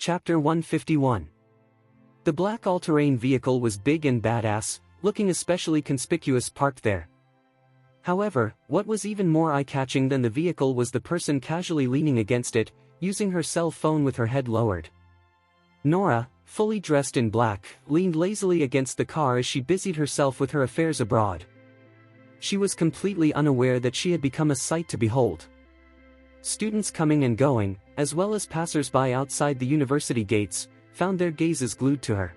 Chapter 151. The black all-terrain vehicle was big and badass, looking especially conspicuous parked there. However, what was even more eye-catching than the vehicle was the person casually leaning against it, using her cell phone with her head lowered. Nora, fully dressed in black, leaned lazily against the car as she busied herself with her affairs abroad. She was completely unaware that she had become a sight to behold. Students coming and going, as well as passers-by outside the university gates, found their gazes glued to her.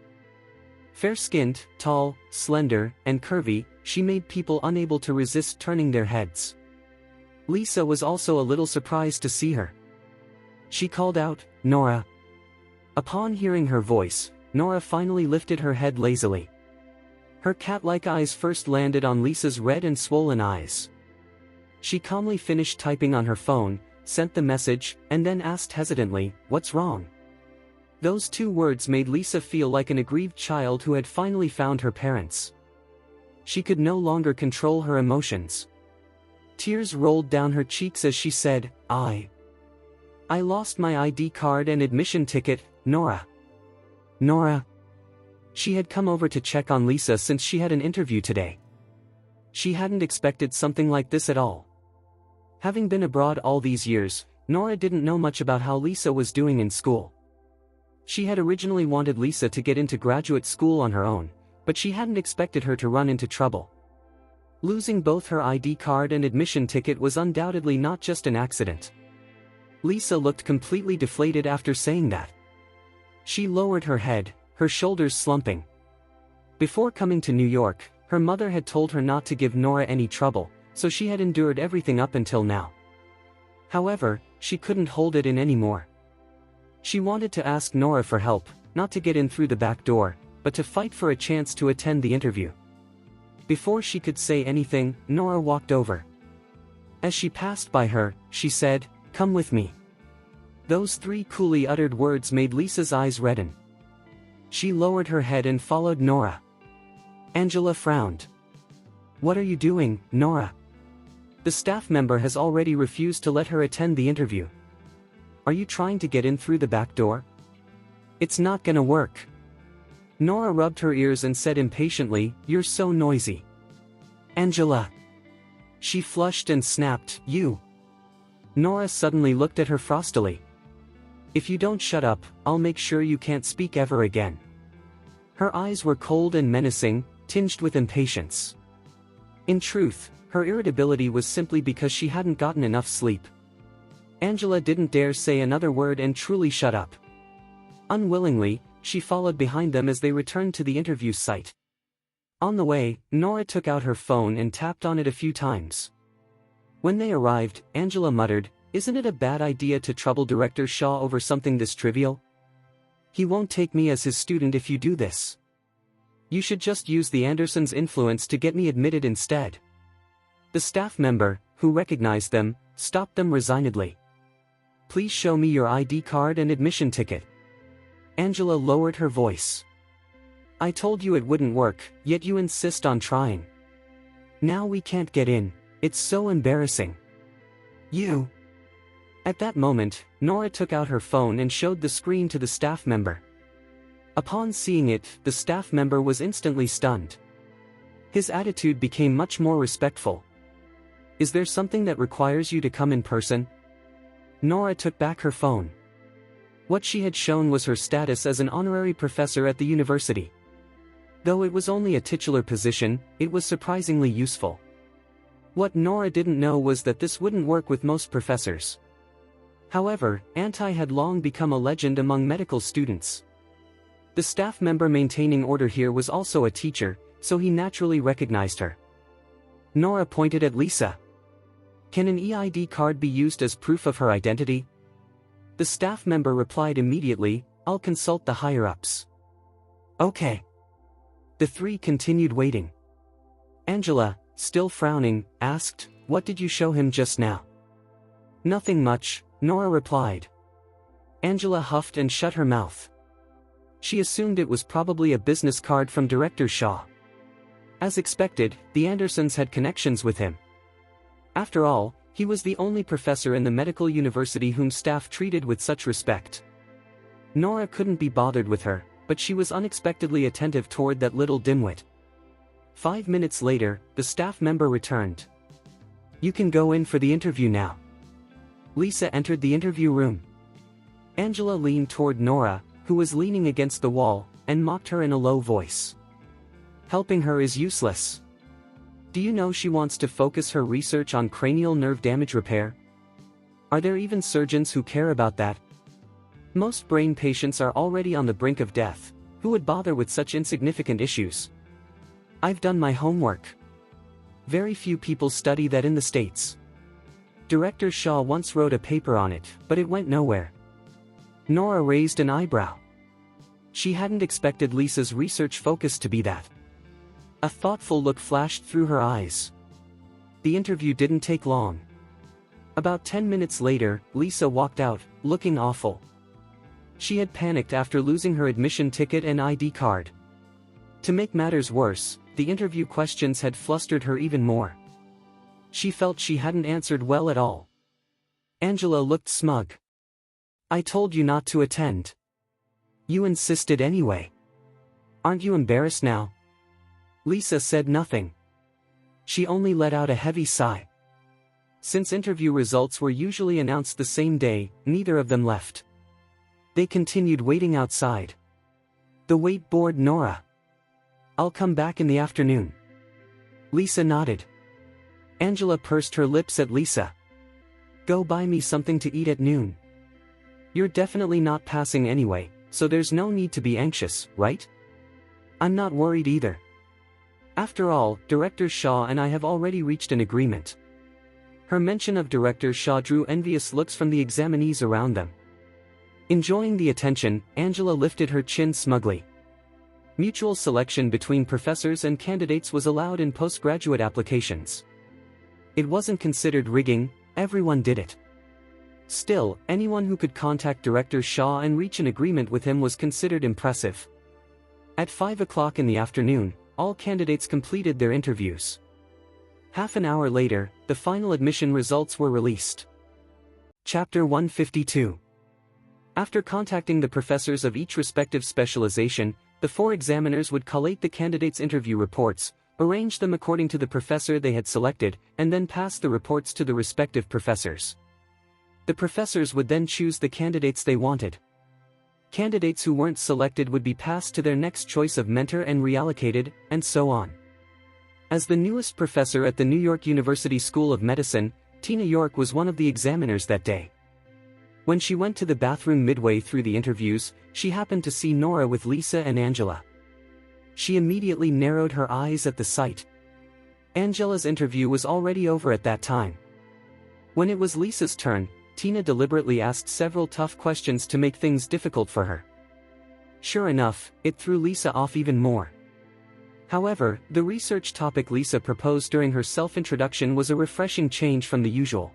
Fair-skinned, tall, slender, and curvy, she made people unable to resist turning their heads. Lisa was also a little surprised to see her. She called out, "Nora." Upon hearing her voice, Nora finally lifted her head lazily. Her cat-like eyes first landed on Lisa's red and swollen eyes. She calmly finished typing on her phone, sent the message, and then asked hesitantly, "What's wrong?" Those two words made Lisa feel like an aggrieved child who had finally found her parents. She could no longer control her emotions. Tears rolled down her cheeks as she said, I lost my ID card and admission ticket, Nora." Nora. She had come over to check on Lisa since she had an interview today. She hadn't expected something like this at all. Having been abroad all these years, Nora didn't know much about how Lisa was doing in school. She had originally wanted Lisa to get into graduate school on her own, but she hadn't expected her to run into trouble. Losing both her ID card and admission ticket was undoubtedly not just an accident. Lisa looked completely deflated after saying that. She lowered her head, her shoulders slumping. Before coming to New York, her mother had told her not to give Nora any trouble, so she had endured everything up until now. However, she couldn't hold it in anymore. She wanted to ask Nora for help, not to get in through the back door, but to fight for a chance to attend the interview. Before she could say anything, Nora walked over. As she passed by her, she said, "Come with me." Those three coolly uttered words made Lisa's eyes redden. She lowered her head and followed Nora. Angela frowned. "What are you doing, Nora?" "The staff member has already refused to let her attend the interview." "Are you trying to get in through the back door?" "It's not gonna work." Nora rubbed her ears and said impatiently, "You're so noisy." "Angela." She flushed and snapped, "You." Nora suddenly looked at her frostily. "If you don't shut up, I'll make sure you can't speak ever again." Her eyes were cold and menacing, tinged with impatience. In truth, her irritability was simply because she hadn't gotten enough sleep. Angela didn't dare say another word and truly shut up. Unwillingly, she followed behind them as they returned to the interview site. On the way, Nora took out her phone and tapped on it a few times. When they arrived, Angela muttered, "Isn't it a bad idea to trouble Director Shaw over something this trivial? He won't take me as his student if you do this. You should just use the Andersons' influence to get me admitted instead." The staff member, who recognized them, stopped them resignedly. "Please show me your ID card and admission ticket." Angela lowered her voice. "I told you it wouldn't work, yet you insist on trying. Now we can't get in. It's so embarrassing." "You." At that moment, Nora took out her phone and showed the screen to the staff member. Upon seeing it, the staff member was instantly stunned. His attitude became much more respectful. "Is there something that requires you to come in person?" Nora took back her phone. What she had shown was her status as an honorary professor at the university. Though it was only a titular position, it was surprisingly useful. What Nora didn't know was that this wouldn't work with most professors. However, Anti had long become a legend among medical students. The staff member maintaining order here was also a teacher, so he naturally recognized her. Nora pointed at Lisa. "Can an EID card be used as proof of her identity?" The staff member replied immediately, "I'll consult the higher-ups." "Okay." The three continued waiting. Angela, still frowning, asked, "What did you show him just now?" "Nothing much," Nora replied. Angela huffed and shut her mouth. She assumed it was probably a business card from Director Shaw. As expected, the Andersons had connections with him. After all, he was the only professor in the medical university whom staff treated with such respect. Nora couldn't be bothered with her, but she was unexpectedly attentive toward that little dimwit. 5 minutes later, the staff member returned. "You can go in for the interview now." Lisa entered the interview room. Angela leaned toward Nora, who was leaning against the wall, and mocked her in a low voice. "Helping her is useless. Do you know she wants to focus her research on cranial nerve damage repair? Are there even surgeons who care about that? Most brain patients are already on the brink of death. Who would bother with such insignificant issues? I've done my homework. Very few people study that in the States. Director Shaw once wrote a paper on it, but it went nowhere." Nora raised an eyebrow. She hadn't expected Lisa's research focus to be that. A thoughtful look flashed through her eyes. The interview didn't take long. About 10 minutes later, Lisa walked out, looking awful. She had panicked after losing her admission ticket and ID card. To make matters worse, the interview questions had flustered her even more. She felt she hadn't answered well at all. Angela looked smug. "I told you not to attend. You insisted anyway. Aren't you embarrassed now?" Lisa said nothing. She only let out a heavy sigh. Since interview results were usually announced the same day, neither of them left. They continued waiting outside. The wait bored Nora. "I'll come back in the afternoon." Lisa nodded. Angela pursed her lips at Lisa. "Go buy me something to eat at noon. You're definitely not passing anyway, so there's no need to be anxious, right? I'm not worried either. After all, Director Shaw and I have already reached an agreement." Her mention of Director Shaw drew envious looks from the examinees around them. Enjoying the attention, Angela lifted her chin smugly. Mutual selection between professors and candidates was allowed in postgraduate applications. It wasn't considered rigging, everyone did it. Still, anyone who could contact Director Shaw and reach an agreement with him was considered impressive. At 5 o'clock in the afternoon, all candidates completed their interviews. Half an hour later, the final admission results were released. Chapter 152. After contacting the professors of each respective specialization, the 4 examiners would collate the candidates' interview reports, arrange them according to the professor they had selected, and then pass the reports to the respective professors. The professors would then choose the candidates they wanted. Candidates who weren't selected would be passed to their next choice of mentor and reallocated, and so on. As the newest professor at the New York University School of Medicine, Tina York was one of the examiners that day. When she went to the bathroom midway through the interviews, she happened to see Nora with Lisa and Angela. She immediately narrowed her eyes at the sight. Angela's interview was already over at that time. When it was Lisa's turn, Tina deliberately asked several tough questions to make things difficult for her. Sure enough, it threw Lisa off even more. However, the research topic Lisa proposed during her self-introduction was a refreshing change from the usual.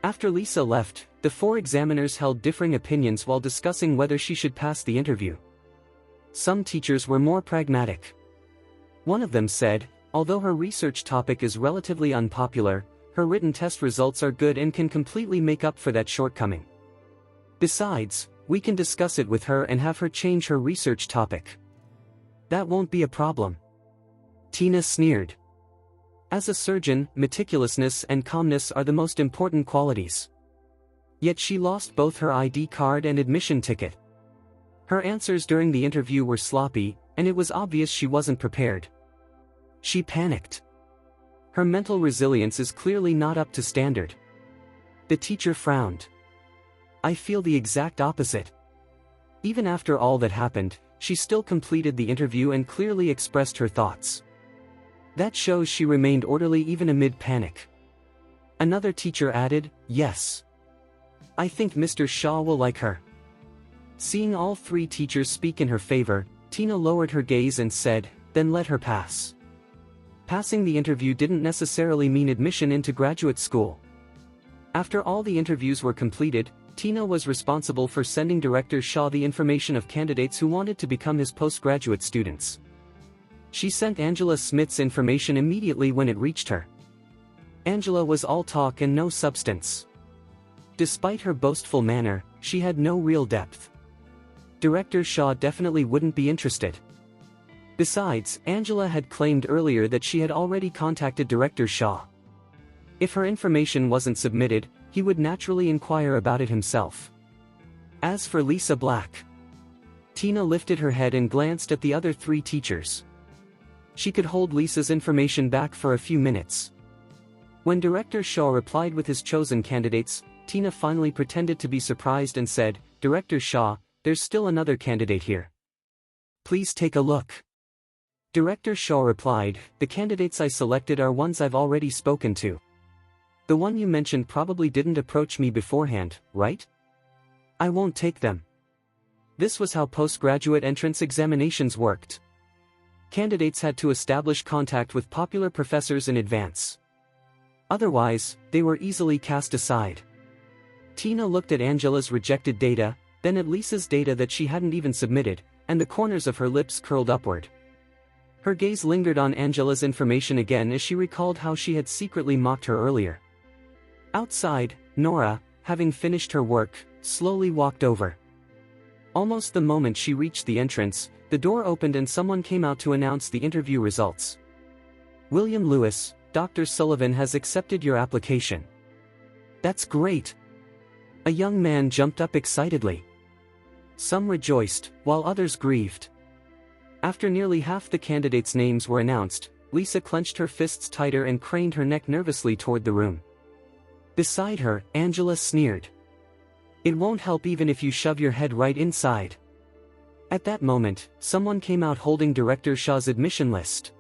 After Lisa left, the 4 examiners held differing opinions while discussing whether she should pass the interview. Some teachers were more pragmatic. One of them said, although her research topic is relatively unpopular, her written test results are good and can completely make up for that shortcoming. Besides, we can discuss it with her and have her change her research topic. That won't be a problem. Tina sneered. As a surgeon, meticulousness and calmness are the most important qualities. Yet she lost both her ID card and admission ticket. Her answers during the interview were sloppy, and it was obvious she wasn't prepared. She panicked. Her mental resilience is clearly not up to standard. The teacher frowned. I feel the exact opposite. Even after all that happened, she still completed the interview and clearly expressed her thoughts. That shows she remained orderly even amid panic. Another teacher added, yes. I think Mr. Shaw will like her. Seeing all 3 teachers speak in her favor, Tina lowered her gaze and said, then let her pass. Passing the interview didn't necessarily mean admission into graduate school. After all the interviews were completed, Tina was responsible for sending Director Shaw the information of candidates who wanted to become his postgraduate students. She sent Angela Smith's information immediately when it reached her. Angela was all talk and no substance. Despite her boastful manner, she had no real depth. Director Shaw definitely wouldn't be interested. Besides, Angela had claimed earlier that she had already contacted Director Shaw. If her information wasn't submitted, he would naturally inquire about it himself. As for Lisa Black, Tina lifted her head and glanced at the other three teachers. She could hold Lisa's information back for a few minutes. When Director Shaw replied with his chosen candidates, Tina finally pretended to be surprised and said, "Director Shaw, there's still another candidate here. Please take a look." Director Shaw replied, "The candidates I selected are ones I've already spoken to. The one you mentioned probably didn't approach me beforehand, right? I won't take them." This was how postgraduate entrance examinations worked. Candidates had to establish contact with popular professors in advance. Otherwise, they were easily cast aside. Tina looked at Angela's rejected data, then at Lisa's data that she hadn't even submitted, and the corners of her lips curled upward. Her gaze lingered on Angela's information again as she recalled how she had secretly mocked her earlier. Outside, Nora, having finished her work, slowly walked over. Almost the moment she reached the entrance, the door opened and someone came out to announce the interview results. "William Lewis, Dr. Sullivan has accepted your application." "That's great." A young man jumped up excitedly. Some rejoiced, while others grieved. After nearly half the candidates' names were announced, Lisa clenched her fists tighter and craned her neck nervously toward the room. Beside her, Angela sneered. "It won't help even if you shove your head right inside." At that moment, someone came out holding Director Shaw's admission list.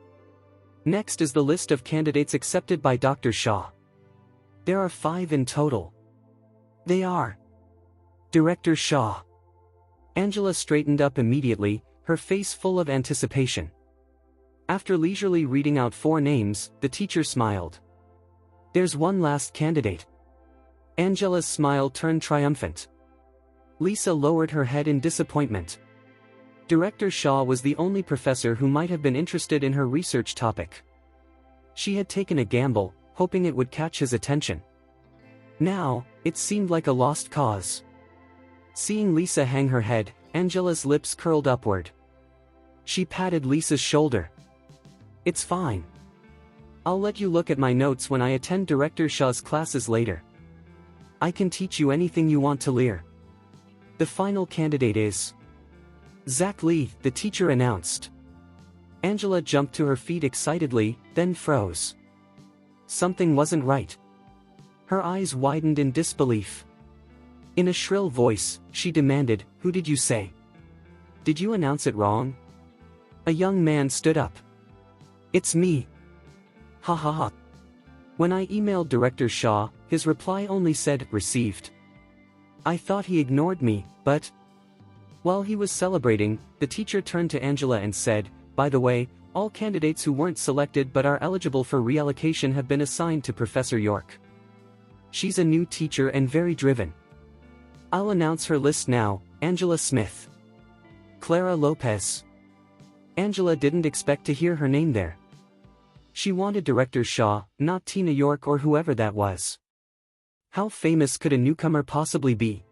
"Next is the list of candidates accepted by Dr. Shaw. There are 5 in total. They are Director Shaw." Angela straightened up immediately, her face full of anticipation. After leisurely reading out 4 names, the teacher smiled. "There's one last candidate." Angela's smile turned triumphant. Lisa lowered her head in disappointment. Director Shaw was the only professor who might have been interested in her research topic. She had taken a gamble, hoping it would catch his attention. Now, it seemed like a lost cause. Seeing Lisa hang her head, Angela's lips curled upward. She patted Lisa's shoulder. "It's fine. I'll let you look at my notes when I attend Director Shaw's classes later. I can teach you anything you want to learn." The final candidate is Zach Lee, the teacher announced. Angela jumped to her feet excitedly, then froze. Something wasn't right. Her eyes widened in disbelief. In a shrill voice, she demanded, "Who did you say? Did you announce it wrong?" A young man stood up. "It's me. Ha ha ha. When I emailed Director Shaw, his reply only said, 'Received.' I thought he ignored me, but..." While he was celebrating, the teacher turned to Angela and said, "By the way, all candidates who weren't selected but are eligible for reallocation have been assigned to Professor York. She's a new teacher and very driven. I'll announce her list now: Angela Smith, Clara Lopez." Angela didn't expect to hear her name there. She wanted Director Shaw, not Tina York or whoever that was. How famous could a newcomer possibly be?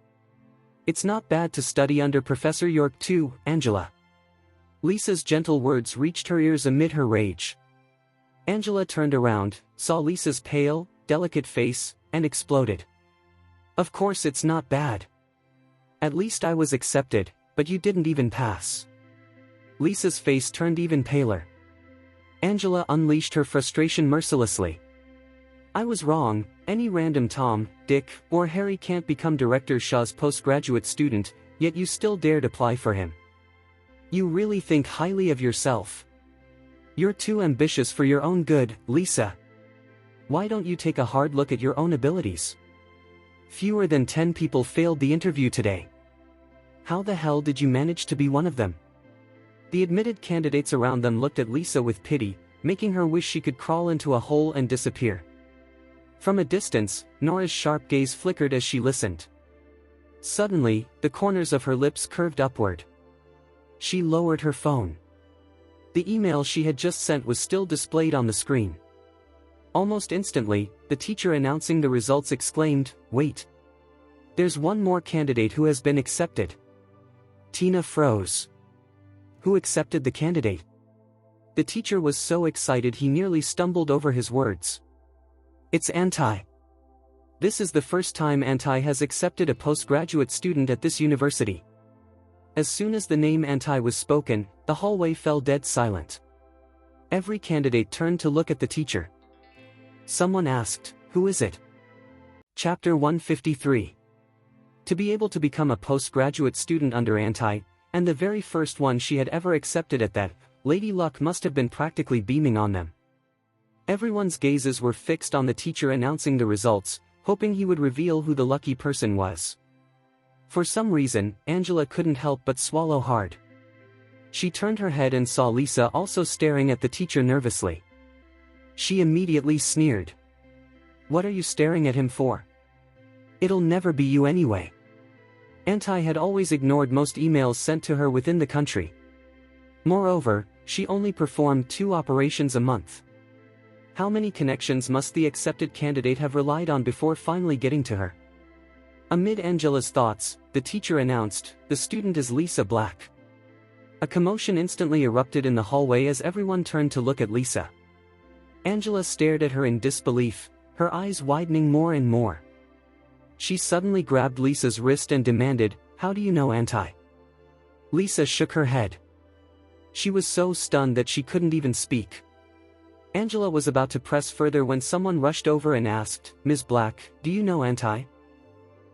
"It's not bad to study under Professor York too, Angela." Lisa's gentle words reached her ears amid her rage. Angela turned around, saw Lisa's pale, delicate face, and exploded. "Of course it's not bad. At least I was accepted, but you didn't even pass." Lisa's face turned even paler. Angela unleashed her frustration mercilessly. "I was wrong. Any random Tom, Dick, or Harry can't become Director Shaw's postgraduate student, yet you still dared apply for him. You really think highly of yourself. You're too ambitious for your own good, Lisa. Why don't you take a hard look at your own abilities? Fewer than 10 people failed the interview today. How the hell did you manage to be one of them?" The admitted candidates around them looked at Lisa with pity, making her wish she could crawl into a hole and disappear. From a distance, Nora's sharp gaze flickered as she listened. Suddenly, the corners of her lips curved upward. She lowered her phone. The email she had just sent was still displayed on the screen. Almost instantly, the teacher announcing the results exclaimed, "Wait! There's one more candidate who has been accepted." Tina froze. Who accepted the candidate? The teacher was so excited he nearly stumbled over his words. It's Anti. This is the first time Anti has accepted a postgraduate student at this university. As soon as the name Anti was spoken, the hallway fell dead silent. Every candidate turned to look at the teacher. Someone asked, "Who is it?" Chapter 153. To be able to become a postgraduate student under Anti, and the very first one she had ever accepted at that, Lady Luck must have been practically beaming on them. Everyone's gazes were fixed on the teacher announcing the results, hoping he would reveal who the lucky person was. For some reason, Angela couldn't help but swallow hard. She turned her head and saw Lisa also staring at the teacher nervously. She immediately sneered. "What are you staring at him for? It'll never be you anyway." Anti had always ignored most emails sent to her within the country. Moreover, she only performed 2 operations a month. How many connections must the accepted candidate have relied on before finally getting to her? Amid Angela's thoughts, the teacher announced, "The student is Lisa Black." A commotion instantly erupted in the hallway as everyone turned to look at Lisa. Angela stared at her in disbelief, her eyes widening more and more. She suddenly grabbed Lisa's wrist and demanded, "How do you know Anti?" Lisa shook her head. She was so stunned that she couldn't even speak. Angela was about to press further when someone rushed over and asked, "Ms. Black, do you know Anti?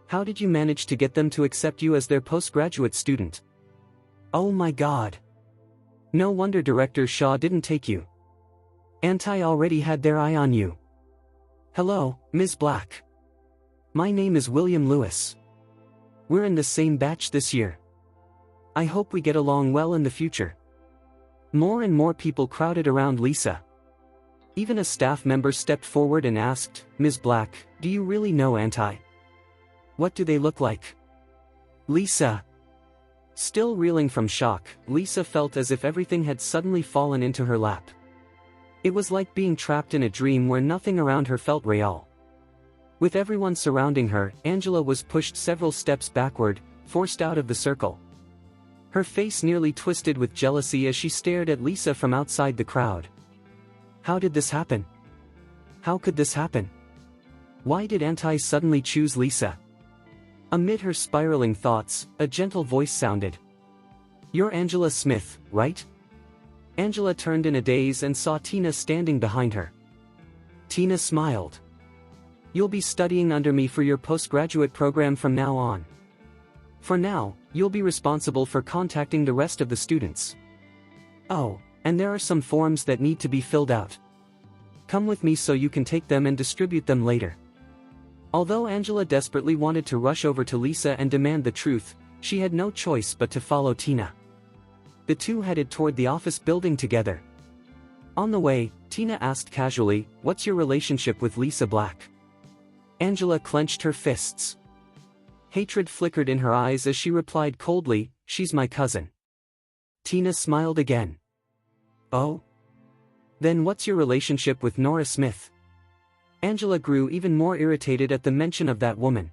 How did you manage to get them to accept you as their postgraduate student?" "Oh my God. No wonder Director Shaw didn't take you. Anti already had their eye on you." "Hello, Ms. Black. My name is William Lewis. We're in the same batch this year. I hope we get along well in the future." More and more people crowded around Lisa. Even a staff member stepped forward and asked, "Ms. Black, do you really know Anti? What do they look like?" Lisa. Still reeling from shock, Lisa felt as if everything had suddenly fallen into her lap. It was like being trapped in a dream where nothing around her felt real. With everyone surrounding her, Angela was pushed several steps backward, forced out of the circle. Her face nearly twisted with jealousy as she stared at Lisa from outside the crowd. How did this happen? How could this happen? Why did Anti suddenly choose Lisa? Amid her spiraling thoughts, a gentle voice sounded. "You're Angela Smith, right?" Angela turned in a daze and saw Tina standing behind her. Tina smiled. "You'll be studying under me for your postgraduate program from now on. For now, you'll be responsible for contacting the rest of the students. Oh, and there are some forms that need to be filled out. Come with me so you can take them and distribute them later." Although Angela desperately wanted to rush over to Lisa and demand the truth, she had no choice but to follow Tina. The two headed toward the office building together. On the way, Tina asked casually, "What's your relationship with Lisa Black?" Angela clenched her fists. Hatred flickered in her eyes as she replied coldly, "She's my cousin." Tina smiled again. "Oh? Then what's your relationship with Nora Smith?" Angela grew even more irritated at the mention of that woman.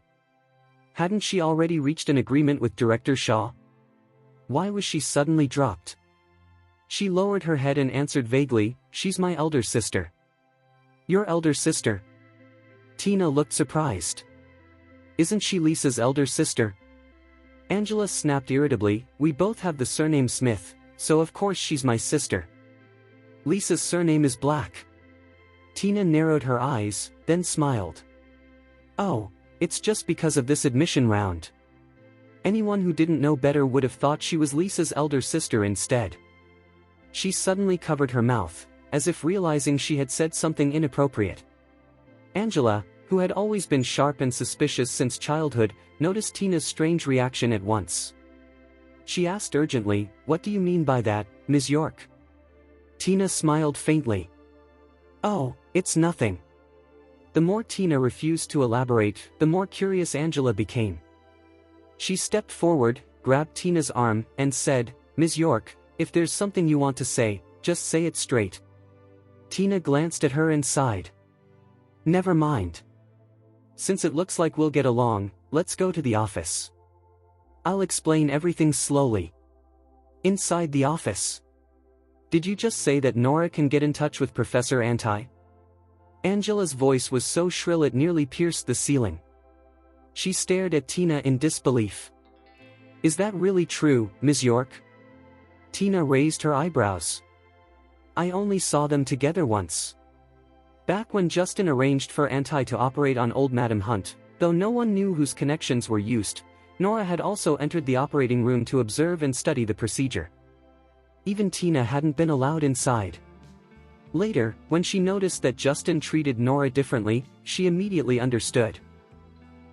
Hadn't she already reached an agreement with Director Shaw? Why was she suddenly dropped? She lowered her head and answered vaguely, "She's my elder sister." "Your elder sister?" Tina looked surprised. "Isn't she Lisa's elder sister?" Angela snapped irritably, "We both have the surname Smith, so of course she's my sister. Lisa's surname is Black." Tina narrowed her eyes, then smiled. "Oh, it's just because of this admission round. Anyone who didn't know better would have thought she was Lisa's elder sister instead." She suddenly covered her mouth, as if realizing she had said something inappropriate. Angela, who had always been sharp and suspicious since childhood, noticed Tina's strange reaction at once. She asked urgently, "What do you mean by that, Ms. York?" Tina smiled faintly. "Oh, it's nothing." The more Tina refused to elaborate, the more curious Angela became. She stepped forward, grabbed Tina's arm, and said, "Ms. York, if there's something you want to say, just say it straight." Tina glanced at her and sighed. "Never mind. Since it looks like we'll get along, let's go to the office." I'll explain everything slowly. Inside the office. Did you just say that Nora can get in touch with Professor Anti? Angela's voice was so shrill it nearly pierced the ceiling. She stared at Tina in disbelief. Is that really true, Ms. York? Tina raised her eyebrows. I only saw them together once. Back when Justin arranged for Anti to operate on old Madam Hunt, though no one knew whose connections were used, Nora had also entered the operating room to observe and study the procedure. Even Tina hadn't been allowed inside. Later, when she noticed that Justin treated Nora differently, she immediately understood.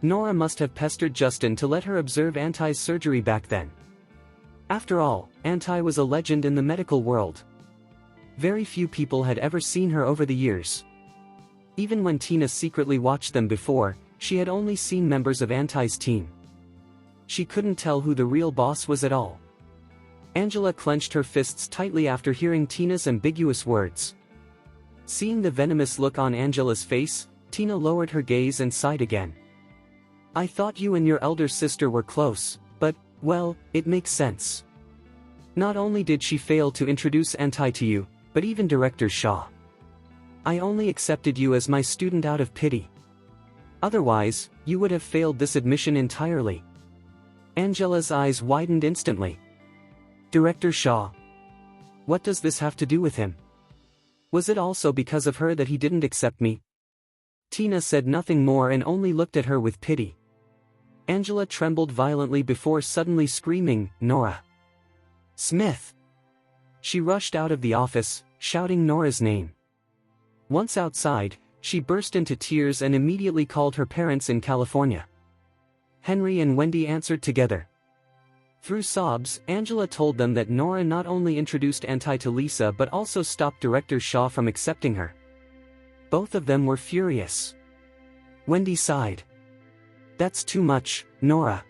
Nora must have pestered Justin to let her observe Anti's surgery back then. After all, Anti was a legend in the medical world. Very few people had ever seen her over the years. Even when Tina secretly watched them before, she had only seen members of Anti's team. She couldn't tell who the real boss was at all. Angela clenched her fists tightly after hearing Tina's ambiguous words. Seeing the venomous look on Angela's face, Tina lowered her gaze and sighed again. I thought you and your elder sister were close, but, well, it makes sense. Not only did she fail to introduce Anti to you, but even Director Shaw. I only accepted you as my student out of pity. Otherwise, you would have failed this admission entirely. Angela's eyes widened instantly. Director Shaw. What does this have to do with him? Was it also because of her that he didn't accept me? Tina said nothing more and only looked at her with pity. Angela trembled violently before suddenly screaming, Nora Smith! She rushed out of the office, shouting Nora's name. Once outside, she burst into tears and immediately called her parents in California. Henry and Wendy answered together. Through sobs, Angela told them that Nora not only introduced Anti to Lisa but also stopped Director Shaw from accepting her. Both of them were furious. Wendy sighed. That's too much, Nora.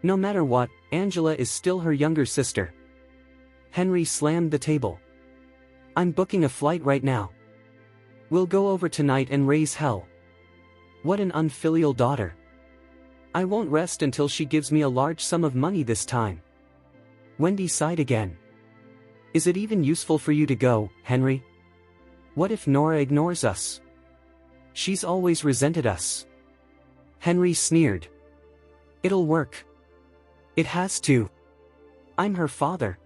No matter what, Angela is still her younger sister. Henry slammed the table. I'm booking a flight right now. We'll go over tonight and raise hell. What an unfilial daughter. I won't rest until she gives me a large sum of money this time. Wendy sighed again. Is it even useful for you to go, Henry? What if Nora ignores us? She's always resented us. Henry sneered. It'll work. It has to. I'm her father.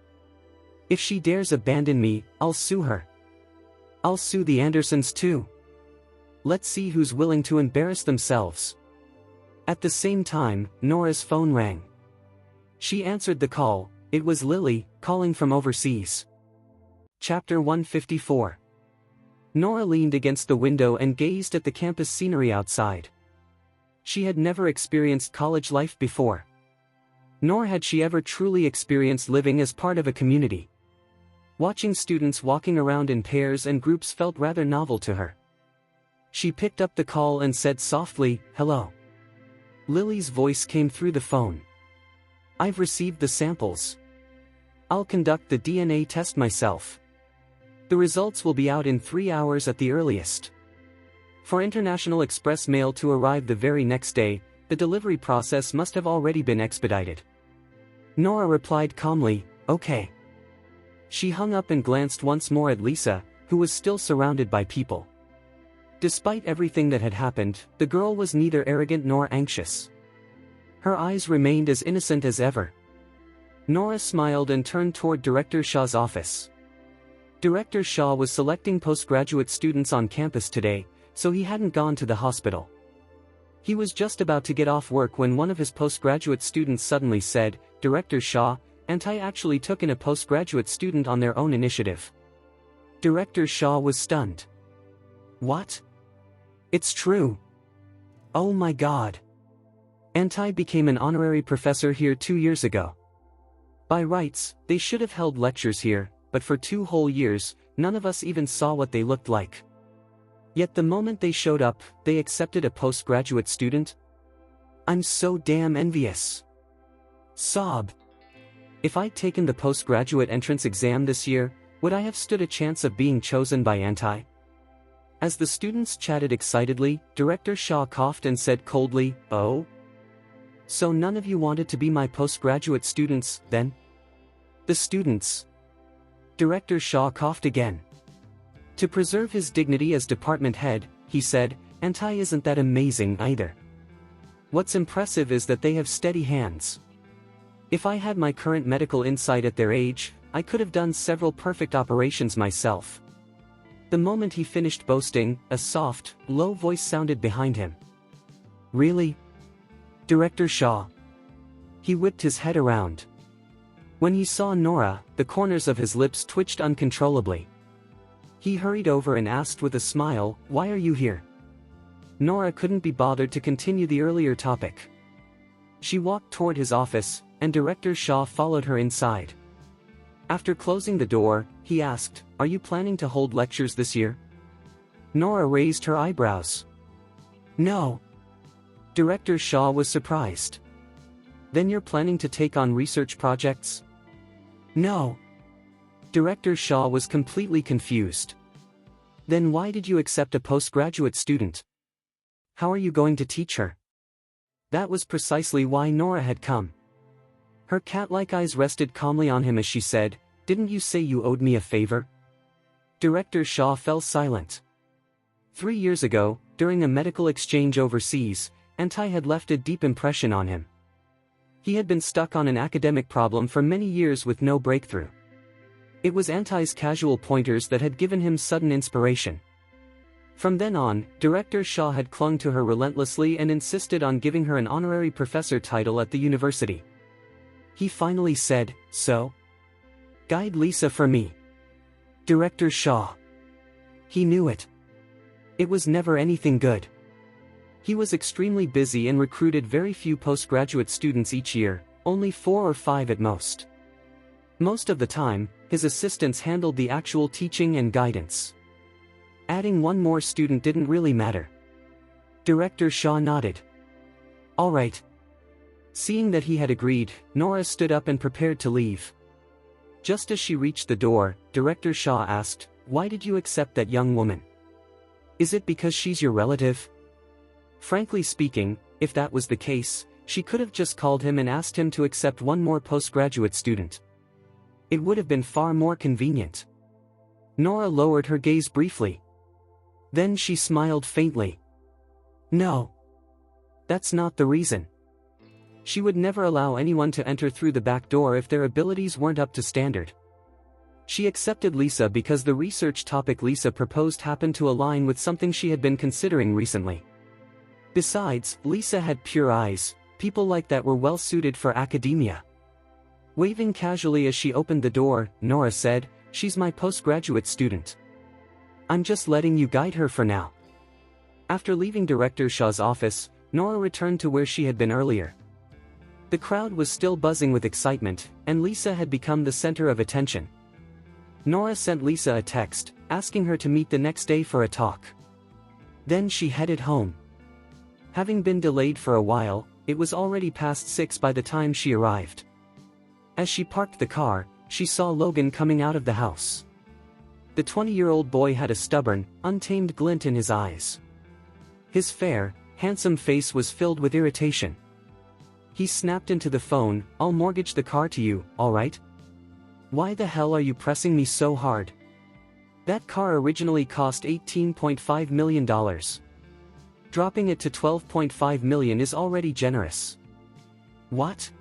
If she dares abandon me, I'll sue her. I'll sue the Andersons too. Let's see who's willing to embarrass themselves. At the same time, Nora's phone rang. She answered the call. It was Lily, calling from overseas. Chapter 154. Nora leaned against the window and gazed at the campus scenery outside. She had never experienced college life before. Nor had she ever truly experienced living as part of a community. Watching students walking around in pairs and groups felt rather novel to her. She picked up the call and said softly, "Hello." Lily's voice came through the phone. "I've received the samples. I'll conduct the DNA test myself. The results will be out in 3 hours at the earliest. For International Express mail to arrive the very next day, the delivery process must have already been expedited." Nora replied calmly, "Okay." She hung up and glanced once more at Lisa, who was still surrounded by people. Despite everything that had happened, the girl was neither arrogant nor anxious. Her eyes remained as innocent as ever. Nora smiled and turned toward Director Shaw's office. Director Shaw was selecting postgraduate students on campus today, so he hadn't gone to the hospital. He was just about to get off work when one of his postgraduate students suddenly said, "Director Shaw, Anti actually took in a postgraduate student on their own initiative." Director Shaw was stunned. "What? It's true. Oh my God. Anti became an honorary professor here 2 years ago. By rights, they should have held lectures here, but for 2 whole years, none of us even saw what they looked like. Yet the moment they showed up, they accepted a postgraduate student? I'm so damn envious." Sob. If I'd taken the postgraduate entrance exam this year, would I have stood a chance of being chosen by Anti? As the students chatted excitedly, Director Shaw coughed and said coldly, "Oh? So none of you wanted to be my postgraduate students, then? The students. Director Shaw coughed again. To preserve his dignity as department head, he said, "Anti isn't that amazing either. What's impressive is that they have steady hands. If I had my current medical insight at their age, I could have done several perfect operations myself." The moment he finished boasting, a soft, low voice sounded behind him. "Really? Director Shaw?" He whipped his head around. When he saw Nora, the corners of his lips twitched uncontrollably. He hurried over and asked with a smile, "Why are you here?" Nora couldn't be bothered to continue the earlier topic. She walked toward his office, and Director Shaw followed her inside. After closing the door, he asked, "Are you planning to hold lectures this year?" Nora raised her eyebrows. "No." Director Shaw was surprised. "Then you're planning to take on research projects?" "No." Director Shaw was completely confused. "Then why did you accept a postgraduate student? How are you going to teach her?" That was precisely why Nora had come. Her cat-like eyes rested calmly on him as she said, "Didn't you say you owed me a favor?" Director Shaw fell silent. 3 years ago, during a medical exchange overseas, Anti had left a deep impression on him. He had been stuck on an academic problem for many years with no breakthrough. It was Anti's casual pointers that had given him sudden inspiration. From then on, Director Shaw had clung to her relentlessly and insisted on giving her an honorary professor title at the university. He finally said, "So? Guide Lisa for me." Director Shaw. He knew it. It was never anything good. He was extremely busy and recruited very few postgraduate students each year, only 4 or 5 at most. Most of the time, his assistants handled the actual teaching and guidance. Adding one more student didn't really matter. Director Shaw nodded. "All right." Seeing that he had agreed, Nora stood up and prepared to leave. Just as she reached the door, Director Shaw asked, "Why did you accept that young woman? Is it because she's your relative?" Frankly speaking, if that was the case, she could have just called him and asked him to accept one more postgraduate student. It would have been far more convenient. Nora lowered her gaze briefly. Then she smiled faintly. "No. That's not the reason. She would never allow anyone to enter through the back door if their abilities weren't up to standard. She accepted Lisa because the research topic Lisa proposed happened to align with something she had been considering recently. Besides, Lisa had pure eyes. People like that were well suited for academia." Waving casually as she opened the door, Nora said, "She's my postgraduate student. I'm just letting you guide her for now." After leaving Director Shaw's office, Nora returned to where she had been earlier. The crowd was still buzzing with excitement, and Lisa had become the center of attention. Nora sent Lisa a text, asking her to meet the next day for a talk. Then she headed home. Having been delayed for a while, it was already past 6 by the time she arrived. As she parked the car, she saw Logan coming out of the house. The 20-year-old boy had a stubborn, untamed glint in his eyes. His fair, handsome face was filled with irritation. He snapped into the phone, "I'll mortgage the car to you, all right? Why the hell are you pressing me so hard? That car originally cost $18.5 million. Dropping it to $12.5 million is already generous." "What?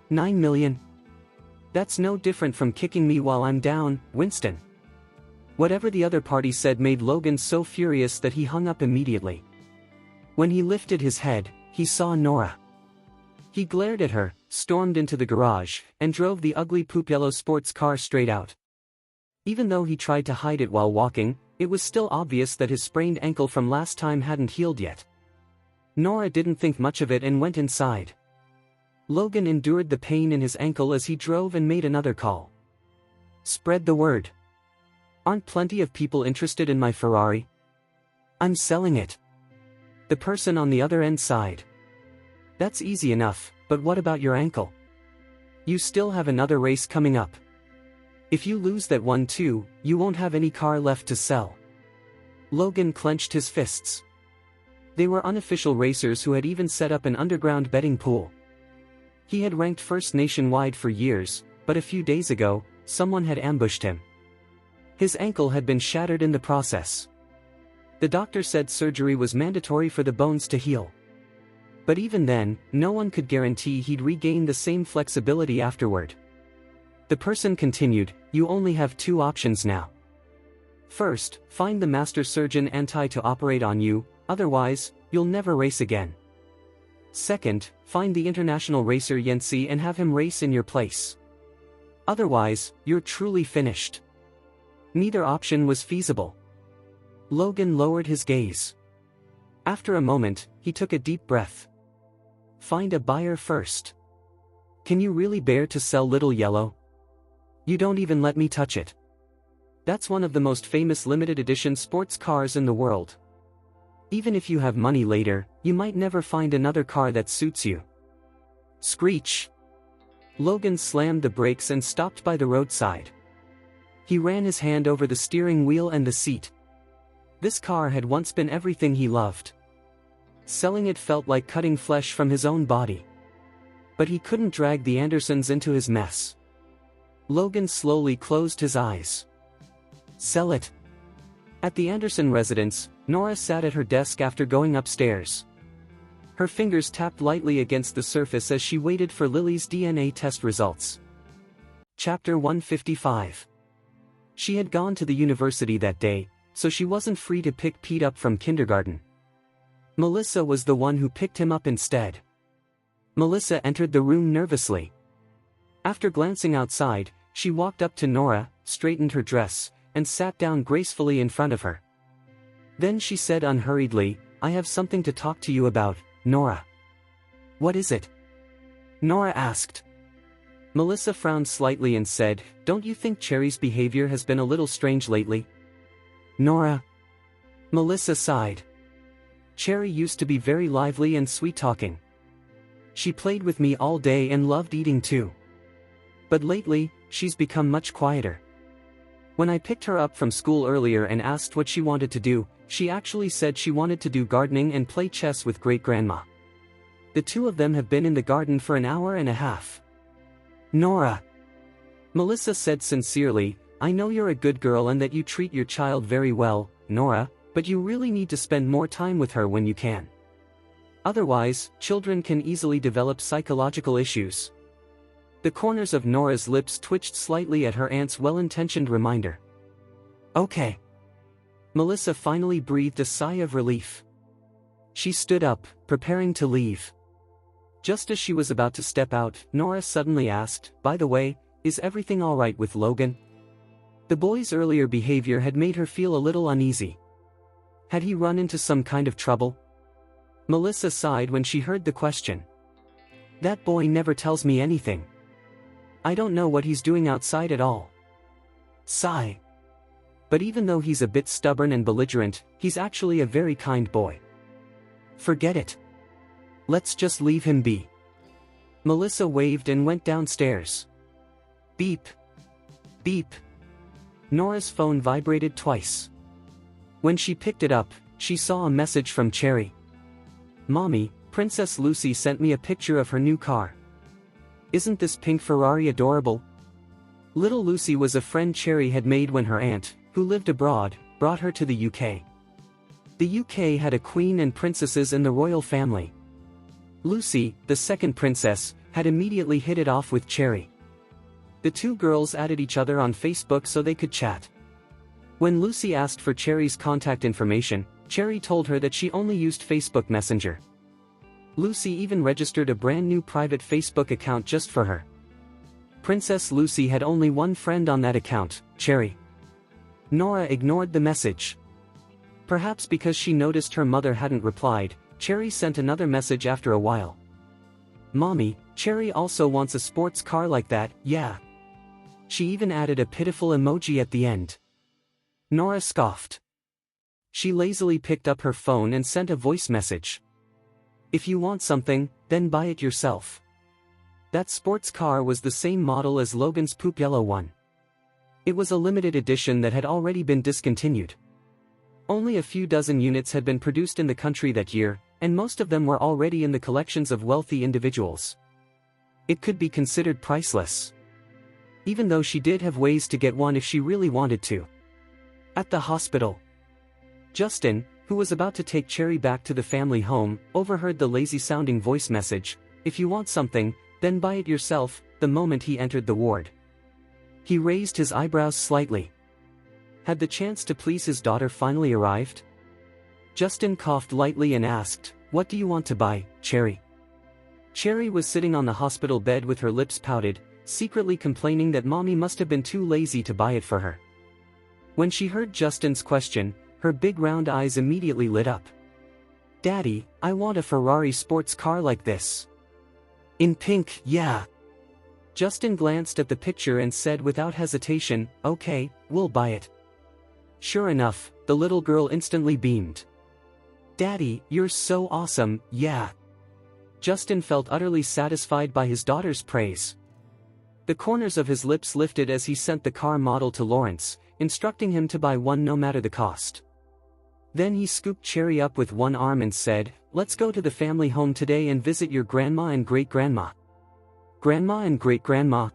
9 million? That's no different from kicking me while I'm down, Winston." Whatever the other party said made Logan so furious that he hung up immediately. When he lifted his head, he saw Nora. He glared at her, stormed into the garage, and drove the ugly poop yellow sports car straight out. Even though he tried to hide it while walking, it was still obvious that his sprained ankle from last time hadn't healed yet. Nora didn't think much of it and went inside. Logan endured the pain in his ankle as he drove and made another call. "Spread the word. Aren't plenty of people interested in my Ferrari? I'm selling it." The person on the other end sighed. "That's easy enough, but what about your ankle? You still have another race coming up. If you lose that one too, you won't have any car left to sell." Logan clenched his fists. They were unofficial racers who had even set up an underground betting pool. He had ranked first nationwide for years, but a few days ago, someone had ambushed him. His ankle had been shattered in the process. The doctor said surgery was mandatory for the bones to heal. But even then, no one could guarantee he'd regain the same flexibility afterward. The person continued, "You only have two options now. First, find the master surgeon to operate on you, otherwise, you'll never race again. Second, find the international racer Yensi and have him race in your place. Otherwise, you're truly finished." Neither option was feasible. Logan lowered his gaze. After a moment, he took a deep breath. "Find a buyer first. Can you really bear to sell Little Yellow? You don't even let me touch it. That's one of the most famous limited edition sports cars in the world. Even if you have money later, you might never find another car that suits you." Screech! Logan slammed the brakes and stopped by the roadside. He ran his hand over the steering wheel and the seat. This car had once been everything he loved. Selling it felt like cutting flesh from his own body. But he couldn't drag the Andersons into his mess. Logan slowly closed his eyes. "Sell it." At the Anderson residence, Nora sat at her desk after going upstairs. Her fingers tapped lightly against the surface as she waited for Lily's DNA test results. Chapter 155. She had gone to the university that day, so she wasn't free to pick Pete up from kindergarten. Melissa was the one who picked him up instead. Melissa entered the room nervously. After glancing outside, she walked up to Nora, straightened her dress, and sat down gracefully in front of her. Then she said unhurriedly, "I have something to talk to you about, Nora." "What is it?" Nora asked. Melissa frowned slightly and said, "Don't you think Cherry's behavior has been a little strange lately?" "Nora." Melissa sighed. "Cherry used to be very lively and sweet-talking. She played with me all day and loved eating too. But lately, she's become much quieter. When I picked her up from school earlier and asked what she wanted to do, she actually said she wanted to do gardening and play chess with great-grandma. The two of them have been in the garden for an hour and a half." "Nora." Melissa said sincerely, "I know you're a good girl and that you treat your child very well, Nora, but you really need to spend more time with her when you can. Otherwise, children can easily develop psychological issues." The corners of Nora's lips twitched slightly at her aunt's well-intentioned reminder. "Okay." Melissa finally breathed a sigh of relief. She stood up, preparing to leave. Just as she was about to step out, Nora suddenly asked, "By the way, is everything all right with Logan?" The boy's earlier behavior had made her feel a little uneasy. Had he run into some kind of trouble? Melissa sighed when she heard the question. "That boy never tells me anything. I don't know what he's doing outside at all." Sigh. "But even though he's a bit stubborn and belligerent, he's actually a very kind boy. Forget it. Let's just leave him be." Melissa waved and went downstairs. Beep. Beep. Nora's phone vibrated twice. When she picked it up, she saw a message from Cherry. "Mommy, Princess Lucy sent me a picture of her new car. Isn't this pink Ferrari adorable?" Little Lucy was a friend Cherry had made when her aunt, who lived abroad, brought her to the UK. The UK had a queen and princesses in the royal family. Lucy, the second princess, had immediately hit it off with Cherry. The two girls added each other on Facebook so they could chat. When Lucy asked for Cherry's contact information, Cherry told her that she only used Facebook Messenger. Lucy even registered a brand new private Facebook account just for her. Princess Lucy had only one friend on that account, Cherry. Nora ignored the message. Perhaps because she noticed her mother hadn't replied, Cherry sent another message after a while. "Mommy, Cherry also wants a sports car like that, yeah." She even added a pitiful emoji at the end. Nora scoffed. She lazily picked up her phone and sent a voice message. "If you want something, then buy it yourself." That sports car was the same model as Logan's poop yellow one. It was a limited edition that had already been discontinued. Only a few dozen units had been produced in the country that year, and most of them were already in the collections of wealthy individuals. It could be considered priceless. Even though she did have ways to get one if she really wanted to. At the hospital, Justin, who was about to take Cherry back to the family home, overheard the lazy-sounding voice message, "If you want something, then buy it yourself," the moment he entered the ward. He raised his eyebrows slightly. Had the chance to please his daughter finally arrived? Justin coughed lightly and asked, "What do you want to buy, Cherry?" Cherry was sitting on the hospital bed with her lips pouted, secretly complaining that mommy must have been too lazy to buy it for her. When she heard Justin's question, her big round eyes immediately lit up. "Daddy, I want a Ferrari sports car like this. In pink, yeah." Justin glanced at the picture and said without hesitation, "Okay, we'll buy it." Sure enough, the little girl instantly beamed. "Daddy, you're so awesome, yeah." Justin felt utterly satisfied by his daughter's praise. The corners of his lips lifted as he sent the car model to Lawrence, instructing him to buy one no matter the cost. Then he scooped Cherry up with one arm and said, "Let's go to the family home today and visit your grandma and great-grandma." "Grandma and great-grandma?"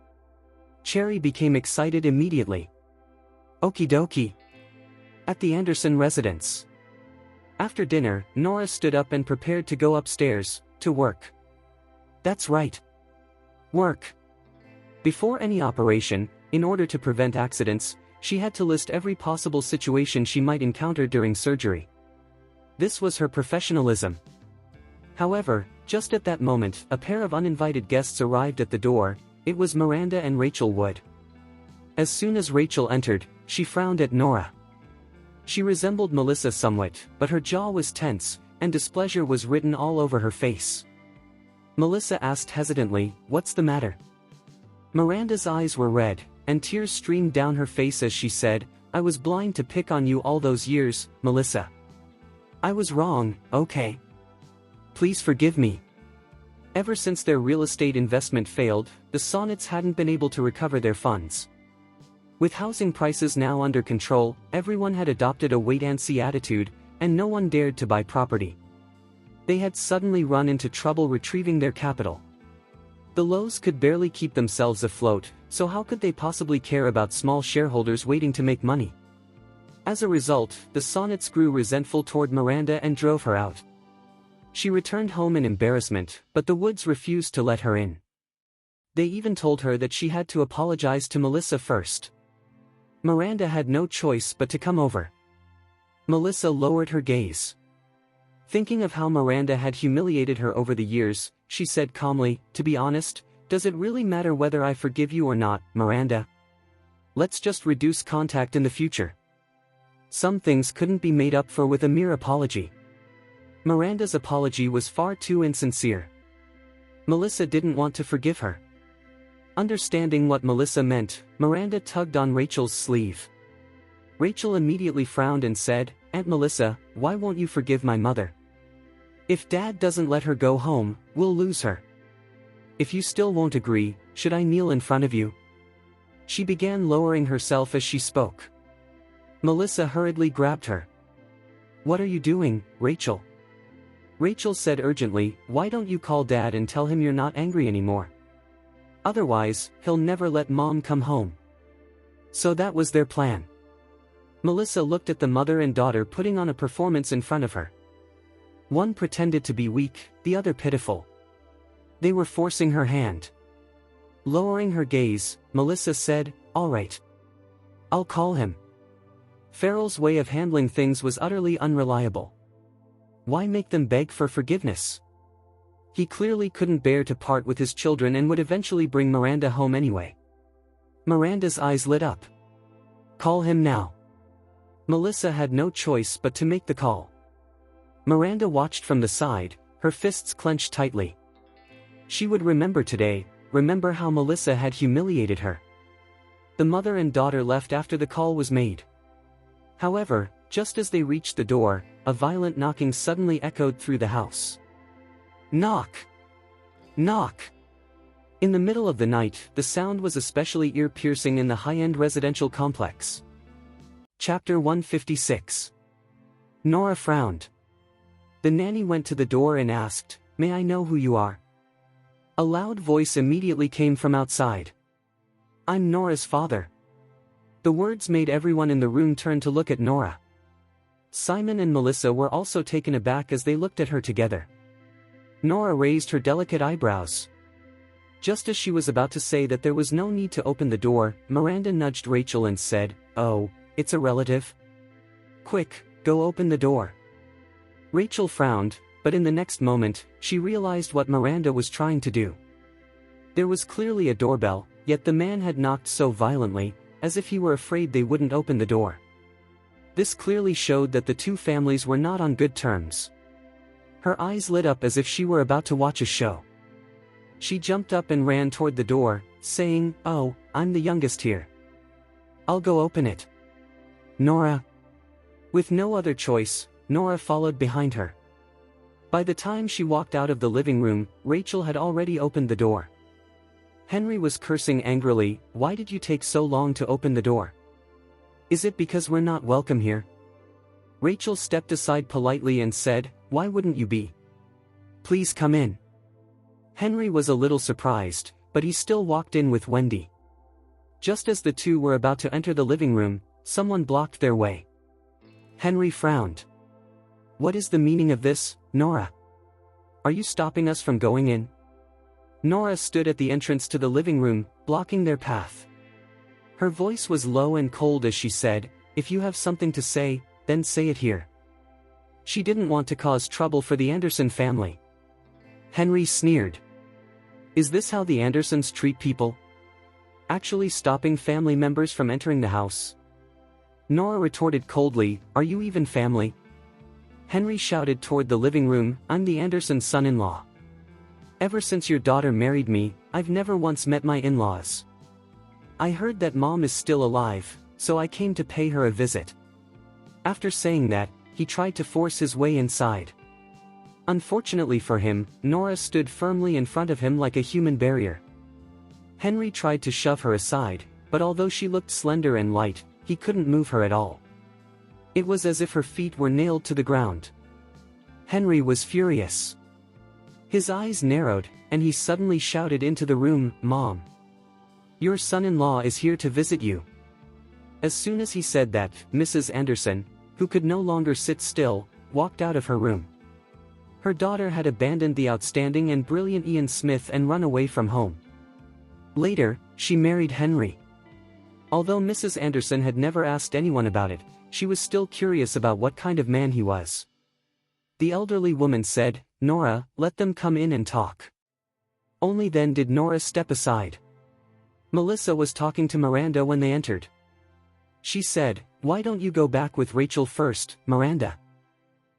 Cherry became excited immediately. "Okie dokie." At the Anderson residence. After dinner, Nora stood up and prepared to go upstairs, to work. That's right. Work. Before any operation, in order to prevent accidents, she had to list every possible situation she might encounter during surgery. This was her professionalism. However, just at that moment, a pair of uninvited guests arrived at the door. It was Miranda and Rachel Wood. As soon as Rachel entered, she frowned at Nora. She resembled Melissa somewhat, but her jaw was tense, and displeasure was written all over her face. Melissa asked hesitantly, "What's the matter?" Miranda's eyes were red, and tears streamed down her face as she said, "I was blind to pick on you all those years, Melissa. I was wrong, okay? Please forgive me." Ever since their real estate investment failed, the Sonnets hadn't been able to recover their funds. With housing prices now under control, everyone had adopted a wait-and-see attitude, and no one dared to buy property. They had suddenly run into trouble retrieving their capital. The Lows could barely keep themselves afloat, so how could they possibly care about small shareholders waiting to make money? As a result, the Sonnets grew resentful toward Miranda and drove her out. She returned home in embarrassment, but the Woods refused to let her in. They even told her that she had to apologize to Melissa first. Miranda had no choice but to come over. Melissa lowered her gaze. Thinking of how Miranda had humiliated her over the years, she said calmly, "To be honest, does it really matter whether I forgive you or not, Miranda? Let's just reduce contact in the future. Some things couldn't be made up for with a mere apology." Miranda's apology was far too insincere. Melissa didn't want to forgive her. Understanding what Melissa meant, Miranda tugged on Rachel's sleeve. Rachel immediately frowned and said, "Aunt Melissa, why won't you forgive my mother? If Dad doesn't let her go home, we'll lose her. If you still won't agree, should I kneel in front of you?" She began lowering herself as she spoke. Melissa hurriedly grabbed her. "What are you doing, Rachel?" Rachel said urgently, "Why don't you call Dad and tell him you're not angry anymore? Otherwise, he'll never let Mom come home." So that was their plan. Melissa looked at the mother and daughter putting on a performance in front of her. One pretended to be weak, the other pitiful. They were forcing her hand. Lowering her gaze, Melissa said, "All right. I'll call him." Farrell's way of handling things was utterly unreliable. Why make them beg for forgiveness? He clearly couldn't bear to part with his children and would eventually bring Miranda home anyway. Miranda's eyes lit up. "Call him now." Melissa had no choice but to make the call. Miranda watched from the side, her fists clenched tightly. She would remember today, remember how Melissa had humiliated her. The mother and daughter left after the call was made. However, just as they reached the door, a violent knocking suddenly echoed through the house. Knock! Knock! In the middle of the night, the sound was especially ear-piercing in the high-end residential complex. Chapter 156. Nora frowned. The nanny went to the door and asked, "May I know who you are?" A loud voice immediately came from outside. "I'm Nora's father." The words made everyone in the room turn to look at Nora. Simon and Melissa were also taken aback as they looked at her together. Nora raised her delicate eyebrows. Just as she was about to say that there was no need to open the door, Miranda nudged Rachel and said, "Oh, it's a relative? Quick, go open the door." Rachel frowned, but in the next moment, she realized what Miranda was trying to do. There was clearly a doorbell, yet the man had knocked so violently, as if he were afraid they wouldn't open the door. This clearly showed that the two families were not on good terms. Her eyes lit up as if she were about to watch a show. She jumped up and ran toward the door, saying, "Oh, I'm the youngest here. I'll go open it." "Nora." With no other choice, Nora followed behind her. By the time she walked out of the living room, Rachel had already opened the door. Henry was cursing angrily, "Why did you take so long to open the door? Is it because we're not welcome here?" Rachel stepped aside politely and said, "Why wouldn't you be? Please come in." Henry was a little surprised, but he still walked in with Wendy. Just as the two were about to enter the living room, someone blocked their way. Henry frowned. "What is the meaning of this, Nora? Are you stopping us from going in?" Nora stood at the entrance to the living room, blocking their path. Her voice was low and cold as she said, "If you have something to say, then say it here." She didn't want to cause trouble for the Anderson family. Henry sneered. "Is this how the Andersons treat people? Actually stopping family members from entering the house?" Nora retorted coldly, "Are you even family?" Henry shouted toward the living room, "I'm the Andersons' son-in-law. Ever since your daughter married me, I've never once met my in-laws. I heard that Mom is still alive, so I came to pay her a visit." After saying that, he tried to force his way inside. Unfortunately for him, Nora stood firmly in front of him like a human barrier. Henry tried to shove her aside, but although she looked slender and light, he couldn't move her at all. It was as if her feet were nailed to the ground. Henry was furious. His eyes narrowed, and he suddenly shouted into the room, "Mom! Your son-in-law is here to visit you." As soon as he said that, Mrs. Anderson, who could no longer sit still, walked out of her room. Her daughter had abandoned the outstanding and brilliant Ian Smith and run away from home. Later, she married Henry. Although Mrs. Anderson had never asked anyone about it, she was still curious about what kind of man he was. The elderly woman said, "Nora, let them come in and talk." Only then did Nora step aside. Melissa was talking to Miranda when they entered. She said, "Why don't you go back with Rachel first, Miranda?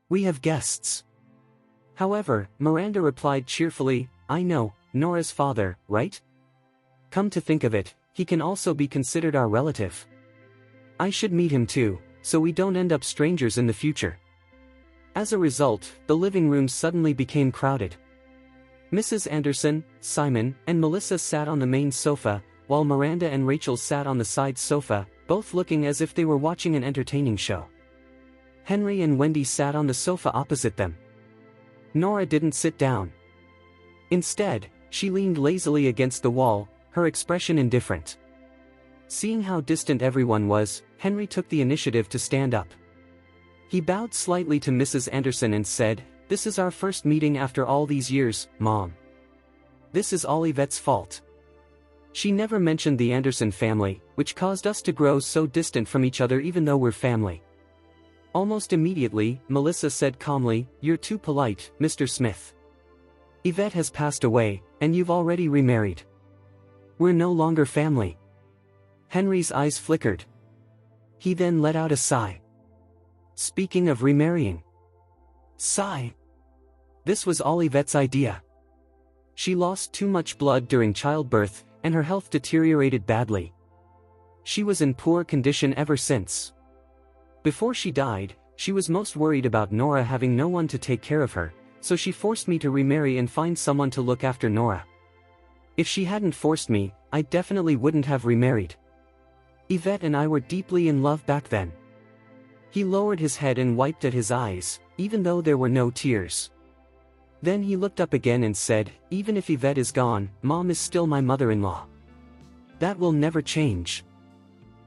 We have guests." However, Miranda replied cheerfully, "I know, Nora's father, right? Come to think of it, he can also be considered our relative. I should meet him too, so we don't end up strangers in the future." As a result, the living room suddenly became crowded. Mrs. Anderson, Simon, and Melissa sat on the main sofa, while Miranda and Rachel sat on the side sofa, both looking as if they were watching an entertaining show. Henry and Wendy sat on the sofa opposite them. Nora didn't sit down. Instead, she leaned lazily against the wall, her expression indifferent. Seeing how distant everyone was, Henry took the initiative to stand up. He bowed slightly to Mrs. Anderson and said, "This is our first meeting after all these years, Mom. This is all Yvette's fault. She never mentioned the Anderson family, which caused us to grow so distant from each other even though we're family." Almost immediately, Melissa said calmly, "You're too polite, Mr. Smith. Yvette has passed away, and you've already remarried. We're no longer family." Henry's eyes flickered. He then let out a sigh. Speaking of remarrying. Sigh. This was all Yvette's idea. She lost too much blood during childbirth, and her health deteriorated badly. She was in poor condition ever since. Before she died, she was most worried about Nora having no one to take care of her, so she forced me to remarry and find someone to look after Nora. If she hadn't forced me, I definitely wouldn't have remarried. Yvette and I were deeply in love back then. He lowered his head and wiped at his eyes, even though there were no tears. Then he looked up again and said, "Even if Yvette is gone, Mom is still my mother-in-law. That will never change."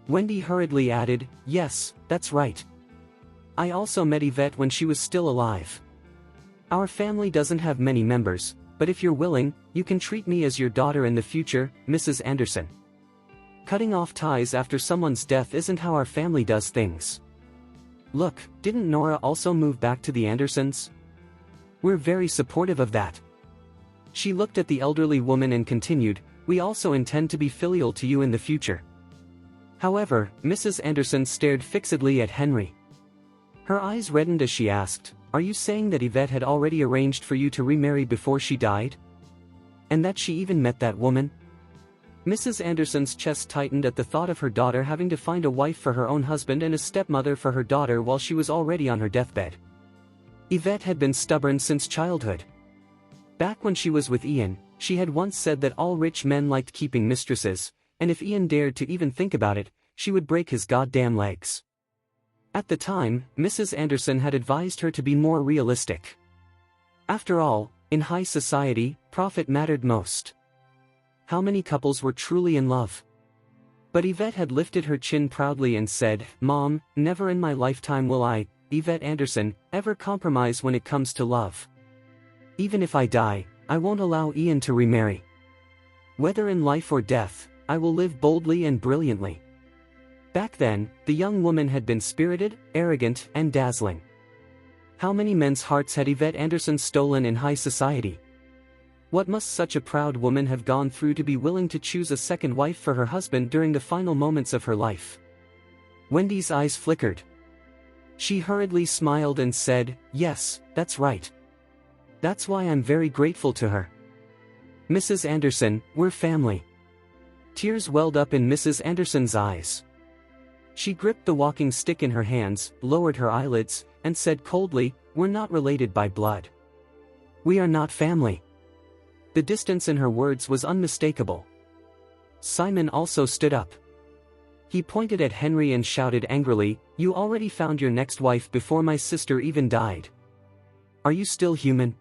Wendy hurriedly added, "Yes, that's right. I also met Yvette when she was still alive. Our family doesn't have many members, but if you're willing, you can treat me as your daughter in the future, Mrs. Anderson. Cutting off ties after someone's death isn't how our family does things. Look, didn't Nora also move back to the Andersons? We're very supportive of that." She looked at the elderly woman and continued, "We also intend to be filial to you in the future." However, Mrs. Anderson stared fixedly at Henry. Her eyes reddened as she asked, "Are you saying that Yvette had already arranged for you to remarry before she died? And that she even met that woman?" Mrs. Anderson's chest tightened at the thought of her daughter having to find a wife for her own husband and a stepmother for her daughter while she was already on her deathbed. Yvette had been stubborn since childhood. Back when she was with Ian, she had once said that all rich men liked keeping mistresses, and if Ian dared to even think about it, she would break his goddamn legs. At the time, Mrs. Anderson had advised her to be more realistic. After all, in high society, profit mattered most. How many couples were truly in love? But Yvette had lifted her chin proudly and said, "Mom, never in my lifetime will I, Yvette Anderson, ever compromise when it comes to love. Even if I die, I won't allow Ian to remarry. Whether in life or death, I will live boldly and brilliantly." Back then, the young woman had been spirited, arrogant, and dazzling. How many men's hearts had Yvette Anderson stolen in high society? What must such a proud woman have gone through to be willing to choose a second wife for her husband during the final moments of her life? Wendy's eyes flickered. She hurriedly smiled and said, "Yes, that's right. That's why I'm very grateful to her. Mrs. Anderson, we're family." Tears welled up in Mrs. Anderson's eyes. She gripped the walking stick in her hands, lowered her eyelids, and said coldly, "We're not related by blood. We are not family." The distance in her words was unmistakable. Simon also stood up. He pointed at Henry and shouted angrily, "You already found your next wife before my sister even died. Are you still human?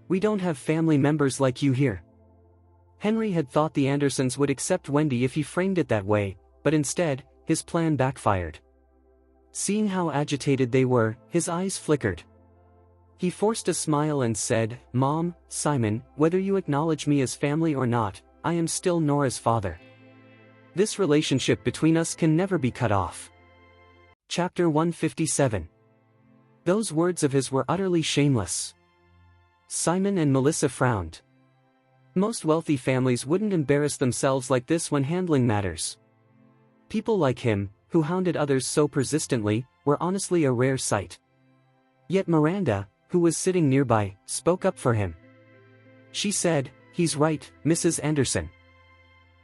We don't have family members like you here." Henry had thought the Andersons would accept Wendy if he framed it that way, but instead, his plan backfired. Seeing how agitated they were, his eyes flickered. He forced a smile and said, "Mom, Simon, whether you acknowledge me as family or not, I am still Nora's father. This relationship between us can never be cut off." Chapter 157. Those words of his were utterly shameless. Simon and Melissa frowned. Most wealthy families wouldn't embarrass themselves like this when handling matters. People like him, who hounded others so persistently, were honestly a rare sight. Yet Miranda, who was sitting nearby, spoke up for him. She said, "He's right, Mrs. Anderson.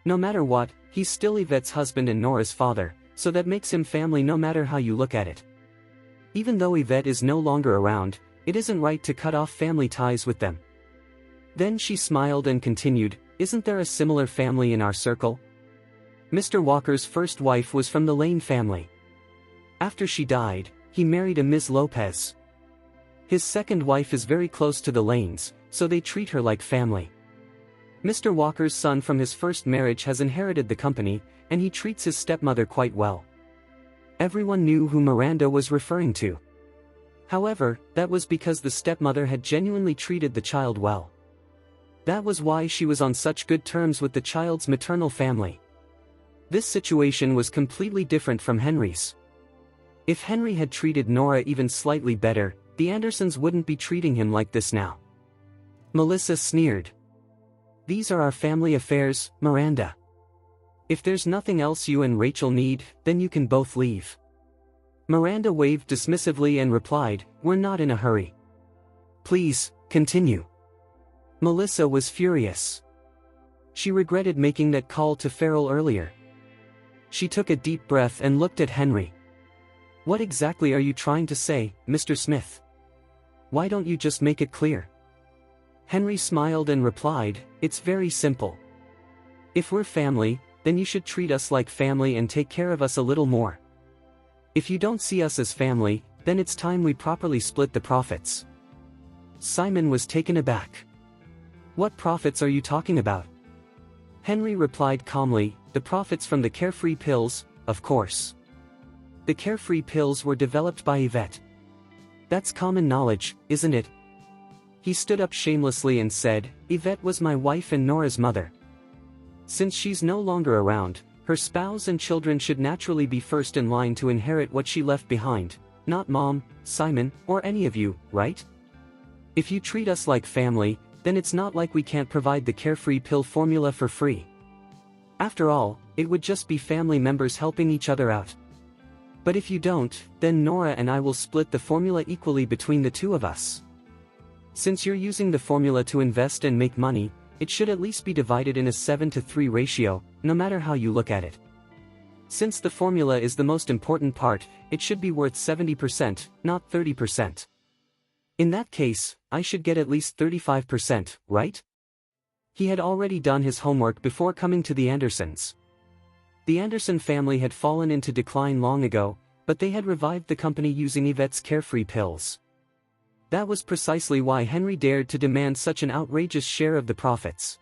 No matter what, he's still Yvette's husband and Nora's father, so that makes him family no matter how you look at it. Even though Yvette is no longer around, it isn't right to cut off family ties with them." Then she smiled and continued, "Isn't there a similar family in our circle? Mr. Walker's first wife was from the Lane family. After she died, he married a Ms. Lopez. His second wife is very close to the Lanes, so they treat her like family. Mr. Walker's son from his first marriage has inherited the company, and he treats his stepmother quite well." Everyone knew who Miranda was referring to. However, that was because the stepmother had genuinely treated the child well. That was why she was on such good terms with the child's maternal family. This situation was completely different from Henry's. If Henry had treated Nora even slightly better, the Andersons wouldn't be treating him like this now. Melissa sneered. "These are our family affairs, Miranda. If there's nothing else you and Rachel need, then you can both leave." Miranda waved dismissively and replied, "We're not in a hurry. Please, continue." Melissa was furious. She regretted making that call to Farrell earlier. She took a deep breath and looked at Henry. "What exactly are you trying to say, Mr. Smith? Why don't you just make it clear?" Henry smiled and replied, "It's very simple. If we're family, then you should treat us like family and take care of us a little more. If you don't see us as family, then it's time we properly split the profits. Simon was taken aback. What profits are you talking about? Henry replied calmly, the profits from the carefree pills, of course. The carefree pills were developed by Yvette. That's common knowledge, isn't it? He stood up shamelessly and said, Yvette was my wife and Nora's mother. Since she's no longer around, her spouse and children should naturally be first in line to inherit what she left behind, not Mom, Simon, or any of you, right? If you treat us like family, then it's not like we can't provide the carefree pill formula for free. After all, it would just be family members helping each other out. But if you don't, then Nora and I will split the formula equally between the two of us. Since you're using the formula to invest and make money, it should at least be divided in a 7-to-3 ratio, no matter how you look at it. Since the formula is the most important part, it should be worth 70%, not 30%. In that case, I should get at least 35%, right? He had already done his homework before coming to the Andersons. The Anderson family had fallen into decline long ago, but they had revived the company using Yvette's carefree pills. That was precisely why Henry dared to demand such an outrageous share of the profits.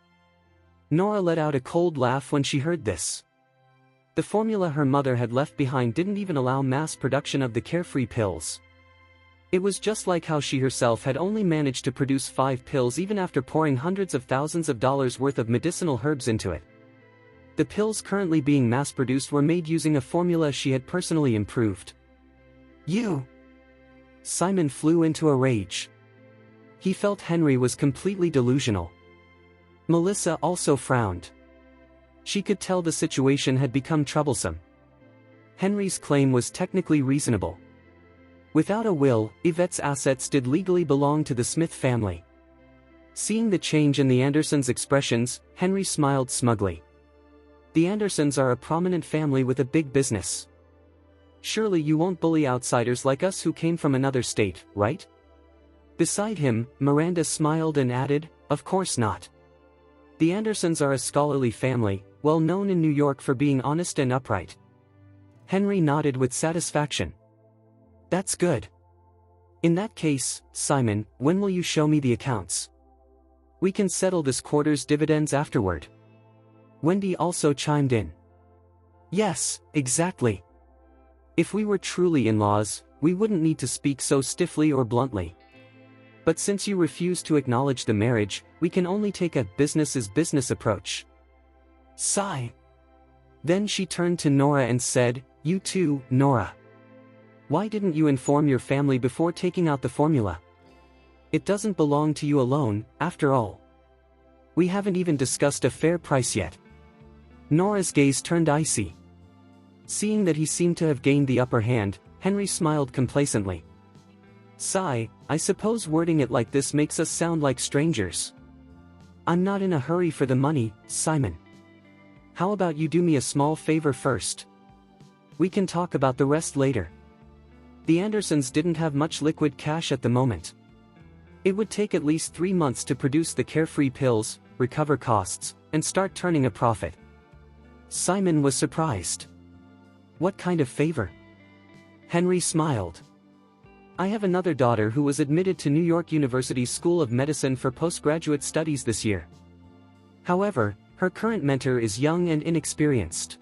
Nora let out a cold laugh when she heard this. The formula her mother had left behind didn't even allow mass production of the carefree pills. It was just like how she herself had only managed to produce 5 pills even after pouring hundreds of thousands of dollars worth of medicinal herbs into it. The pills currently being mass-produced were made using a formula she had personally improved. You! Simon flew into a rage. He felt Henry was completely delusional. Melissa also frowned. She could tell the situation had become troublesome. Henry's claim was technically reasonable. Without a will, Yvette's assets did legally belong to the Smith family. Seeing the change in the Andersons' expressions, Henry smiled smugly. The Andersons are a prominent family with a big business. Surely you won't bully outsiders like us who came from another state, right? Beside him, Miranda smiled and added, of course not. The Andersons are a scholarly family, well known in New York for being honest and upright. Henry nodded with satisfaction. That's good. In that case, Simon, when will you show me the accounts? We can settle this quarter's dividends afterward. Wendy also chimed in. Yes, exactly. If we were truly in-laws, we wouldn't need to speak so stiffly or bluntly. But since you refuse to acknowledge the marriage, we can only take a business-as-business approach. Sigh. Then she turned to Nora and said, you too, Nora. Why didn't you inform your family before taking out the formula? It doesn't belong to you alone, after all. We haven't even discussed a fair price yet. Nora's gaze turned icy. Seeing that he seemed to have gained the upper hand, Henry smiled complacently. Sigh, I suppose wording it like this makes us sound like strangers. I'm not in a hurry for the money, Simon. How about you do me a small favor first? We can talk about the rest later. The Andersons didn't have much liquid cash at the moment. It would take at least 3 months to produce the carefree pills, recover costs, and start turning a profit. Simon was surprised. What kind of favor? Henry smiled. I have another daughter who was admitted to New York University's School of Medicine for postgraduate studies this year. However, her current mentor is young and inexperienced.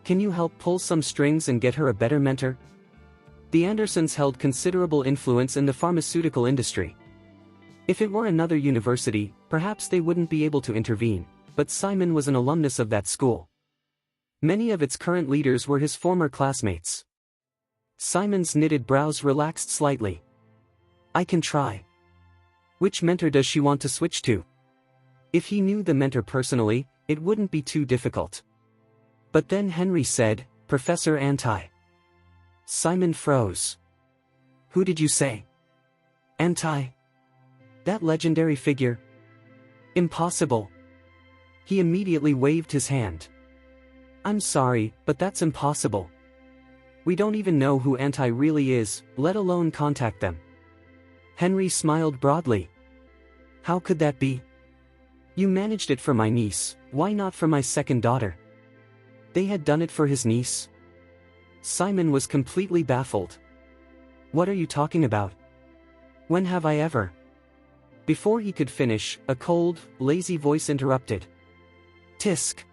Can you help pull some strings and get her a better mentor? The Andersons held considerable influence in the pharmaceutical industry. If it were another university, perhaps they wouldn't be able to intervene, but Simon was an alumnus of that school. Many of its current leaders were his former classmates. Simon's knitted brows relaxed slightly. I can try. Which mentor does she want to switch to? If he knew the mentor personally, it wouldn't be too difficult. But then Henry said, Professor Anti. Simon froze. Who did you say? Anti? That legendary figure? Impossible. He immediately waved his hand. I'm sorry, but that's impossible. We don't even know who Anti really is, let alone contact them. Henry smiled broadly. How could that be? You managed it for my niece, why not for my second daughter? They had done it for his niece. Simon was completely baffled. What are you talking about? When have I ever? Before he could finish, a cold, lazy voice interrupted. Tisk.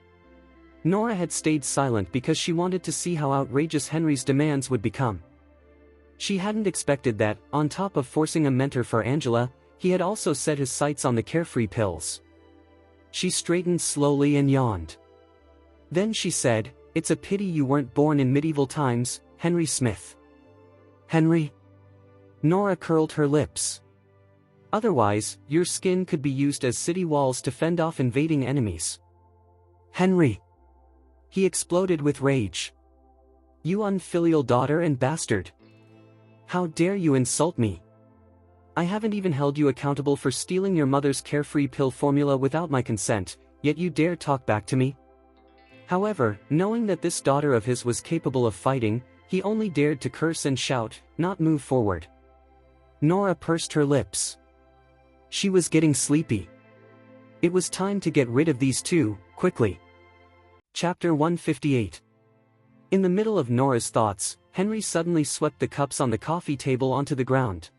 Nora had stayed silent because she wanted to see how outrageous Henry's demands would become. She hadn't expected that, on top of forcing a mentor for Angela, he had also set his sights on the carefree pills. She straightened slowly and yawned. Then she said, "It's a pity you weren't born in medieval times, Henry Smith." Henry? Nora curled her lips. Otherwise, your skin could be used as city walls to fend off invading enemies. Henry! He exploded with rage. You unfilial daughter and bastard! How dare you insult me? I haven't even held you accountable for stealing your mother's carefree pill formula without my consent, yet you dare talk back to me? However, knowing that this daughter of his was capable of fighting, he only dared to curse and shout, not move forward. Nora pursed her lips. She was getting sleepy. It was time to get rid of these two, quickly. Chapter 158. In the middle of Nora's thoughts, Henry suddenly swept the cups on the coffee table onto the ground.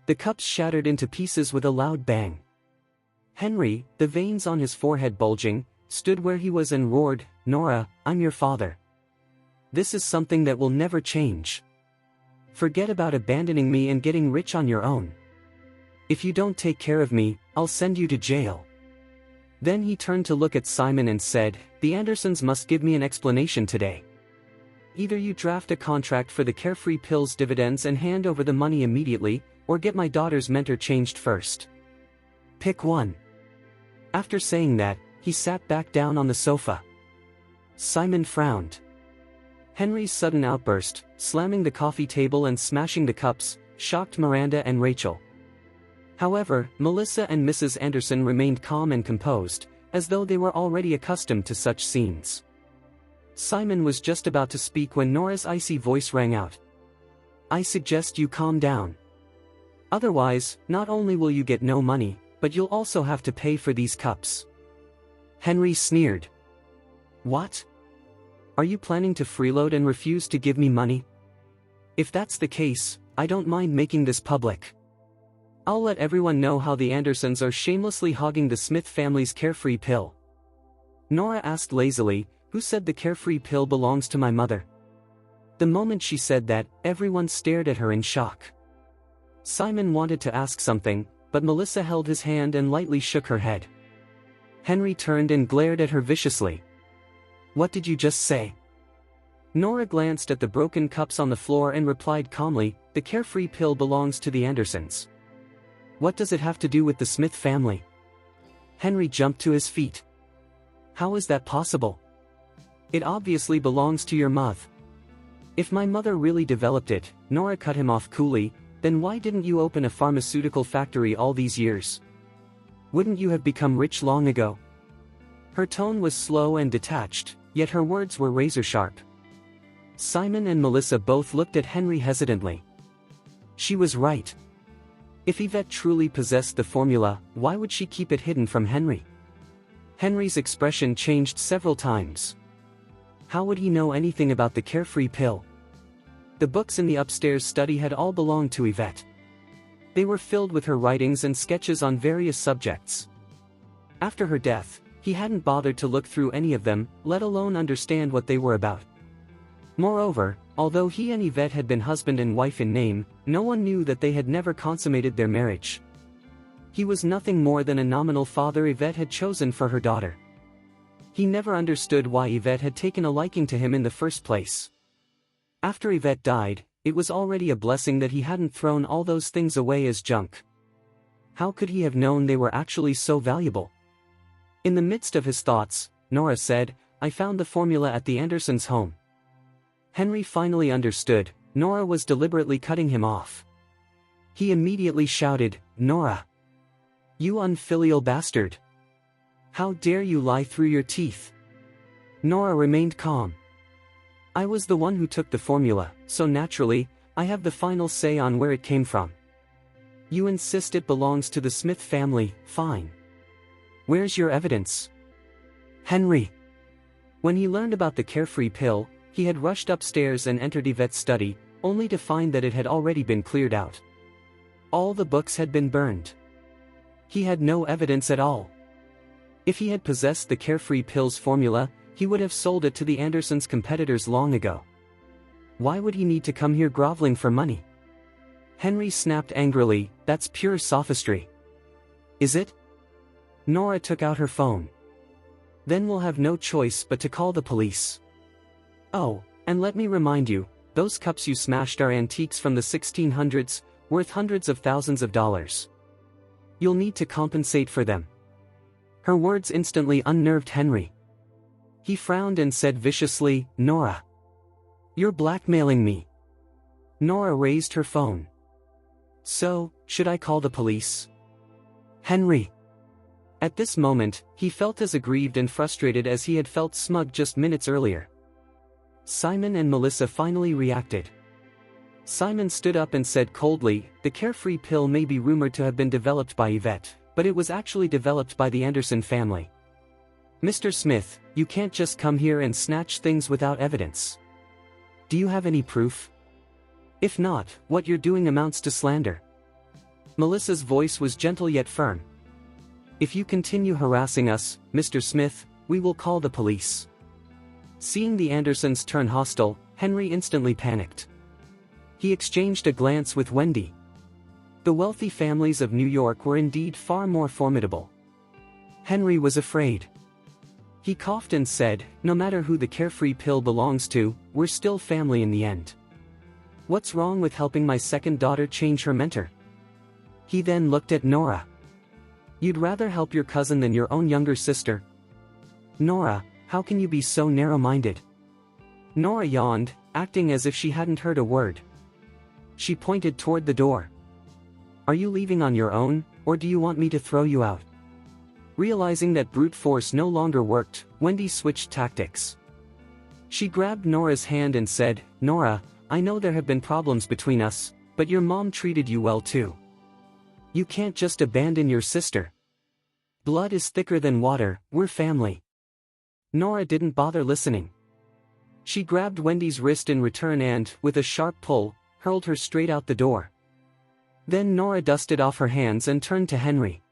The cups shattered into pieces with a loud bang. Henry, the veins on his forehead bulging, stood where he was and roared, "Nora, I'm your father. This is something that will never change. Forget about abandoning me and getting rich on your own. If you don't take care of me, I'll send you to jail." Then he turned to look at Simon and said, "The Andersons must give me an explanation today. Either you draft a contract for the carefree pills dividends and hand over the money immediately, or get my daughter's mentor changed first. Pick one." After saying that, he sat back down on the sofa. Simon frowned. Henry's sudden outburst, slamming the coffee table and smashing the cups, shocked Miranda and Rachel. However, Melissa and Mrs. Anderson remained calm and composed, as though they were already accustomed to such scenes. Simon was just about to speak when Nora's icy voice rang out. "I suggest you calm down. Otherwise, not only will you get no money, but you'll also have to pay for these cups." Henry sneered. "What? Are you planning to freeload and refuse to give me money? If that's the case, I don't mind making this public. I'll let everyone know how the Andersons are shamelessly hogging the Smith family's carefree pill." Nora asked lazily, "Who said the carefree pill belongs to my mother?" The moment she said that, everyone stared at her in shock. Simon wanted to ask something, but Melissa held his hand and lightly shook her head. Henry turned and glared at her viciously. "What did you just say?" Nora glanced at the broken cups on the floor and replied calmly, "The carefree pill belongs to the Andersons." "What does it have to do with the Smith family?" Henry jumped to his feet. "How is that possible? It obviously belongs to your mother." "If my mother really developed it," Nora cut him off coolly, "then why didn't you open a pharmaceutical factory all these years? Wouldn't you have become rich long ago?" Her tone was slow and detached, yet her words were razor-sharp. Simon and Melissa both looked at Henry hesitantly. She was right. If Yvette truly possessed the formula, why would she keep it hidden from Henry? Henry's expression changed several times. How would he know anything about the carefree pill? The books in the upstairs study had all belonged to Yvette. They were filled with her writings and sketches on various subjects. After her death, he hadn't bothered to look through any of them, let alone understand what they were about. Moreover, although he and Yvette had been husband and wife in name, no one knew that they had never consummated their marriage. He was nothing more than a nominal father Yvette had chosen for her daughter. He never understood why Yvette had taken a liking to him in the first place. After Yvette died, it was already a blessing that he hadn't thrown all those things away as junk. How could he have known they were actually so valuable? In the midst of his thoughts, Nora said, "I found the formula at the Andersons' home." Henry finally understood, Nora was deliberately cutting him off. He immediately shouted, "Nora! You unfilial bastard! How dare you lie through your teeth?" Nora remained calm. "I was the one who took the formula, so naturally, I have the final say on where it came from. You insist it belongs to the Smith family, fine. Where's your evidence?" Henry. When he learned about the carefree pill, He had rushed upstairs and entered Yvette's study, only to find that it had already been cleared out. All the books had been burned. He had no evidence at all. If he had possessed the carefree pills formula, he would have sold it to the Andersons' competitors long ago. Why would he need to come here groveling for money? Henry snapped angrily, "That's pure sophistry." "Is it?" Nora took out her phone. "Then we'll have no choice but to call the police. Oh, and let me remind you, those cups you smashed are antiques from the 1600s, worth hundreds of thousands of dollars. You'll need to compensate for them." Her words instantly unnerved Henry. He frowned and said viciously, "Nora, you're blackmailing me." Nora raised her phone. "So, should I call the police?" "Henry." At this moment, he felt as aggrieved and frustrated as he had felt smug just minutes earlier. Simon and Melissa finally reacted. Simon stood up and said coldly, "The carefree pill may be rumored to have been developed by Yvette, but it was actually developed by the Anderson family. Mr. Smith, you can't just come here and snatch things without evidence. Do you have any proof? If not, what you're doing amounts to slander." Melissa's voice was gentle yet firm. "If you continue harassing us, Mr. Smith, we will call the police." Seeing the Andersons turn hostile, Henry instantly panicked. He exchanged a glance with Wendy. The wealthy families of New York were indeed far more formidable. Henry was afraid. He coughed and said, "No matter who the carefree pill belongs to, we're still family in the end. What's wrong with helping my second daughter change her mentor?" He then looked at Nora. "You'd rather help your cousin than your own younger sister? Nora, how can you be so narrow-minded?" Nora yawned, acting as if she hadn't heard a word. She pointed toward the door. "Are you leaving on your own, or do you want me to throw you out?" Realizing that brute force no longer worked, Wendy switched tactics. She grabbed Nora's hand and said, "Nora, I know there have been problems between us, but your mom treated you well too. You can't just abandon your sister. Blood is thicker than water, we're family." Nora didn't bother listening. She grabbed Wendy's wrist in return and, with a sharp pull, hurled her straight out the door. Then Nora dusted off her hands and turned to Henry.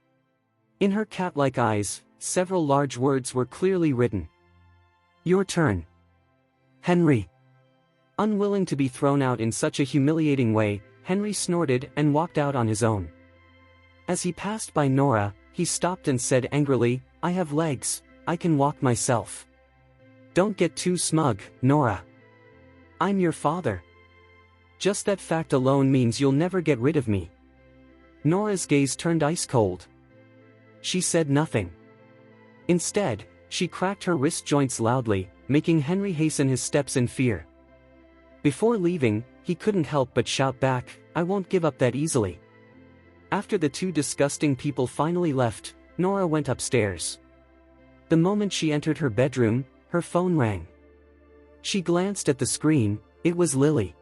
In her cat-like eyes, several large words were clearly written. "Your turn." "Henry." Unwilling to be thrown out in such a humiliating way, Henry snorted and walked out on his own. As he passed by Nora, he stopped and said angrily, "I have legs, I can walk myself. Don't get too smug, Nora. I'm your father. Just that fact alone means you'll never get rid of me." Nora's gaze turned ice cold. She said nothing. Instead, she cracked her wrist joints loudly, making Henry hasten his steps in fear. Before leaving, he couldn't help but shout back, "I won't give up that easily." After the two disgusting people finally left, Nora went upstairs. The moment she entered her bedroom, her phone rang. She glanced at the screen, it was Lily.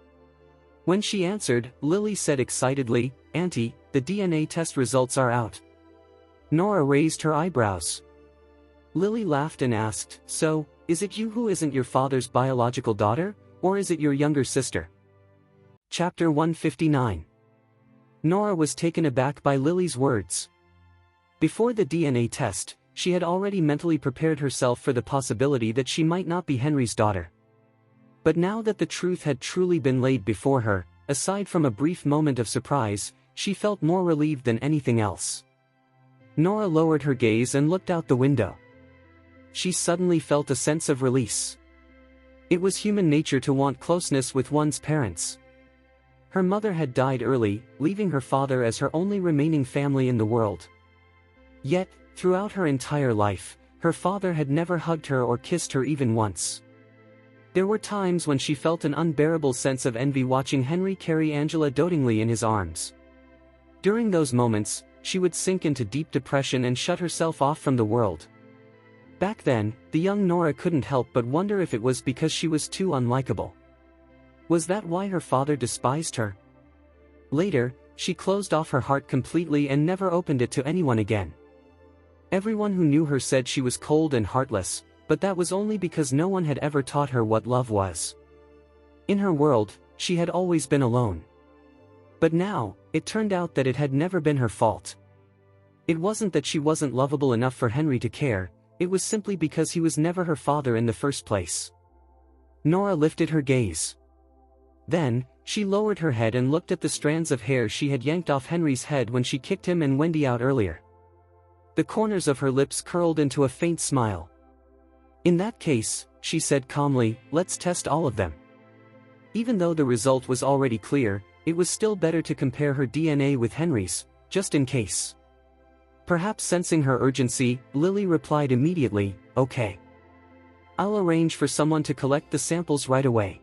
When she answered, Lily said excitedly, "Auntie, the DNA test results are out." Nora raised her eyebrows. Lily laughed and asked, "So, is it you who isn't your father's biological daughter, or is it your younger sister?" Chapter 159. Nora was taken aback by Lily's words. Before the DNA test, she had already mentally prepared herself for the possibility that she might not be Henry's daughter. But now that the truth had truly been laid before her, aside from a brief moment of surprise, she felt more relieved than anything else. Nora lowered her gaze and looked out the window. She suddenly felt a sense of release. It was human nature to want closeness with one's parents. Her mother had died early, leaving her father as her only remaining family in the world. Yet, throughout her entire life, her father had never hugged her or kissed her even once. There were times when she felt an unbearable sense of envy watching Henry carry Angela dotingly in his arms. During those moments, she would sink into deep depression and shut herself off from the world. Back then, the young Nora couldn't help but wonder if it was because she was too unlikable. Was that why her father despised her? Later, she closed off her heart completely and never opened it to anyone again. Everyone who knew her said she was cold and heartless, but that was only because no one had ever taught her what love was. In her world, she had always been alone. But now, it turned out that it had never been her fault. It wasn't that she wasn't lovable enough for Henry to care, it was simply because he was never her father in the first place. Nora lifted her gaze. Then, she lowered her head and looked at the strands of hair she had yanked off Henry's head when she kicked him and Wendy out earlier. The corners of her lips curled into a faint smile. "In that case," she said calmly, "let's test all of them." Even though the result was already clear, it was still better to compare her DNA with Henry's, just in case. Perhaps sensing her urgency, Lily replied immediately, "Okay. I'll arrange for someone to collect the samples right away."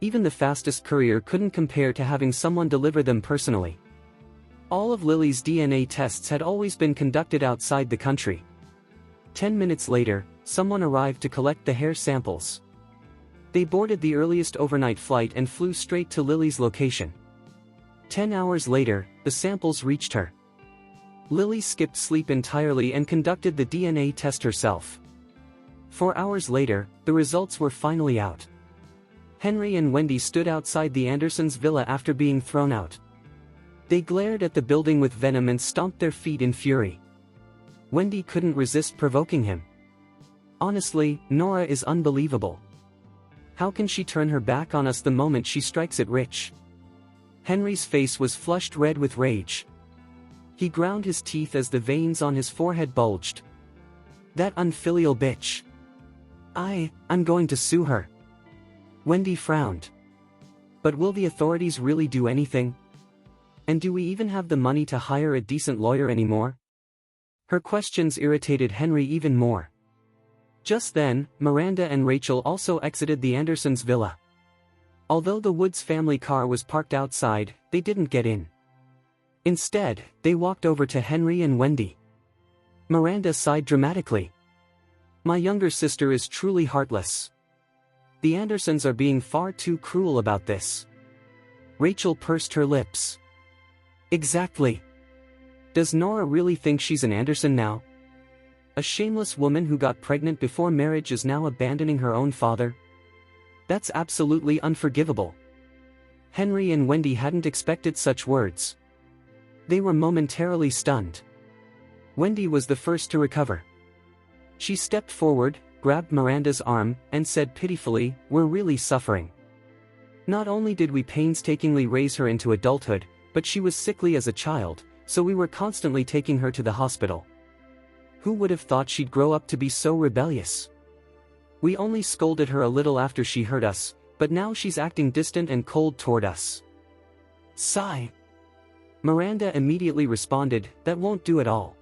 Even the fastest courier couldn't compare to having someone deliver them personally. All of Lily's DNA tests had always been conducted outside the country. 10 minutes later, someone arrived to collect the hair samples. They boarded the earliest overnight flight and flew straight to Lily's location. 10 hours later, the samples reached her. Lily skipped sleep entirely and conducted the DNA test herself. 4 hours later, the results were finally out. Henry and Wendy stood outside the Andersons' villa after being thrown out. They glared at the building with venom and stomped their feet in fury. Wendy couldn't resist provoking him. "Honestly, Nora is unbelievable. How can she turn her back on us the moment she strikes it rich?" Henry's face was flushed red with rage. He ground his teeth as the veins on his forehead bulged. "That unfilial bitch. I'm going to sue her." Wendy frowned. "But will the authorities really do anything? And do we even have the money to hire a decent lawyer anymore?" Her questions irritated Henry even more. Just then, Miranda and Rachel also exited the Andersons' villa. Although the Woods family car was parked outside, they didn't get in. Instead, they walked over to Henry and Wendy. Miranda sighed dramatically. "My younger sister is truly heartless. The Andersons are being far too cruel about this." Rachel pursed her lips. "Exactly. Does Nora really think she's an Anderson now? A shameless woman who got pregnant before marriage is now abandoning her own father? That's absolutely unforgivable." Henry and Wendy hadn't expected such words. They were momentarily stunned. Wendy was the first to recover. She stepped forward, grabbed Miranda's arm, and said pitifully, "We're really suffering. Not only did we painstakingly raise her into adulthood, but she was sickly as a child, so we were constantly taking her to the hospital. Who would have thought she'd grow up to be so rebellious? We only scolded her a little after she hurt us, but now she's acting distant and cold toward us." Sigh. Miranda immediately responded, "That won't do at all."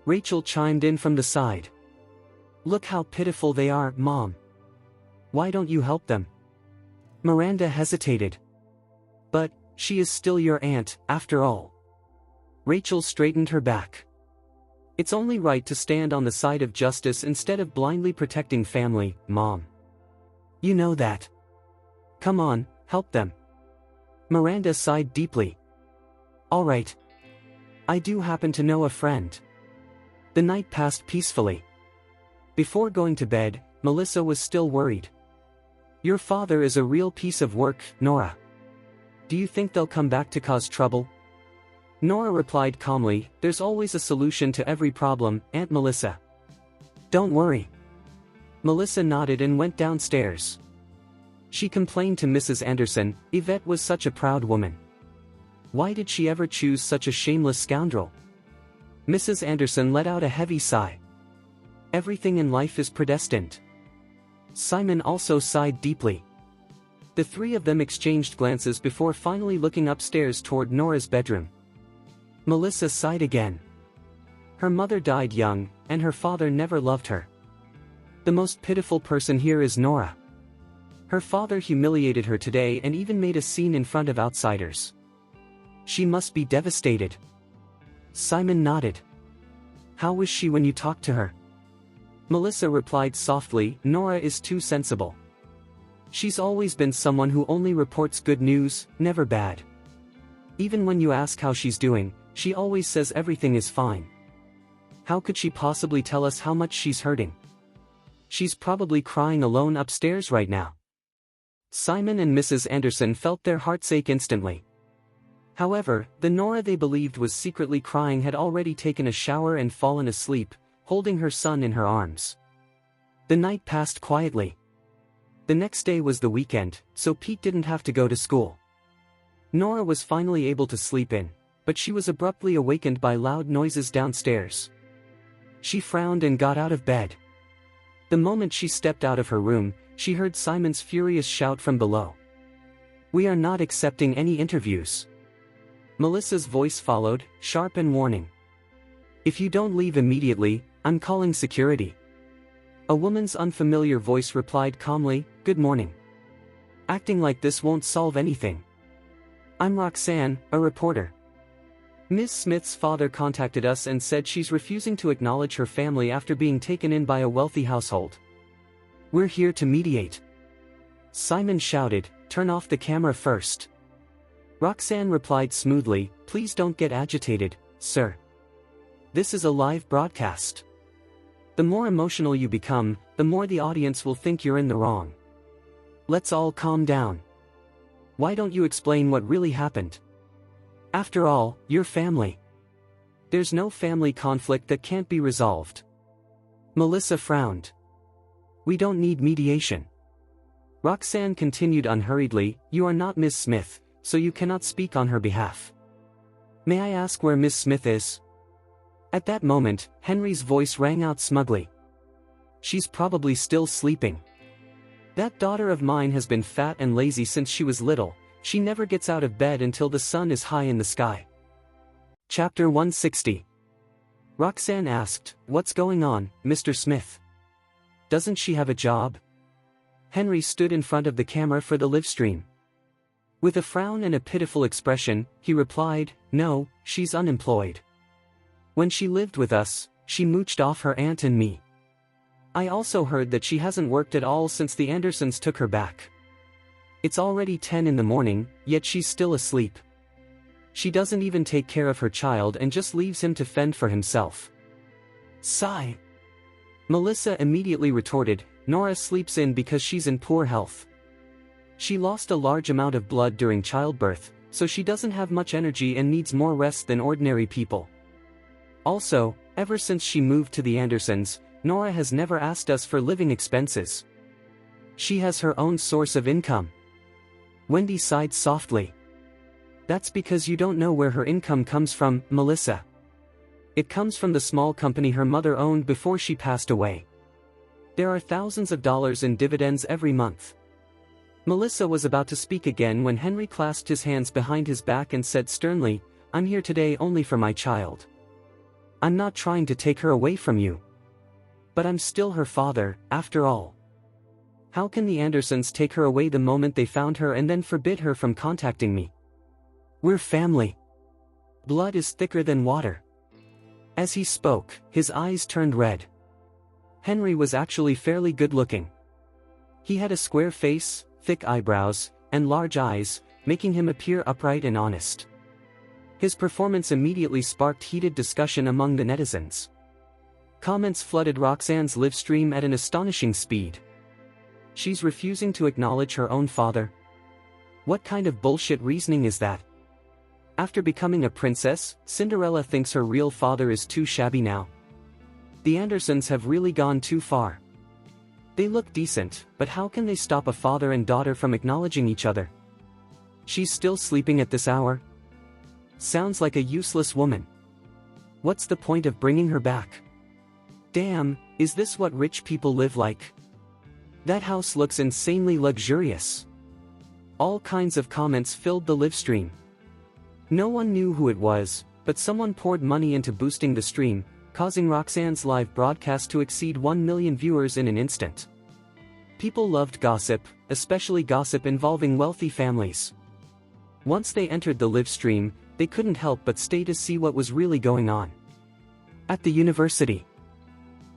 Rachel chimed in from the side. "Look how pitiful they are, Mom. Why don't you help them?" Miranda hesitated. "But, she is still your aunt, after all." Rachel straightened her back. "It's only right to stand on the side of justice instead of blindly protecting family, Mom. You know that. Come on, help them." Miranda sighed deeply. "All right. I do happen to know a friend." The night passed peacefully. Before going to bed, Melissa was still worried. "Your father is a real piece of work, Nora. Do you think they'll come back to cause trouble?" Nora replied calmly, "There's always a solution to every problem, Aunt Melissa. Don't worry." Melissa nodded and went downstairs. She complained to Mrs. Anderson, Yvette was such a proud woman. Why did she ever choose such a shameless scoundrel? Mrs. Anderson let out a heavy sigh. Everything in life is predestined. Simon also sighed deeply. The three of them exchanged glances before finally looking upstairs toward Nora's bedroom. Melissa sighed again. Her mother died young, and her father never loved her. The most pitiful person here is Nora. Her father humiliated her today and even made a scene in front of outsiders. She must be devastated. Simon nodded. How was she when you talked to her? Melissa replied softly, Nora is too sensible. She's always been someone who only reports good news, never bad. Even when you ask how she's doing, she always says everything is fine. How could she possibly tell us how much she's hurting? She's probably crying alone upstairs right now. Simon and Mrs. Anderson felt their hearts ache instantly. However, the Nora they believed was secretly crying had already taken a shower and fallen asleep, holding her son in her arms. The night passed quietly. The next day was the weekend, so Pete didn't have to go to school. Nora was finally able to sleep in, but she was abruptly awakened by loud noises downstairs. She frowned and got out of bed. The moment she stepped out of her room, she heard Simon's furious shout from below. "We are not accepting any interviews." Melissa's voice followed, sharp and warning. "If you don't leave immediately, I'm calling security." A woman's unfamiliar voice replied calmly, "Good morning. Acting like this won't solve anything. I'm Roxanne, a reporter. Ms. Smith's father contacted us and said she's refusing to acknowledge her family after being taken in by a wealthy household. We're here to mediate." Simon shouted, "Turn off the camera first." Roxanne replied smoothly, "Please don't get agitated, sir. This is a live broadcast. The more emotional you become, the more the audience will think you're in the wrong. Let's all calm down. Why don't you explain what really happened? After all, you're family. There's no family conflict that can't be resolved." Melissa frowned. "We don't need mediation." Roxanne continued unhurriedly, "You are not Miss Smith, so you cannot speak on her behalf. May I ask where Miss Smith is?" At that moment, Henry's voice rang out smugly. "She's probably still sleeping. That daughter of mine has been fat and lazy since she was little. She never gets out of bed until the sun is high in the sky." Chapter 160. Roxanne asked, "What's going on, Mr. Smith? Doesn't she have a job?" Henry stood in front of the camera for the livestream. With a frown and a pitiful expression, he replied, "No, she's unemployed. When she lived with us, she mooched off her aunt and me. I also heard that she hasn't worked at all since the Andersons took her back. It's already 10 in the morning, yet she's still asleep. She doesn't even take care of her child and just leaves him to fend for himself." Sigh. Melissa immediately retorted, "Nora sleeps in because she's in poor health. She lost a large amount of blood during childbirth, so she doesn't have much energy and needs more rest than ordinary people. Also, ever since she moved to the Andersons, Nora has never asked us for living expenses. She has her own source of income." Wendy sighed softly. "That's because you don't know where her income comes from, Melissa. It comes from the small company her mother owned before she passed away. There are thousands of dollars in dividends every month." Melissa was about to speak again when Henry clasped his hands behind his back and said sternly, "I'm here today only for my child. I'm not trying to take her away from you. But I'm still her father, after all. How can the Andersons take her away the moment they found her and then forbid her from contacting me? We're family. Blood is thicker than water." As he spoke, his eyes turned red. Henry was actually fairly good-looking. He had a square face, thick eyebrows, and large eyes, making him appear upright and honest. His performance immediately sparked heated discussion among the netizens. Comments flooded Roxanne's livestream at an astonishing speed. "She's refusing to acknowledge her own father? What kind of bullshit reasoning is that? After becoming a princess, Cinderella thinks her real father is too shabby now? The Andersons have really gone too far. They look decent, but how can they stop a father and daughter from acknowledging each other? She's still sleeping at this hour? Sounds like a useless woman. What's the point of bringing her back? Damn, is this what rich people live like? That house looks insanely luxurious." All kinds of comments filled the livestream. No one knew who it was, but someone poured money into boosting the stream, causing Roxanne's live broadcast to exceed 1 million viewers in an instant. People loved gossip, especially gossip involving wealthy families. Once they entered the livestream, they couldn't help but stay to see what was really going on. At the university,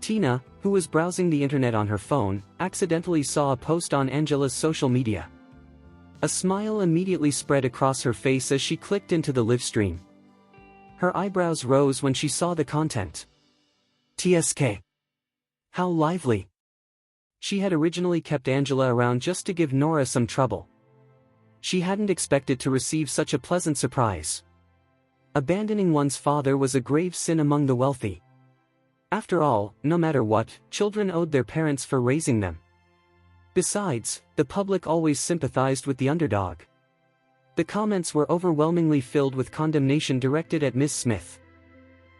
Tina, who was browsing the internet on her phone, accidentally saw a post on Angela's social media. A smile immediately spread across her face as she clicked into the livestream. Her eyebrows rose when she saw the content. TSK. How lively. She had originally kept Angela around just to give Nora some trouble. She hadn't expected to receive such a pleasant surprise. Abandoning one's father was a grave sin among the wealthy. After all, no matter what, children owed their parents for raising them. Besides, the public always sympathized with the underdog. The comments were overwhelmingly filled with condemnation directed at Miss Smith.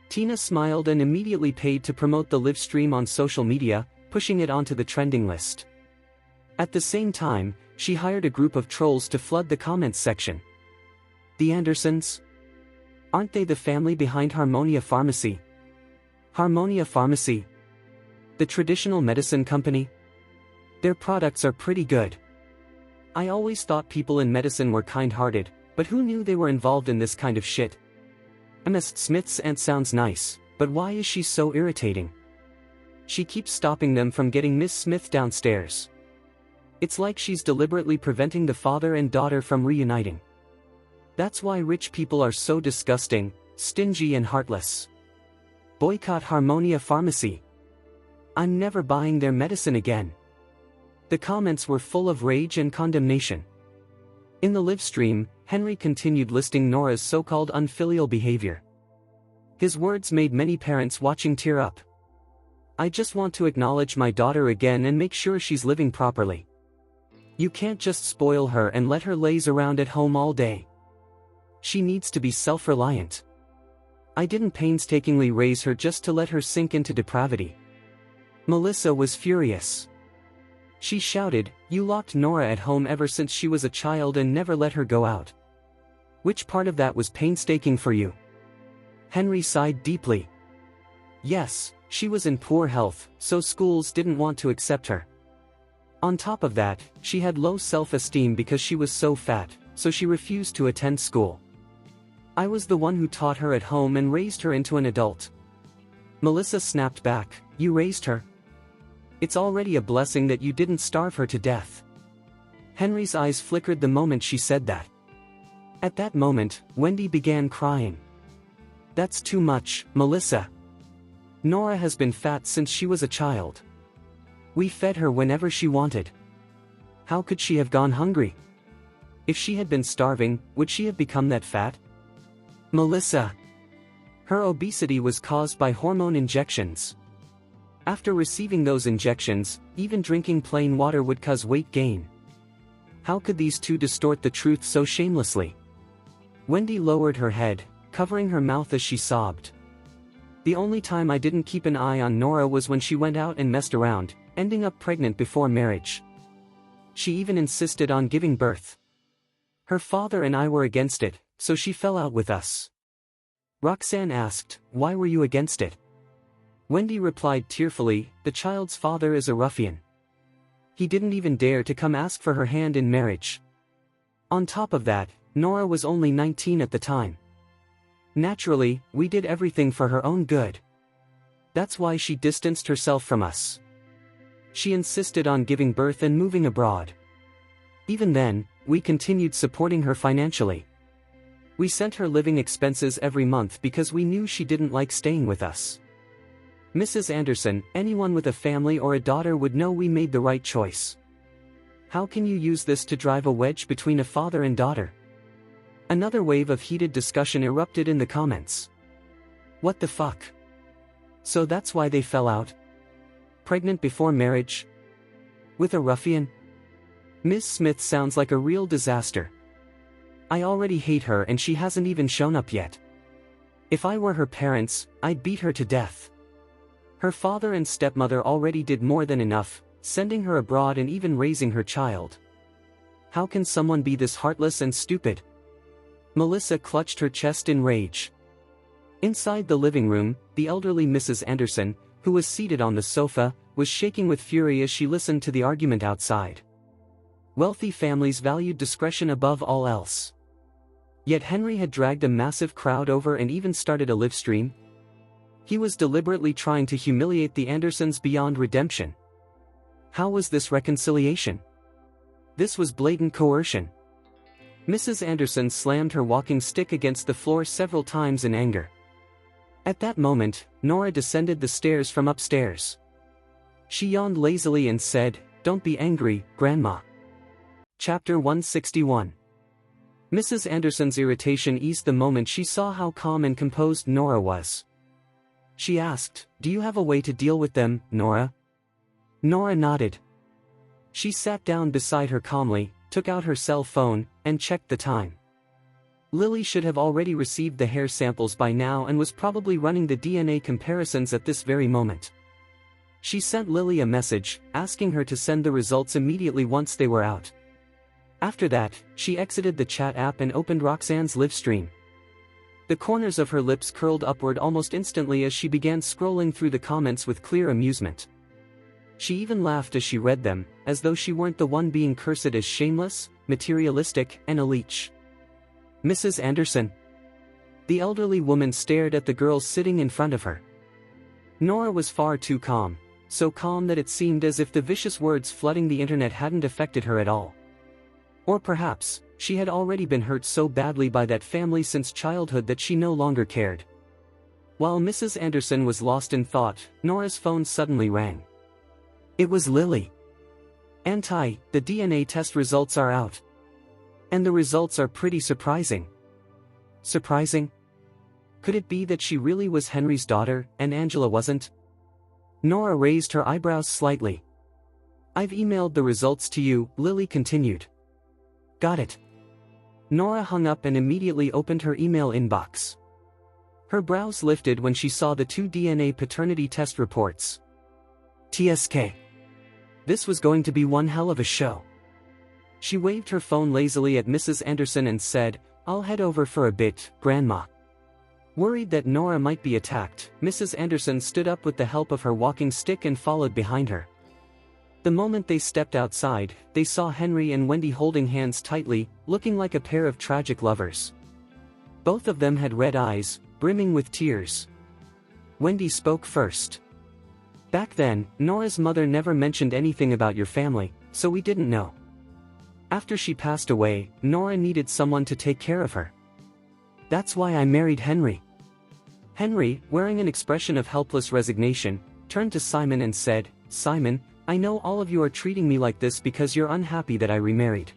Tina smiled and immediately paid to promote the live stream on social media, pushing it onto the trending list. At the same time, she hired a group of trolls to flood the comments section. The Andersons? Aren't they the family behind Harmonia Pharmacy? Harmonia Pharmacy? The traditional medicine company? Their products are pretty good. I always thought people in medicine were kind-hearted, but who knew they were involved in this kind of shit? Ms. Smith's aunt sounds nice, but why is she so irritating? She keeps stopping them from getting Miss Smith downstairs. It's like she's deliberately preventing the father and daughter from reuniting. That's why rich people are so disgusting, stingy and heartless. Boycott Harmonia Pharmacy. I'm never buying their medicine again. The comments were full of rage and condemnation. In the live stream, Henry continued listing Nora's so-called unfilial behavior. His words made many parents watching tear up. I just want to acknowledge my daughter again and make sure she's living properly. You can't just spoil her and let her laze around at home all day. She needs to be self-reliant. I didn't painstakingly raise her just to let her sink into depravity. Melissa was furious. She shouted, "You locked Nora at home ever since she was a child and never let her go out. Which part of that was painstaking for you?" Henry sighed deeply. Yes, she was in poor health, so schools didn't want to accept her. On top of that, she had low self-esteem because she was so fat, so she refused to attend school. I was the one who taught her at home and raised her into an adult. Melissa snapped back, "You raised her? It's already a blessing that you didn't starve her to death." Henry's eyes flickered the moment she said that. At that moment, Wendy began crying. That's too much, Melissa. Nora has been fat since she was a child. We fed her whenever she wanted. How could she have gone hungry? If she had been starving, would she have become that fat? Melissa. Her obesity was caused by hormone injections. After receiving those injections, even drinking plain water would cause weight gain. How could these two distort the truth so shamelessly? Wendy lowered her head, covering her mouth as she sobbed. The only time I didn't keep an eye on Nora was when she went out and messed around, ending up pregnant before marriage. She even insisted on giving birth. Her father and I were against it, so she fell out with us. Roxanne asked, "Why were you against it?" Wendy replied tearfully, "The child's father is a ruffian. He didn't even dare to come ask for her hand in marriage. On top of that, Nora was only 19 at the time. Naturally, we did everything for her own good. That's why she distanced herself from us. She insisted on giving birth and moving abroad. Even then, we continued supporting her financially. We sent her living expenses every month because we knew she didn't like staying with us. Mrs. Anderson, anyone with a family or a daughter would know we made the right choice. How can you use this to drive a wedge between a father and daughter?" Another wave of heated discussion erupted in the comments. What the fuck? So that's why they fell out? Pregnant before marriage? With a ruffian? Ms. Smith sounds like a real disaster. I already hate her and she hasn't even shown up yet. If I were her parents, I'd beat her to death. Her father and stepmother already did more than enough, sending her abroad and even raising her child. How can someone be this heartless and stupid? Melissa clutched her chest in rage. Inside the living room, the elderly Mrs. Anderson, who was seated on the sofa, was shaking with fury as she listened to the argument outside. Wealthy families valued discretion above all else. Yet Henry had dragged a massive crowd over and even started a live stream. He was deliberately trying to humiliate the Andersons beyond redemption. How was this reconciliation? This was blatant coercion. Mrs. Anderson slammed her walking stick against the floor several times in anger. At that moment, Nora descended the stairs from upstairs. She yawned lazily and said, "Don't be angry, Grandma." Chapter 161. Mrs. Anderson's irritation eased the moment she saw how calm and composed Nora was. She asked, "Do you have a way to deal with them, Nora?" Nora nodded. She sat down beside her calmly, took out her cell phone, and checked the time. Lily should have already received the hair samples by now and was probably running the DNA comparisons at this very moment. She sent Lily a message, asking her to send the results immediately once they were out. After that, she exited the chat app and opened Roxanne's live stream. The corners of her lips curled upward almost instantly as she began scrolling through the comments with clear amusement. She even laughed as she read them, as though she weren't the one being cursed as shameless, materialistic, and a leech. "Mrs. Anderson?" The elderly woman stared at the girl sitting in front of her. Nora was far too calm, so calm that it seemed as if the vicious words flooding the internet hadn't affected her at all. Or perhaps, she had already been hurt so badly by that family since childhood that she no longer cared. While Mrs. Anderson was lost in thought, Nora's phone suddenly rang. It was Lily. "Auntie, the DNA test results are out. And the results are pretty surprising." Surprising? Could it be that she really was Henry's daughter, and Angela wasn't? Nora raised her eyebrows slightly. "I've emailed the results to you," Lily continued. "Got it." Nora hung up and immediately opened her email inbox. Her brows lifted when she saw the 2 DNA paternity test reports. TSK. This was going to be one hell of a show. She waved her phone lazily at Mrs. Anderson and said, "I'll head over for a bit, Grandma." Worried that Nora might be attacked, Mrs. Anderson stood up with the help of her walking stick and followed behind her. The moment they stepped outside, they saw Henry and Wendy holding hands tightly, looking like a pair of tragic lovers. Both of them had red eyes, brimming with tears. Wendy spoke first. "Back then, Nora's mother never mentioned anything about your family, so we didn't know. After she passed away, Nora needed someone to take care of her. That's why I married Henry." Henry, wearing an expression of helpless resignation, turned to Simon and said, "Simon, I know all of you are treating me like this because you're unhappy that I remarried.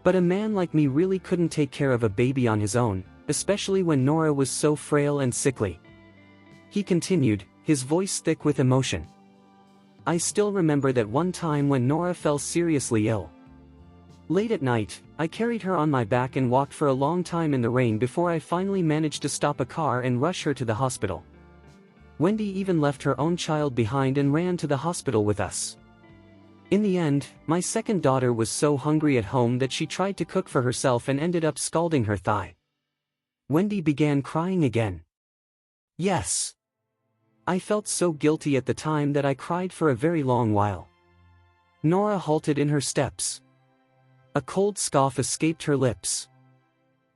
But a man like me really couldn't take care of a baby on his own, especially when Nora was so frail and sickly." He continued, his voice thick with emotion. "I still remember that one time when Nora fell seriously ill. Late at night, I carried her on my back and walked for a long time in the rain before I finally managed to stop a car and rush her to the hospital. Wendy even left her own child behind and ran to the hospital with us. In the end, my second daughter was so hungry at home that she tried to cook for herself and ended up scalding her thigh." Wendy began crying again. "Yes. I felt so guilty at the time that I cried for a very long while." Nora halted in her steps. A cold scoff escaped her lips.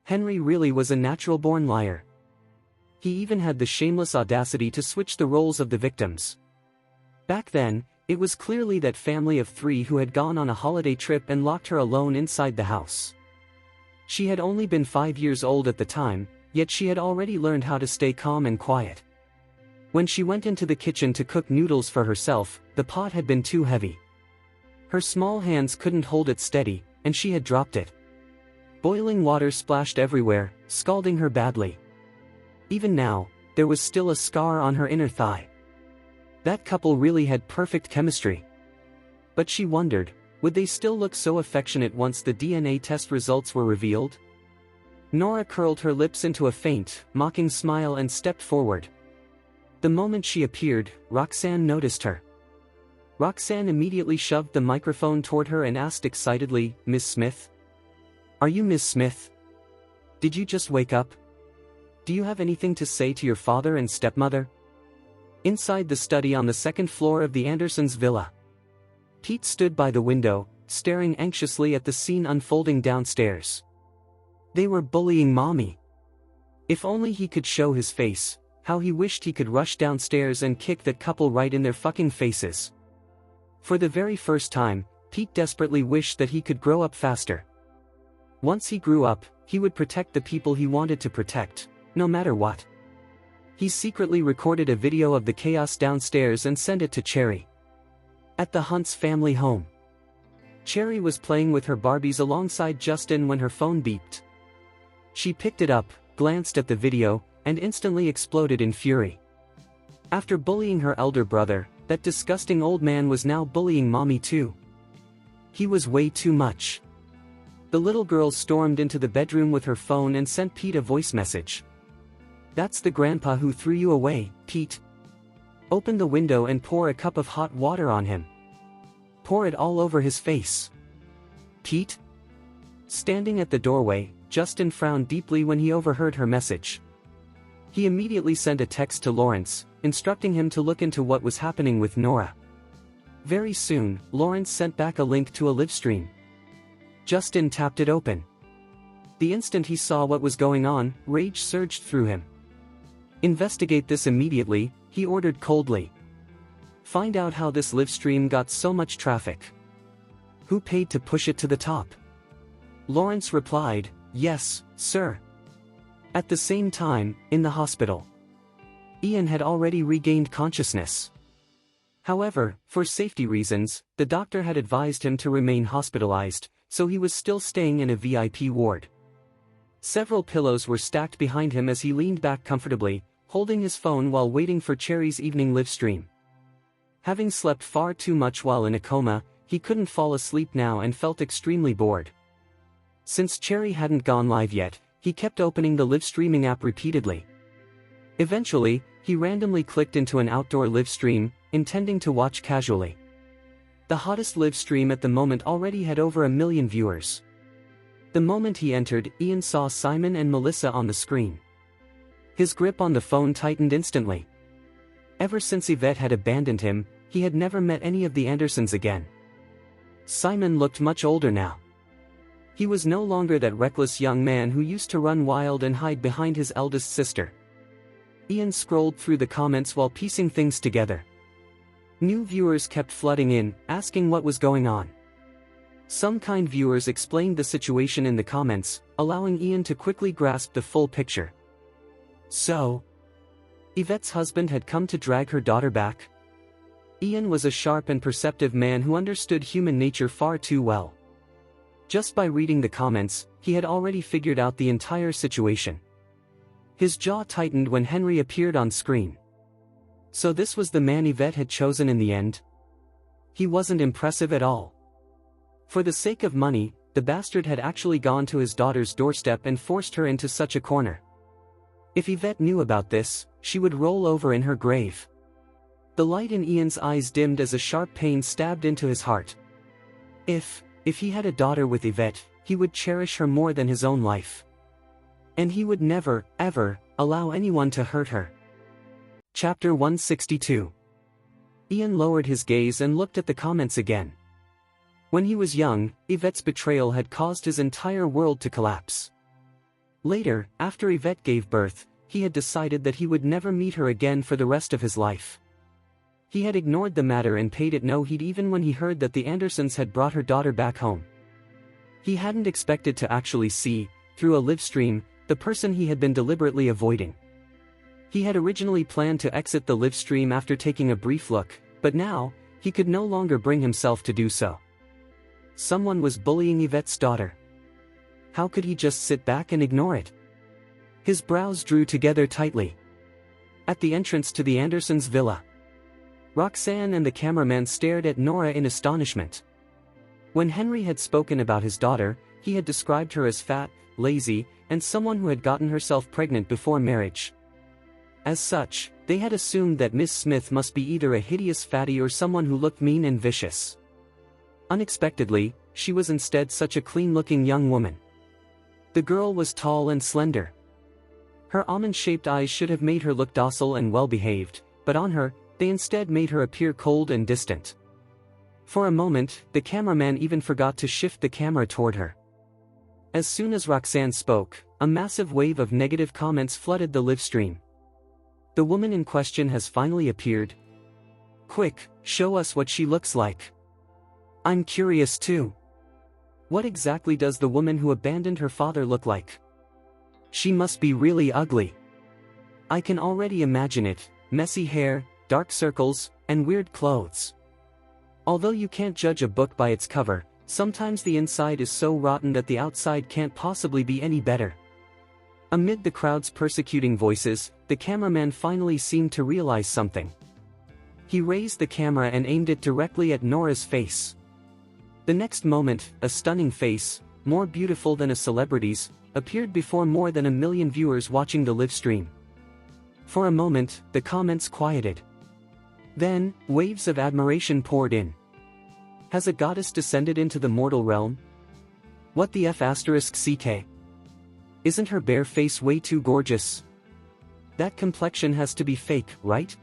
Henry really was a natural-born liar. He even had the shameless audacity to switch the roles of the victims. Back then, it was clearly that family of 3 who had gone on a holiday trip and locked her alone inside the house. She had only been 5 years old at the time, yet she had already learned how to stay calm and quiet. When she went into the kitchen to cook noodles for herself, the pot had been too heavy. Her small hands couldn't hold it steady, and she had dropped it. Boiling water splashed everywhere, scalding her badly. Even now, there was still a scar on her inner thigh. That couple really had perfect chemistry. But she wondered, would they still look so affectionate once the DNA test results were revealed? Nora curled her lips into a faint, mocking smile and stepped forward. The moment she appeared, Roxanne noticed her. Roxanne immediately shoved the microphone toward her and asked excitedly, "Miss Smith? Are you Miss Smith? Did you just wake up? Do you have anything to say to your father and stepmother?" Inside the study on the second floor of the Andersons' villa, Pete stood by the window, staring anxiously at the scene unfolding downstairs. They were bullying Mommy. If only he could show his face, how he wished he could rush downstairs and kick that couple right in their fucking faces. For the very first time, Pete desperately wished that he could grow up faster. Once he grew up, he would protect the people he wanted to protect, no matter what. He secretly recorded a video of the chaos downstairs and sent it to Cherry. At the Hunt's family home, Cherry was playing with her Barbies alongside Justin when her phone beeped. She picked it up, glanced at the video, and instantly exploded in fury. After bullying her elder brother, that disgusting old man was now bullying mommy too. He was way too much. The little girl stormed into the bedroom with her phone and sent Pete a voice message. "That's the grandpa who threw you away, Pete. Open the window and pour a cup of hot water on him. Pour it all over his face. Pete?" Standing at the doorway, Justin frowned deeply when he overheard her message. He immediately sent a text to Lawrence, instructing him to look into what was happening with Nora. Very soon, Lawrence sent back a link to a livestream. Justin tapped it open. The instant he saw what was going on, rage surged through him. "Investigate this immediately," he ordered coldly. "Find out how this livestream got so much traffic. Who paid to push it to the top?" Lawrence replied, "Yes, sir." At the same time, in the hospital, Ian had already regained consciousness. However, for safety reasons, the doctor had advised him to remain hospitalized, so he was still staying in a VIP ward. Several pillows were stacked behind him as he leaned back comfortably, holding his phone while waiting for Cherry's evening livestream. Having slept far too much while in a coma, he couldn't fall asleep now and felt extremely bored. Since Cherry hadn't gone live yet, he kept opening the live streaming app repeatedly. Eventually, he randomly clicked into an outdoor live stream, intending to watch casually. The hottest live stream at the moment already had over 1 million viewers. The moment he entered, Ian saw Simon and Melissa on the screen. His grip on the phone tightened instantly. Ever since Yvette had abandoned him, he had never met any of the Andersons again. Simon looked much older now. He was no longer that reckless young man who used to run wild and hide behind his eldest sister. Ian scrolled through the comments while piecing things together. New viewers kept flooding in, asking what was going on. Some kind viewers explained the situation in the comments, allowing Ian to quickly grasp the full picture. So, Yvette's husband had come to drag her daughter back? Ian was a sharp and perceptive man who understood human nature far too well. Just by reading the comments, he had already figured out the entire situation. His jaw tightened when Henry appeared on screen. So this was the man Yvette had chosen in the end? He wasn't impressive at all. For the sake of money, the bastard had actually gone to his daughter's doorstep and forced her into such a corner. If Yvette knew about this, she would roll over in her grave. The light in Ian's eyes dimmed as a sharp pain stabbed into his heart. If he had a daughter with Yvette, he would cherish her more than his own life. And he would never, ever, allow anyone to hurt her. Chapter 162. Ian lowered his gaze and looked at the comments again. When he was young, Yvette's betrayal had caused his entire world to collapse. Later, after Yvette gave birth, he had decided that he would never meet her again for the rest of his life. He had ignored the matter and paid it no heed even when he heard that the Andersons had brought her daughter back home. He hadn't expected to actually see, through a live stream, the person he had been deliberately avoiding. He had originally planned to exit the live stream after taking a brief look, but now, he could no longer bring himself to do so. Someone was bullying Yvette's daughter. How could he just sit back and ignore it? His brows drew together tightly. At the entrance to the Andersons' villa, Roxanne and the cameraman stared at Nora in astonishment. When Henry had spoken about his daughter, he had described her as fat, lazy, and someone who had gotten herself pregnant before marriage. As such, they had assumed that Miss Smith must be either a hideous fatty or someone who looked mean and vicious. Unexpectedly, she was instead such a clean-looking young woman. The girl was tall and slender. Her almond-shaped eyes should have made her look docile and well-behaved, but on her, they instead made her appear cold and distant. For a moment, the cameraman even forgot to shift the camera toward her. As soon as Roxanne spoke, a massive wave of negative comments flooded the live stream. The woman in question has finally appeared. Quick, show us what she looks like. I'm curious too. What exactly does the woman who abandoned her father look like? She must be really ugly. I can already imagine it, messy hair, dark circles, and weird clothes. Although you can't judge a book by its cover, sometimes the inside is so rotten that the outside can't possibly be any better. Amid the crowd's persecuting voices, the cameraman finally seemed to realize something. He raised the camera and aimed it directly at Nora's face. The next moment, a stunning face, more beautiful than a celebrity's, appeared before more than 1 million viewers watching the live stream. For a moment, the comments quieted. Then, waves of admiration poured in. Has a goddess descended into the mortal realm? What the f***ck? Isn't her bare face way too gorgeous? That complexion has to be fake, right?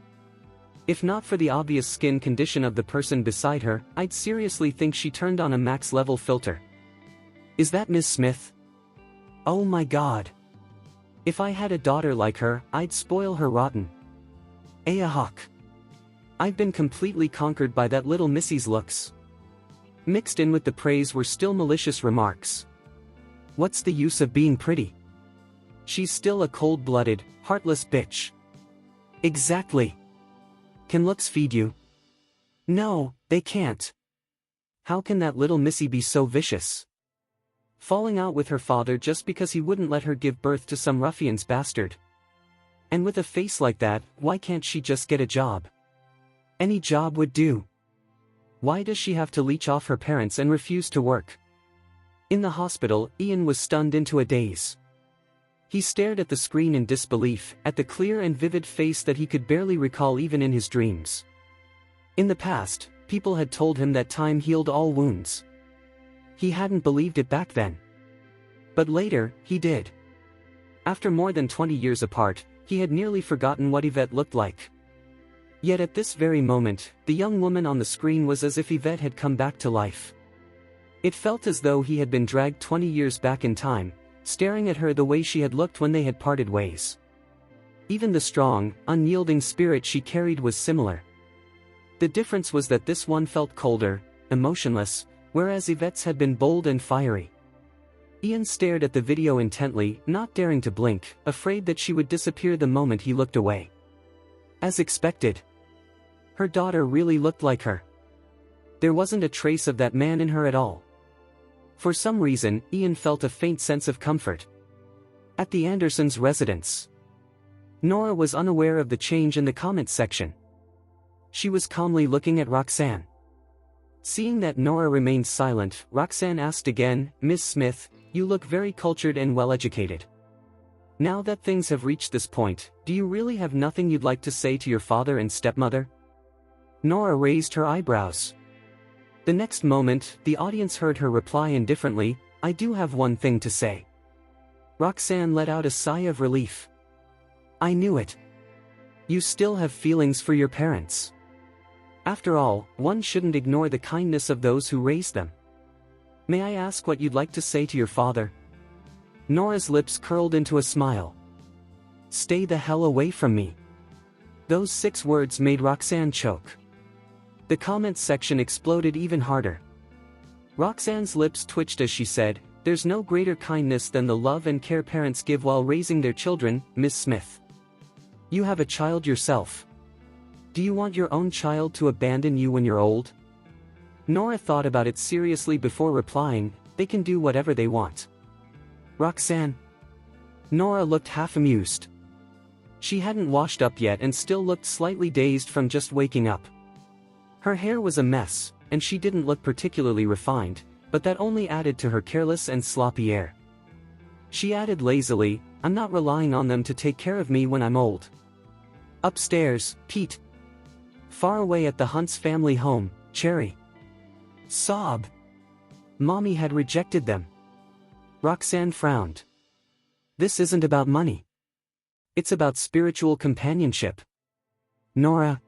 If not for the obvious skin condition of the person beside her, I'd seriously think she turned on a max-level filter. Is that Miss Smith? Oh my god. If I had a daughter like her, I'd spoil her rotten. Hawk. I've been completely conquered by that little missy's looks. Mixed in with the praise were still malicious remarks. What's the use of being pretty? She's still a cold-blooded, heartless bitch. Exactly. Can looks feed you? No, they can't. How can that little missy be so vicious? Falling out with her father just because he wouldn't let her give birth to some ruffian's bastard. And with a face like that, why can't she just get a job? Any job would do. Why does she have to leech off her parents and refuse to work? In the hospital, Ian was stunned into a daze. He stared at the screen in disbelief, at the clear and vivid face that he could barely recall even in his dreams. In the past, people had told him that time healed all wounds. He hadn't believed it back then. But later, he did. After more than 20 years apart, he had nearly forgotten what Yvette looked like. Yet at this very moment, the young woman on the screen was as if Yvette had come back to life. It felt as though he had been dragged 20 years back in time, staring at her the way she had looked when they had parted ways. Even the strong, unyielding spirit she carried was similar. The difference was that this one felt colder, emotionless, whereas Yvette's had been bold and fiery. Ian stared at the video intently, not daring to blink, afraid that she would disappear the moment he looked away. As expected. Her daughter really looked like her. There wasn't a trace of that man in her at all. For some reason, Ian felt a faint sense of comfort. At the Andersons' residence. Nora was unaware of the change in the comments section. She was calmly looking at Roxanne. Seeing that Nora remained silent, Roxanne asked again, "Miss Smith, you look very cultured and well-educated. Now that things have reached this point, do you really have nothing you'd like to say to your father and stepmother?" Nora raised her eyebrows. The next moment, the audience heard her reply indifferently, "I do have one thing to say." Roxanne let out a sigh of relief. "I knew it. You still have feelings for your parents. After all, one shouldn't ignore the kindness of those who raised them. May I ask what you'd like to say to your father?" Nora's lips curled into a smile. "Stay the hell away from me." Those 6 words made Roxanne choke. The comments section exploded even harder. Roxanne's lips twitched as she said, "There's no greater kindness than the love and care parents give while raising their children, Miss Smith. You have a child yourself. Do you want your own child to abandon you when you're old?" Nora thought about it seriously before replying, "They can do whatever they want." "Roxanne?" Nora looked half amused. She hadn't washed up yet and still looked slightly dazed from just waking up. Her hair was a mess, and she didn't look particularly refined, but that only added to her careless and sloppy air. She added lazily, "I'm not relying on them to take care of me when I'm old." Upstairs, Pete. Far away at the Hunt's family home, Cherry. Sob. Mommy had rejected them. Roxanne frowned. "This isn't about money. It's about spiritual companionship." "Nora."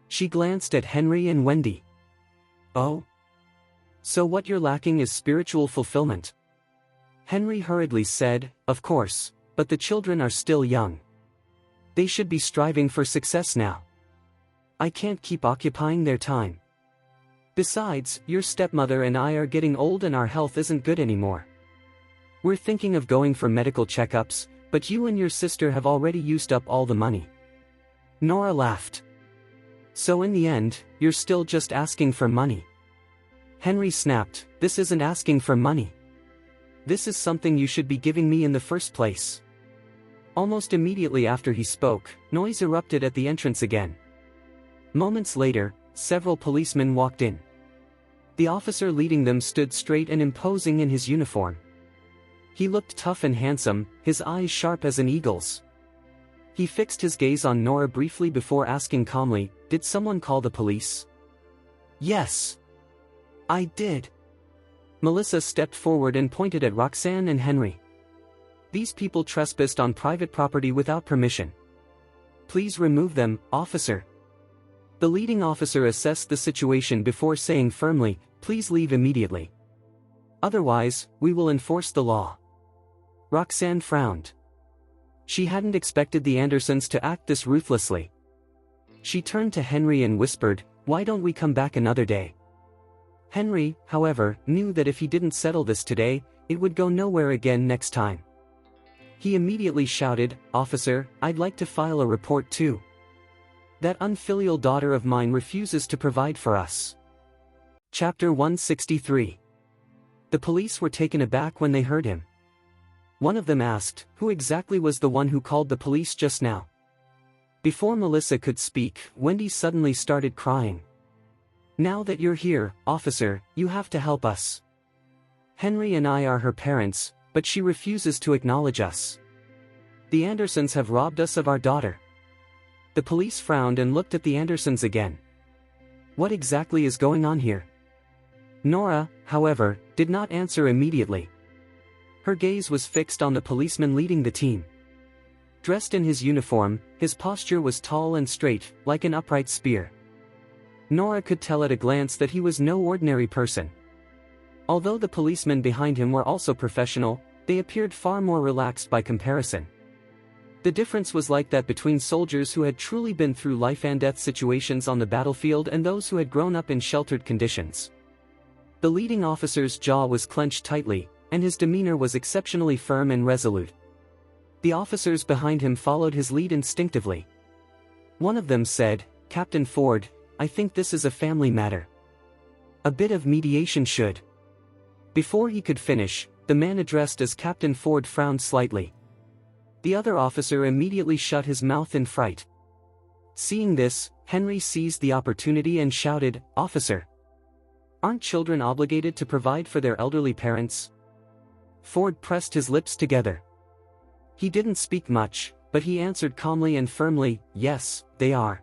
She glanced at Henry and Wendy. "Oh? So what you're lacking is spiritual fulfillment?" Henry hurriedly said, "Of course, but the children are still young. They should be striving for success now. I can't keep occupying their time. Besides, your stepmother and I are getting old and our health isn't good anymore. We're thinking of going for medical checkups, but you and your sister have already used up all the money." Nora laughed. So in the end, you're still just asking for money. Henry snapped, this isn't asking for money. This is something you should be giving me in the first place. Almost immediately after he spoke, noise erupted at the entrance again. Moments later, several policemen walked in. The officer leading them stood straight and imposing in his uniform. He looked tough and handsome, his eyes sharp as an eagle's. He fixed his gaze on Nora briefly before asking calmly, "Did someone call the police?" "Yes. I did." Melissa stepped forward and pointed at Roxanne and Henry. "These people trespassed on private property without permission. Please remove them, officer." The leading officer assessed the situation before saying firmly, "Please leave immediately. Otherwise, we will enforce the law." Roxanne frowned. She hadn't expected the Andersons to act this ruthlessly. She turned to Henry and whispered, "Why don't we come back another day?" Henry, however, knew that if he didn't settle this today, it would go nowhere again next time. He immediately shouted, "Officer, I'd like to file a report too. That unfilial daughter of mine refuses to provide for us." Chapter 163. The police were taken aback when they heard him. One of them asked, "Who exactly was the one who called the police just now?" Before Melissa could speak, Wendy suddenly started crying. "Now that you're here, officer, you have to help us. Henry and I are her parents, but she refuses to acknowledge us. The Andersons have robbed us of our daughter." The police frowned and looked at the Andersons again. What exactly is going on here? Nora, however, did not answer immediately. Her gaze was fixed on the policeman leading the team. Dressed in his uniform, his posture was tall and straight, like an upright spear. Nora could tell at a glance that he was no ordinary person. Although the policemen behind him were also professional, they appeared far more relaxed by comparison. The difference was like that between soldiers who had truly been through life-and-death situations on the battlefield and those who had grown up in sheltered conditions. The leading officer's jaw was clenched tightly, and his demeanor was exceptionally firm and resolute. The officers behind him followed his lead instinctively. One of them said, "Captain Ford, I think this is a family matter. A bit of mediation should." Before he could finish, the man addressed as Captain Ford frowned slightly. The other officer immediately shut his mouth in fright. Seeing this, Henry seized the opportunity and shouted, "Officer! Aren't children obligated to provide for their elderly parents?" Ford pressed his lips together. He didn't speak much, but he answered calmly and firmly, "Yes, they are."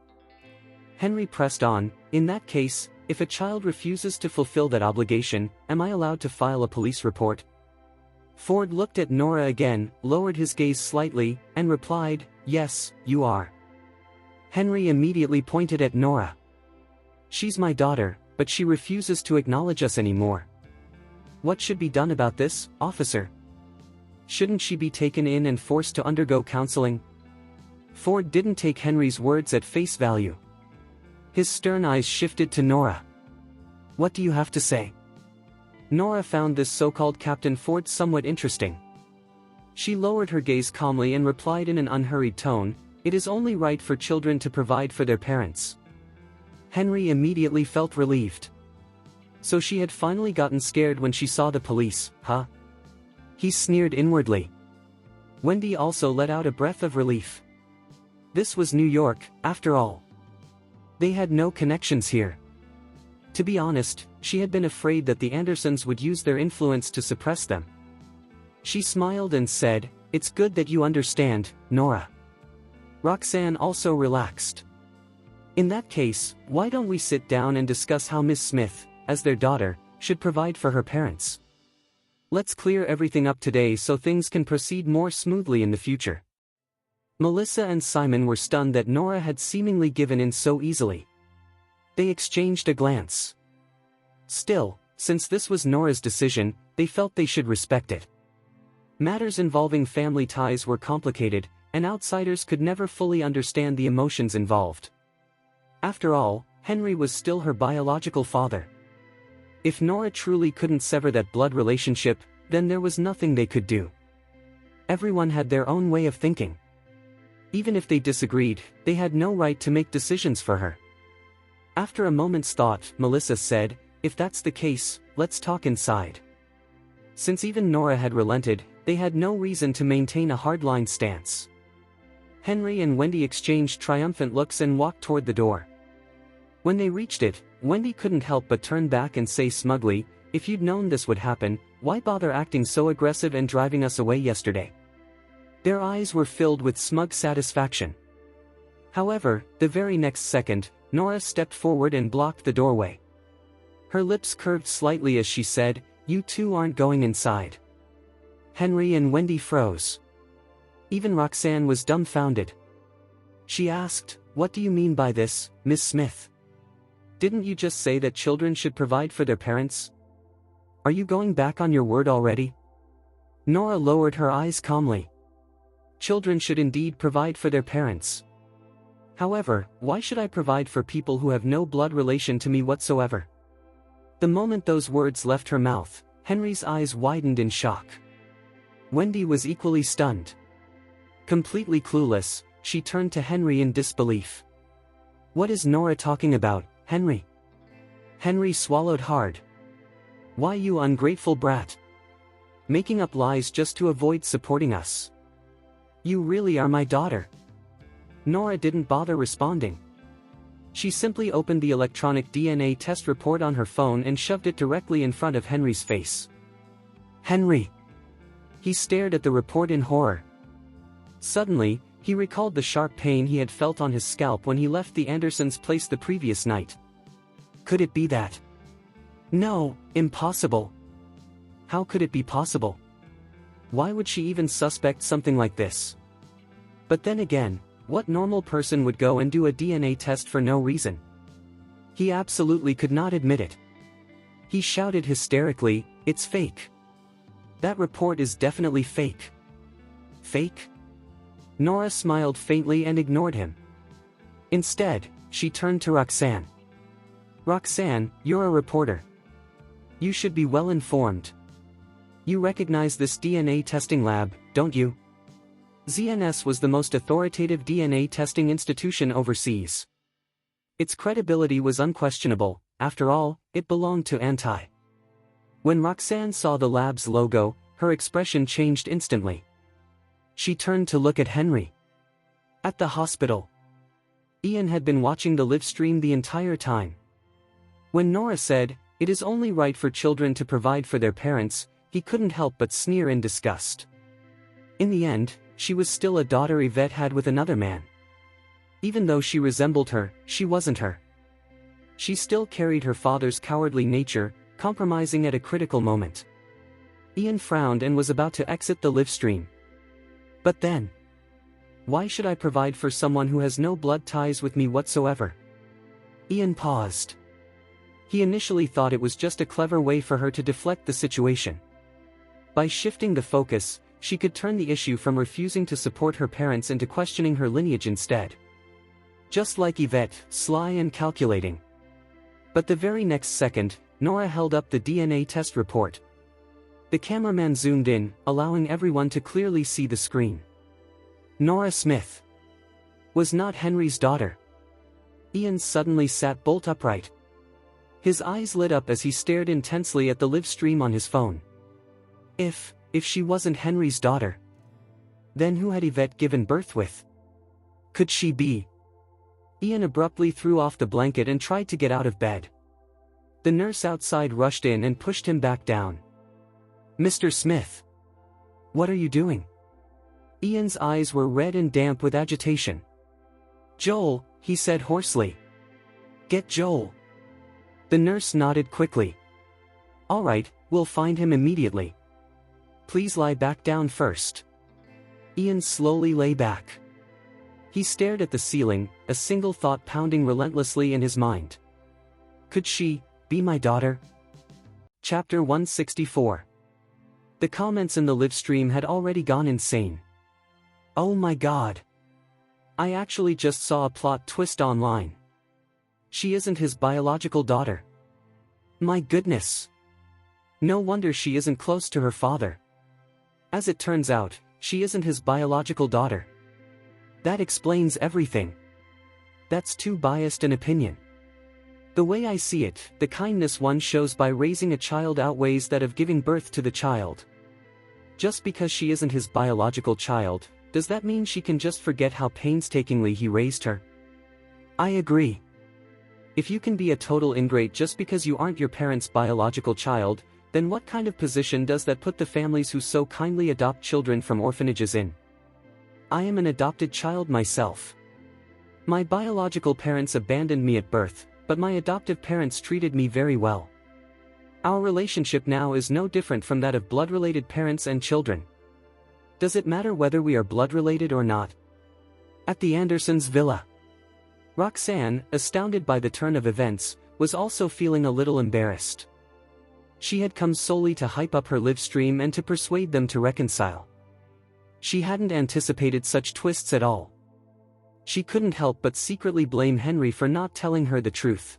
Henry pressed on, "In that case, if a child refuses to fulfill that obligation, am I allowed to file a police report?" Ford looked at Nora again, lowered his gaze slightly, and replied, "Yes, you are." Henry immediately pointed at Nora. "She's my daughter, but she refuses to acknowledge us anymore. What should be done about this, officer? Shouldn't she be taken in and forced to undergo counseling?" Ford didn't take Henry's words at face value. His stern eyes shifted to Nora. "What do you have to say?" Nora found this so-called Captain Ford somewhat interesting. She lowered her gaze calmly and replied in an unhurried tone, "It is only right for children to provide for their parents." Henry immediately felt relieved. So she had finally gotten scared when she saw the police, huh? He sneered inwardly. Wendy also let out a breath of relief. This was New York, after all. They had no connections here. To be honest, she had been afraid that the Andersons would use their influence to suppress them. She smiled and said, "It's good that you understand, Nora." Roxanne also relaxed. "In that case, why don't we sit down and discuss how Miss Smith, as their daughter, should provide for her parents? Let's clear everything up today so things can proceed more smoothly in the future." Melissa and Simon were stunned that Nora had seemingly given in so easily. They exchanged a glance. Still, since this was Nora's decision, they felt they should respect it. Matters involving family ties were complicated, and outsiders could never fully understand the emotions involved. After all, Henry was still her biological father. If Nora truly couldn't sever that blood relationship, then there was nothing they could do. Everyone had their own way of thinking. Even if they disagreed, they had no right to make decisions for her. After a moment's thought, Melissa said, "If that's the case, let's talk inside." Since even Nora had relented, they had no reason to maintain a hardline stance. Henry and Wendy exchanged triumphant looks and walked toward the door. When they reached it, Wendy couldn't help but turn back and say smugly, "If you'd known this would happen, why bother acting so aggressive and driving us away yesterday?" Their eyes were filled with smug satisfaction. However, the very next second, Nora stepped forward and blocked the doorway. Her lips curved slightly as she said, "You two aren't going inside." Henry and Wendy froze. Even Roxanne was dumbfounded. She asked, "What do you mean by this, Miss Smith? Didn't you just say that children should provide for their parents? Are you going back on your word already?" Nora lowered her eyes calmly. Children should indeed provide for their parents. However, why should I provide for people who have no blood relation to me whatsoever? The moment those words left her mouth, Henry's eyes widened in shock. Wendy was equally stunned. Completely clueless, she turned to Henry in disbelief. "What is Nora talking about, Henry?" Henry swallowed hard. "Why, you ungrateful brat. Making up lies just to avoid supporting us. You really are my daughter." Nora didn't bother responding. She simply opened the electronic DNA test report on her phone and shoved it directly in front of Henry's face. "Henry!" He stared at the report in horror. Suddenly, he recalled the sharp pain he had felt on his scalp when he left the Andersons' place the previous night. Could it be that? No, impossible. How could it be possible? Why would she even suspect something like this? But then again, what normal person would go and do a DNA test for no reason? He absolutely could not admit it. He shouted hysterically, "It's fake. That report is definitely fake." Fake? Nora smiled faintly and ignored him. Instead, she turned to Roxanne. "Roxanne, you're a reporter. You should be well informed. You recognize this DNA testing lab, don't you? ZNS was the most authoritative DNA testing institution overseas. Its credibility was unquestionable, after all, it belonged to Anti." When Roxanne saw the lab's logo, her expression changed instantly. She turned to look at Henry. At the hospital, Ian had been watching the live stream the entire time. When Nora said, "It is only right for children to provide for their parents," he couldn't help but sneer in disgust. In the end, she was still a daughter Yvette had with another man. Even though she resembled her, she wasn't her. She still carried her father's cowardly nature, compromising at a critical moment. Ian frowned and was about to exit the live stream. But then, why should I provide for someone who has no blood ties with me whatsoever? Ian paused. He initially thought it was just a clever way for her to deflect the situation. By shifting the focus, she could turn the issue from refusing to support her parents into questioning her lineage instead. Just like Yvette, sly and calculating. But the very next second, Nora held up the DNA test report. The cameraman zoomed in, allowing everyone to clearly see the screen. Nora Smith was not Henry's daughter. Ian suddenly sat bolt upright. His eyes lit up as he stared intensely at the live stream on his phone. If she wasn't Henry's daughter, then who had Yvette given birth with? Could she be? Ian abruptly threw off the blanket and tried to get out of bed. The nurse outside rushed in and pushed him back down. "Mr. Smith, what are you doing?" Ian's eyes were red and damp with agitation. "Joel," he said hoarsely. "Get Joel." The nurse nodded quickly. "All right, we'll find him immediately. Please lie back down first." Ian slowly lay back. He stared at the ceiling, a single thought pounding relentlessly in his mind. Could she be my daughter? Chapter 164. The comments in the live stream had already gone insane. "Oh my god. I actually just saw a plot twist online. She isn't his biological daughter. My goodness. No wonder she isn't close to her father. As it turns out, she isn't his biological daughter. That explains everything. That's too biased an opinion. The way I see it, the kindness one shows by raising a child outweighs that of giving birth to the child. Just because she isn't his biological child, does that mean she can just forget how painstakingly he raised her? I agree. If you can be a total ingrate just because you aren't your parents' biological child, then what kind of position does that put the families who so kindly adopt children from orphanages in? I am an adopted child myself. My biological parents abandoned me at birth, but my adoptive parents treated me very well. Our relationship now is no different from that of blood-related parents and children. Does it matter whether we are blood-related or not? At the Andersons' villa. Roxanne, astounded by the turn of events, was also feeling a little embarrassed. She had come solely to hype up her live stream and to persuade them to reconcile. She hadn't anticipated such twists at all. She couldn't help but secretly blame Henry for not telling her the truth.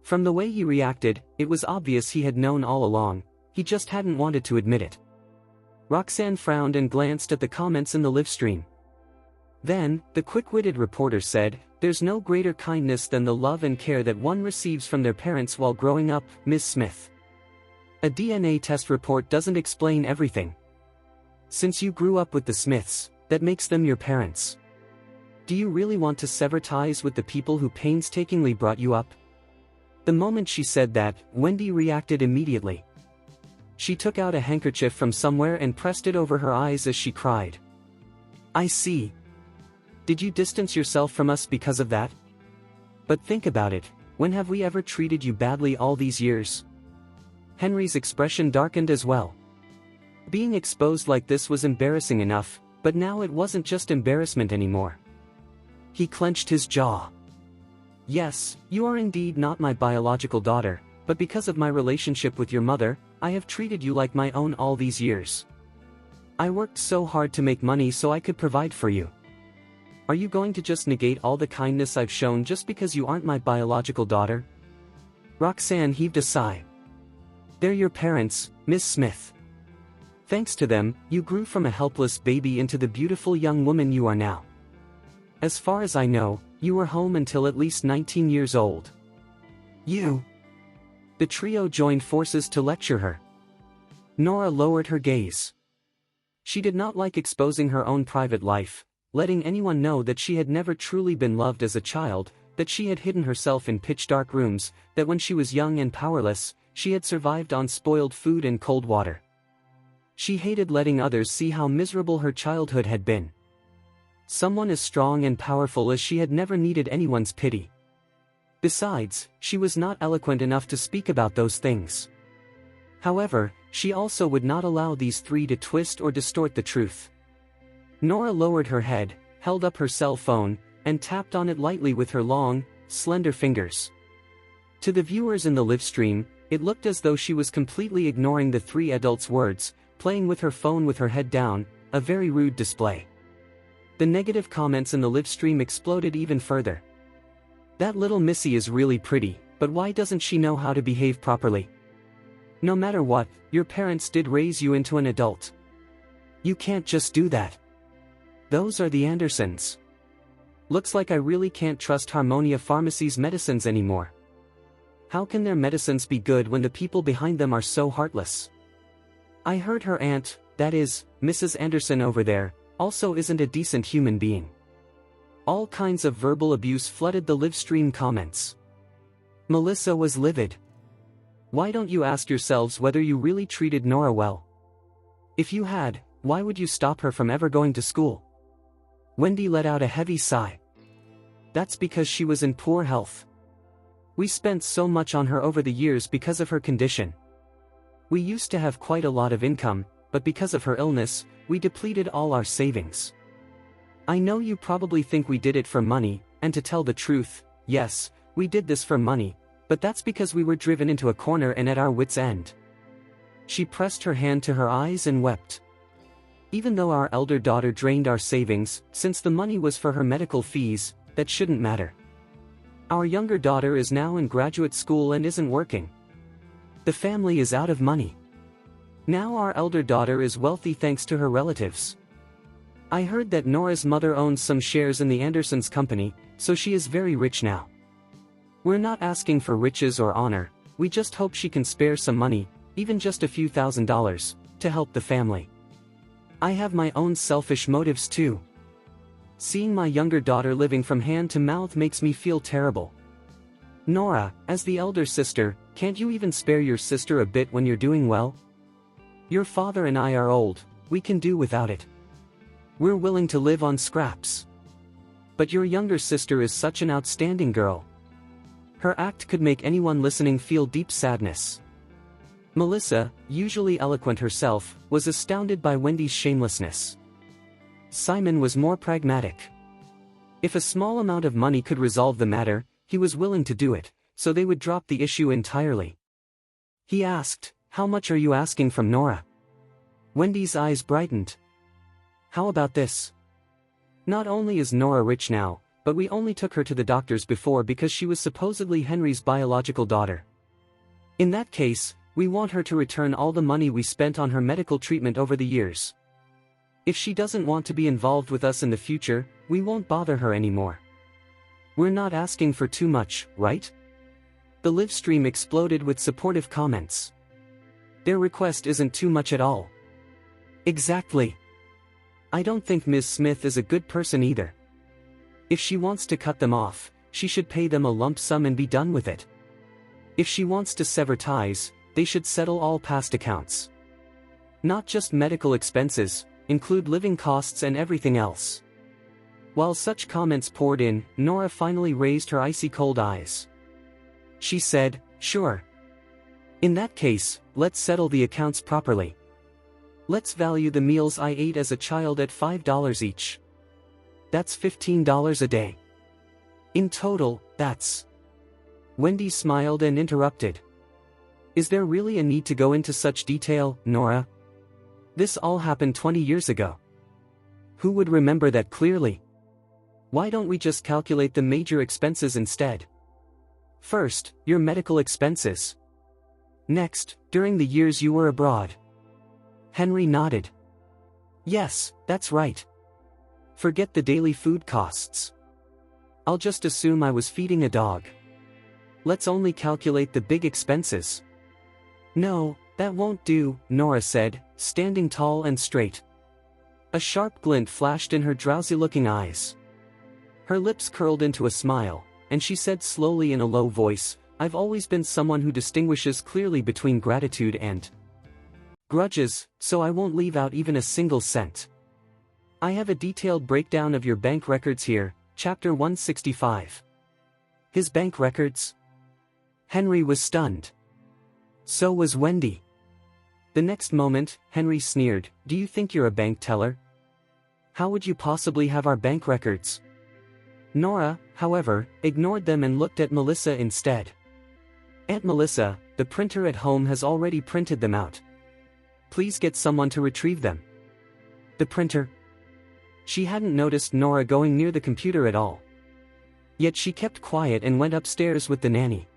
From the way he reacted, it was obvious he had known all along, he just hadn't wanted to admit it. Roxanne frowned and glanced at the comments in the live stream. Then, the quick-witted reporter said, "There's no greater kindness than the love and care that one receives from their parents while growing up, Ms. Smith. A DNA test report doesn't explain everything. Since you grew up with the Smiths, that makes them your parents. Do you really want to sever ties with the people who painstakingly brought you up?" The moment she said that, Wendy reacted immediately. She took out a handkerchief from somewhere and pressed it over her eyes as she cried. "I see. Did you distance yourself from us because of that? But think about it, when have we ever treated you badly all these years?" Henry's expression darkened as well. Being exposed like this was embarrassing enough, but now it wasn't just embarrassment anymore. He clenched his jaw. "Yes, you are indeed not my biological daughter, but because of my relationship with your mother, I have treated you like my own all these years. I worked so hard to make money so I could provide for you. Are you going to just negate all the kindness I've shown just because you aren't my biological daughter?" Roxanne heaved a sigh. "They're your parents, Miss Smith. Thanks to them, you grew from a helpless baby into the beautiful young woman you are now. As far as I know, you were home until at least 19 years old. You..." The trio joined forces to lecture her. Nora lowered her gaze. She did not like exposing her own private life, letting anyone know that she had never truly been loved as a child, that she had hidden herself in pitch-dark rooms, that when she was young and powerless, she had survived on spoiled food and cold water. She hated letting others see how miserable her childhood had been. Someone as strong and powerful as she had never needed anyone's pity. Besides, she was not eloquent enough to speak about those things. However, she also would not allow these three to twist or distort the truth. Nora lowered her head, held up her cell phone, and tapped on it lightly with her long, slender fingers. To the viewers in the live stream, it looked as though she was completely ignoring the three adults' words, playing with her phone with her head down, a very rude display. The negative comments in the live stream exploded even further. "That little missy is really pretty, but why doesn't she know how to behave properly? No matter what, your parents did raise you into an adult. You can't just do that. Those are the Andersons. Looks like I really can't trust Harmonia Pharmacy's medicines anymore. How can their medicines be good when the people behind them are so heartless? I heard her aunt, that is, Mrs. Anderson over there, also isn't a decent human being." All kinds of verbal abuse flooded the live stream comments. Melissa was livid. "Why don't you ask yourselves whether you really treated Nora well? If you had, why would you stop her from ever going to school?" Wendy let out a heavy sigh. "That's because she was in poor health. We spent so much on her over the years because of her condition. We used to have quite a lot of income, but because of her illness, we depleted all our savings. I know you probably think we did it for money, and to tell the truth, yes, we did this for money, but that's because we were driven into a corner and at our wits' end." She pressed her hand to her eyes and wept. "Even though our elder daughter drained our savings, since the money was for her medical fees, that shouldn't matter. Our younger daughter is now in graduate school and isn't working. The family is out of money. Now our elder daughter is wealthy thanks to her relatives. I heard that Nora's mother owns some shares in the Andersons' company, so she is very rich now. We're not asking for riches or honor, we just hope she can spare some money, even just a few $1,000s, to help the family. I have my own selfish motives too. Seeing my younger daughter living from hand to mouth makes me feel terrible. Nora, as the elder sister, can't you even spare your sister a bit when you're doing well? Your father and I are old, we can do without it. We're willing to live on scraps. But your younger sister is such an outstanding girl. Her act could make anyone listening feel deep sadness. Melissa, usually eloquent herself, was astounded by Wendy's shamelessness. Simon was more pragmatic. If a small amount of money could resolve the matter, he was willing to do it, so they would drop the issue entirely. He asked, "How much are you asking from Nora?" Wendy's eyes brightened. "How about this? Not only is Nora rich now, but we only took her to the doctors before because she was supposedly Henry's biological daughter. In that case, we want her to return all the money we spent on her medical treatment over the years. If she doesn't want to be involved with us in the future, we won't bother her anymore. We're not asking for too much, right?" The live stream exploded with supportive comments. Their request isn't too much at all. Exactly. I don't think Ms. Smith is a good person either. If she wants to cut them off, she should pay them a lump sum and be done with it. If she wants to sever ties, they should settle all past accounts. Not just medical expenses, include living costs and everything else. While such comments poured in, Nora finally raised her icy cold eyes. She said, "Sure. In that case, let's settle the accounts properly. Let's value the meals I ate as a child at $5 each. That's $15 a day. In total, that's..." Wendy smiled and interrupted. "Is there really a need to go into such detail, Nora? This all happened 20 years ago. Who would remember that clearly? Why don't we just calculate the major expenses instead? First, your medical expenses. Next, during the years you were abroad." Henry nodded. "Yes, that's right. Forget the daily food costs. I'll just assume I was feeding a dog. Let's only calculate the big expenses." "No, that won't do," Nora said, standing tall and straight. A sharp glint flashed in her drowsy-looking eyes. Her lips curled into a smile, and she said slowly in a low voice, "I've always been someone who distinguishes clearly between gratitude and grudges, so I won't leave out even a single cent. I have a detailed breakdown of your bank records here, chapter 165. His bank records? Henry was stunned. So was Wendy. The next moment, Henry sneered, "Do you think you're a bank teller? How would you possibly have our bank records?" Nora, however, ignored them and looked at Melissa instead. "Aunt Melissa, the printer at home has already printed them out. Please get someone to retrieve them." The printer? She hadn't noticed Nora going near the computer at all. Yet she kept quiet and went upstairs with the nanny.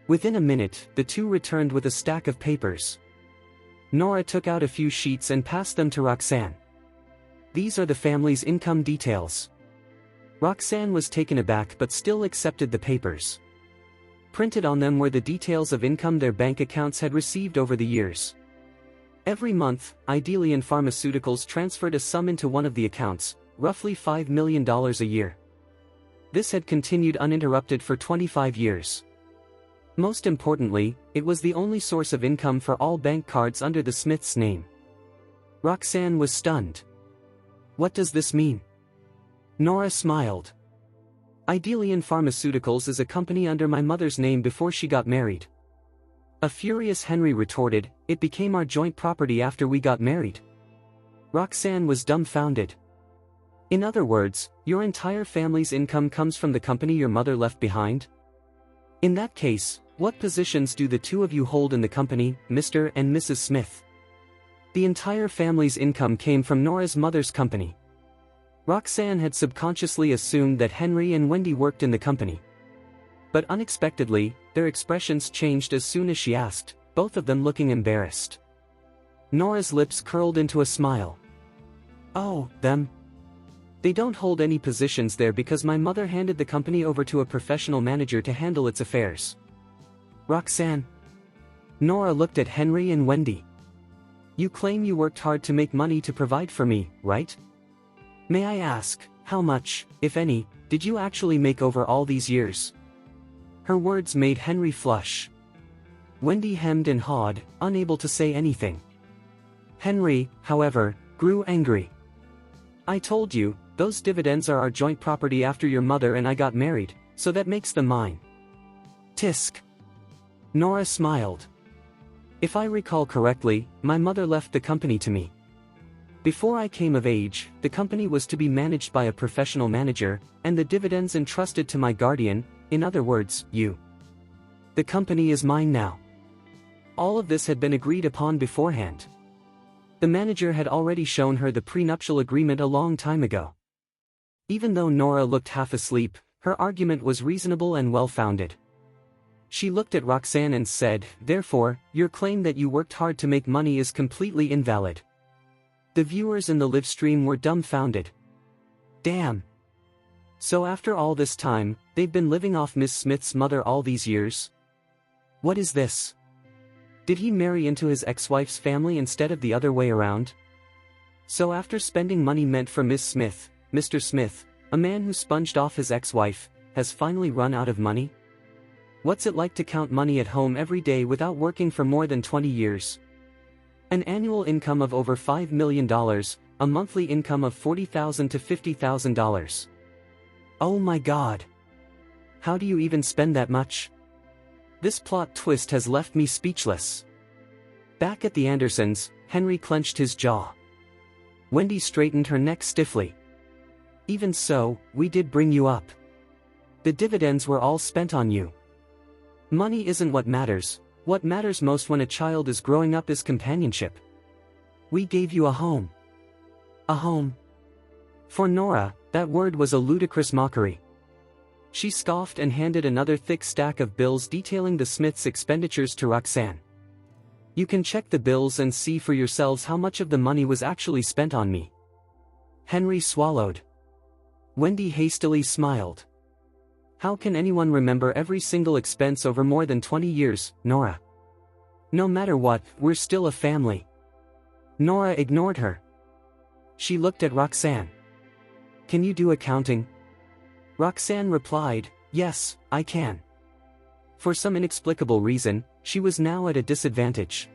Within a minute, the two returned with a stack of papers. Nora took out a few sheets and passed them to Roxanne. "These are the family's income details." Roxanne was taken aback but still accepted the papers. Printed on them were the details of income their bank accounts had received over the years. Every month, Idealian Pharmaceuticals transferred a sum into one of the accounts, roughly $5 million a year. This had continued uninterrupted for 25 years. Most importantly, it was the only source of income for all bank cards under the Smiths' name. Roxanne was stunned. "What does this mean?" Nora smiled. "Idealian Pharmaceuticals is a company under my mother's name before she got married." A furious Henry retorted, "It became our joint property after we got married." Roxanne was dumbfounded. "In other words, your entire family's income comes from the company your mother left behind? In that case, what positions do the two of you hold in the company, Mr. and Mrs. Smith?" The entire family's income came from Nora's mother's company. Roxanne had subconsciously assumed that Henry and Wendy worked in the company. But unexpectedly, their expressions changed as soon as she asked, both of them looking embarrassed. Nora's lips curled into a smile. "Oh, them? They don't hold any positions there because my mother handed the company over to a professional manager to handle its affairs. Roxanne. Nora looked at Henry and Wendy. You claim you worked hard to make money to provide for me, right? May I ask, how much, if any, did you actually make over all these years? Her words made Henry flush. Wendy hemmed and hawed, unable to say anything. Henry, however, grew angry. I told you, those dividends are our joint property after your mother and I got married, so that makes them mine. Tisk. Nora smiled. If I recall correctly, my mother left the company to me. Before I came of age, the company was to be managed by a professional manager, and the dividends entrusted to my guardian, in other words, you. The company is mine now. All of this had been agreed upon beforehand. The manager had already shown her the prenuptial agreement a long time ago. Even though Nora looked half asleep, her argument was reasonable and well-founded. She looked at Roxanne and said, therefore, your claim that you worked hard to make money is completely invalid. The viewers in the live stream were dumbfounded. Damn. So after all this time, they've been living off Miss Smith's mother all these years? What is this? Did he marry into his ex-wife's family instead of the other way around? So after spending money meant for Miss Smith, Mr. Smith, a man who sponged off his ex-wife, has finally run out of money? What's it like to count money at home every day without working for more than 20 years? An annual income of over $5 million, a monthly income of $40,000 to $50,000. Oh my God. How do you even spend that much? This plot twist has left me speechless. Back at the Andersons, Henry clenched his jaw. Wendy straightened her neck stiffly. Even so, we did bring you up. The dividends were all spent on you. Money isn't what matters. What matters most when a child is growing up is companionship. We gave you a home. A home. For Nora, that word was a ludicrous mockery. She scoffed and handed another thick stack of bills detailing the Smiths' expenditures to Roxanne. You can check the bills and see for yourselves how much of the money was actually spent on me. Henry swallowed. Wendy hastily smiled. How can anyone remember every single expense over more than 20 years, Nora? No matter what, we're still a family. Nora ignored her. She looked at Roxanne. Can you do accounting? Roxanne replied, yes, I can. For some inexplicable reason, she was now at a disadvantage.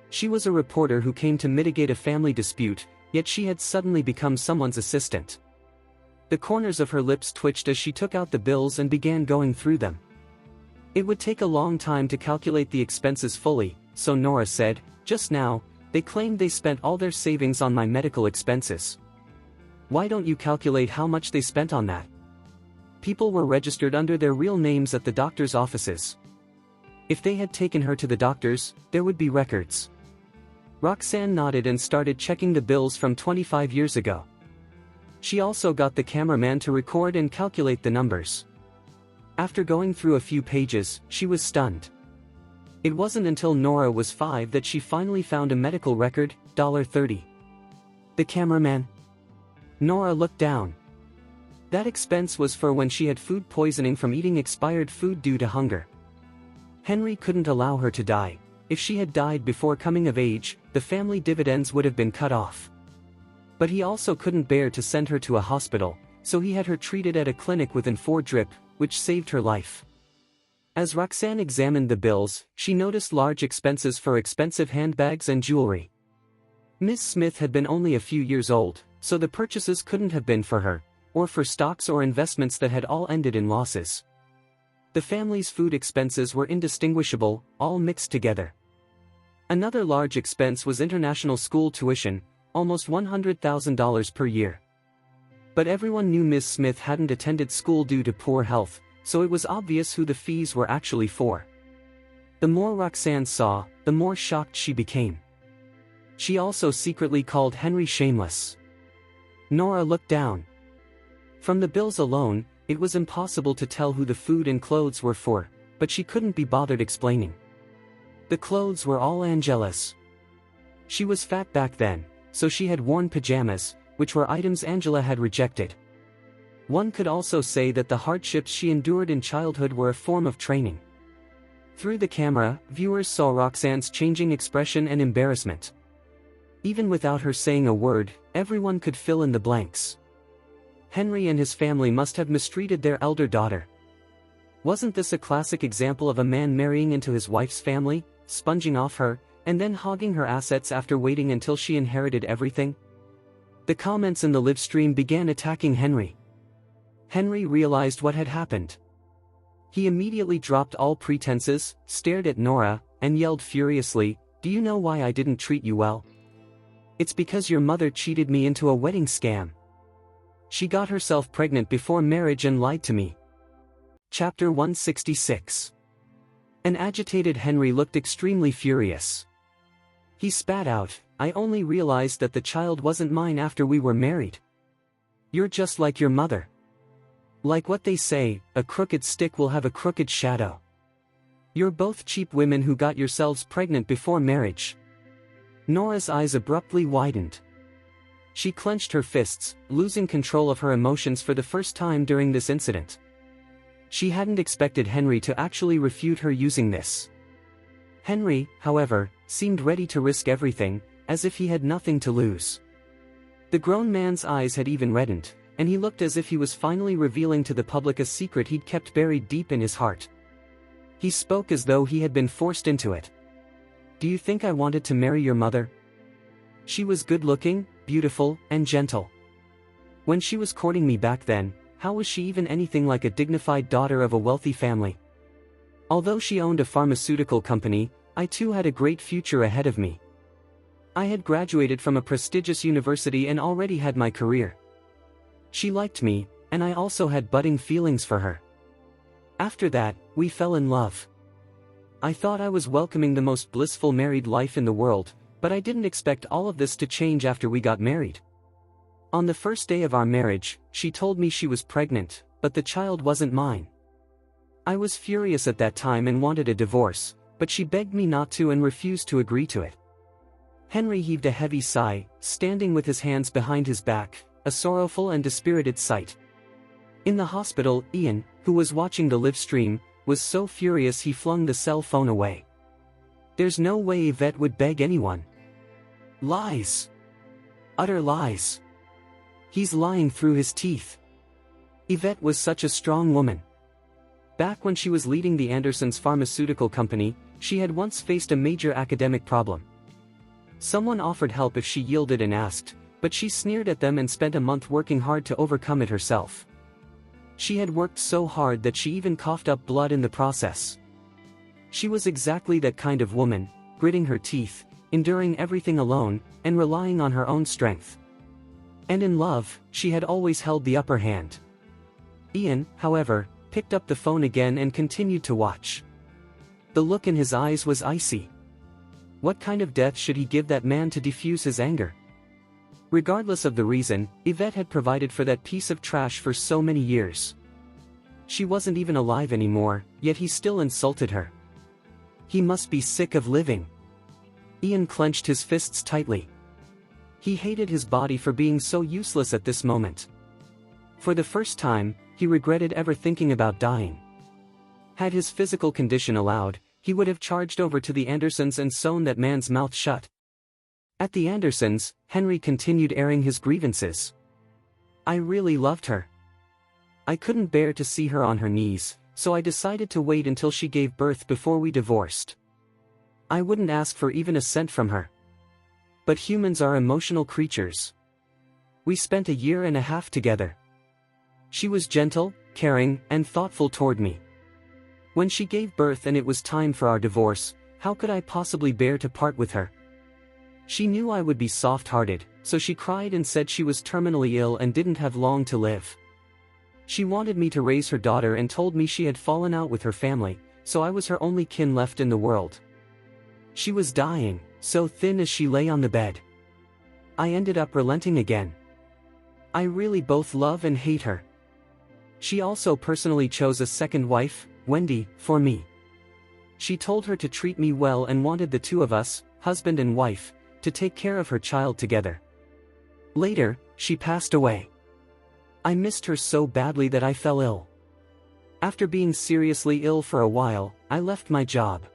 She was a reporter who came to mitigate a family dispute, yet she had suddenly become someone's assistant. The corners of her lips twitched as she took out the bills and began going through them. It would take a long time to calculate the expenses fully, so Nora said, just now, they claimed they spent all their savings on my medical expenses. Why don't you calculate how much they spent on that? People were registered under their real names at the doctor's offices. If they had taken her to the doctors, there would be records. Roxanne nodded and started checking the bills from 25 years ago. She also got the cameraman to record and calculate the numbers. After going through a few pages, she was stunned. It wasn't until Nora was 5 that she finally found a medical record, $30. The cameraman. Nora looked down. That expense was for when she had food poisoning from eating expired food due to hunger. Henry couldn't allow her to die. If she had died before coming of age, the family dividends would have been cut off. But he also couldn't bear to send her to a hospital, so he had her treated at a clinic within 4 drip, which saved her life. As Roxanne examined the bills, she noticed large expenses for expensive handbags and jewelry. Miss Smith had been only a few years old, so the purchases couldn't have been for her, or for stocks or investments that had all ended in losses. The family's food expenses were indistinguishable, all mixed together. Another large expense was international school tuition, almost $100,000 per year. But everyone knew Miss Smith hadn't attended school due to poor health, so it was obvious who the fees were actually for. The more Roxanne saw, the more shocked she became. She also secretly called Henry shameless. Nora looked down. From the bills alone, it was impossible to tell who the food and clothes were for, but she couldn't be bothered explaining. The clothes were all Angela's. She was fat back then, so she had worn pajamas, which were items Angela had rejected. One could also say that the hardships she endured in childhood were a form of training. Through the camera, viewers saw Roxanne's changing expression and embarrassment. Even without her saying a word, everyone could fill in the blanks. Henry and his family must have mistreated their elder daughter. Wasn't this a classic example of a man marrying into his wife's family, sponging off her, and then hogging her assets after waiting until she inherited everything? The comments in the live stream began attacking Henry. Henry realized what had happened. He immediately dropped all pretenses, stared at Nora, and yelled furiously, "Do you know why I didn't treat you well? It's because your mother cheated me into a wedding scam. She got herself pregnant before marriage and lied to me." Chapter 166. An agitated Henry looked extremely furious. He spat out, "I only realized that the child wasn't mine after we were married. You're just like your mother. Like what they say, a crooked stick will have a crooked shadow. You're both cheap women who got yourselves pregnant before marriage." Nora's eyes abruptly widened. She clenched her fists, losing control of her emotions for the first time during this incident. She hadn't expected Henry to actually refute her using this. Henry, however, seemed ready to risk everything, as if he had nothing to lose. The grown man's eyes had even reddened, and he looked as if he was finally revealing to the public a secret he'd kept buried deep in his heart. He spoke as though he had been forced into it. "Do you think I wanted to marry your mother? She was good-looking, beautiful, and gentle. When she was courting me back then, how was she even anything like a dignified daughter of a wealthy family? Although she owned a pharmaceutical company, I too had a great future ahead of me. I had graduated from a prestigious university and already had my career. She liked me, and I also had budding feelings for her. After that, we fell in love. I thought I was welcoming the most blissful married life in the world, but I didn't expect all of this to change after we got married. On the first day of our marriage, she told me she was pregnant, but the child wasn't mine. I was furious at that time and wanted a divorce, but she begged me not to and refused to agree to it." Henry heaved a heavy sigh, standing with his hands behind his back, a sorrowful and dispirited sight. In the hospital, Ian, who was watching the live stream, was so furious he flung the cell phone away. There's no way Yvette would beg anyone. Lies. Utter lies. He's lying through his teeth. Yvette was such a strong woman. Back when she was leading the Andersons' pharmaceutical company, she had once faced a major academic problem. Someone offered help if she yielded and asked, but she sneered at them and spent a month working hard to overcome it herself. She had worked so hard that she even coughed up blood in the process. She was exactly that kind of woman, gritting her teeth, enduring everything alone, and relying on her own strength. And in love, she had always held the upper hand. Ian, however, picked up the phone again and continued to watch. The look in his eyes was icy. What kind of death should he give that man to defuse his anger? Regardless of the reason, Yvette had provided for that piece of trash for so many years. She wasn't even alive anymore, yet he still insulted her. He must be sick of living. Ian clenched his fists tightly. He hated his body for being so useless at this moment. For the first time, he regretted ever thinking about dying. Had his physical condition allowed, he would have charged over to the Andersons and sewn that man's mouth shut. At the Andersons, Henry continued airing his grievances. "I really loved her. I couldn't bear to see her on her knees, so I decided to wait until she gave birth before we divorced. I wouldn't ask for even a cent from her. But humans are emotional creatures. We spent 1.5 years together. She was gentle, caring, and thoughtful toward me. When she gave birth and it was time for our divorce, how could I possibly bear to part with her? She knew I would be soft-hearted, so she cried and said she was terminally ill and didn't have long to live. She wanted me to raise her daughter and told me she had fallen out with her family, so I was her only kin left in the world. She was dying, so thin as she lay on the bed. I ended up relenting again. I really both love and hate her. She also personally chose a second wife, Wendy, for me. She told her to treat me well and wanted the two of us, husband and wife, to take care of her child together. Later, she passed away. I missed her so badly that I fell ill. After being seriously ill for a while, I left my job.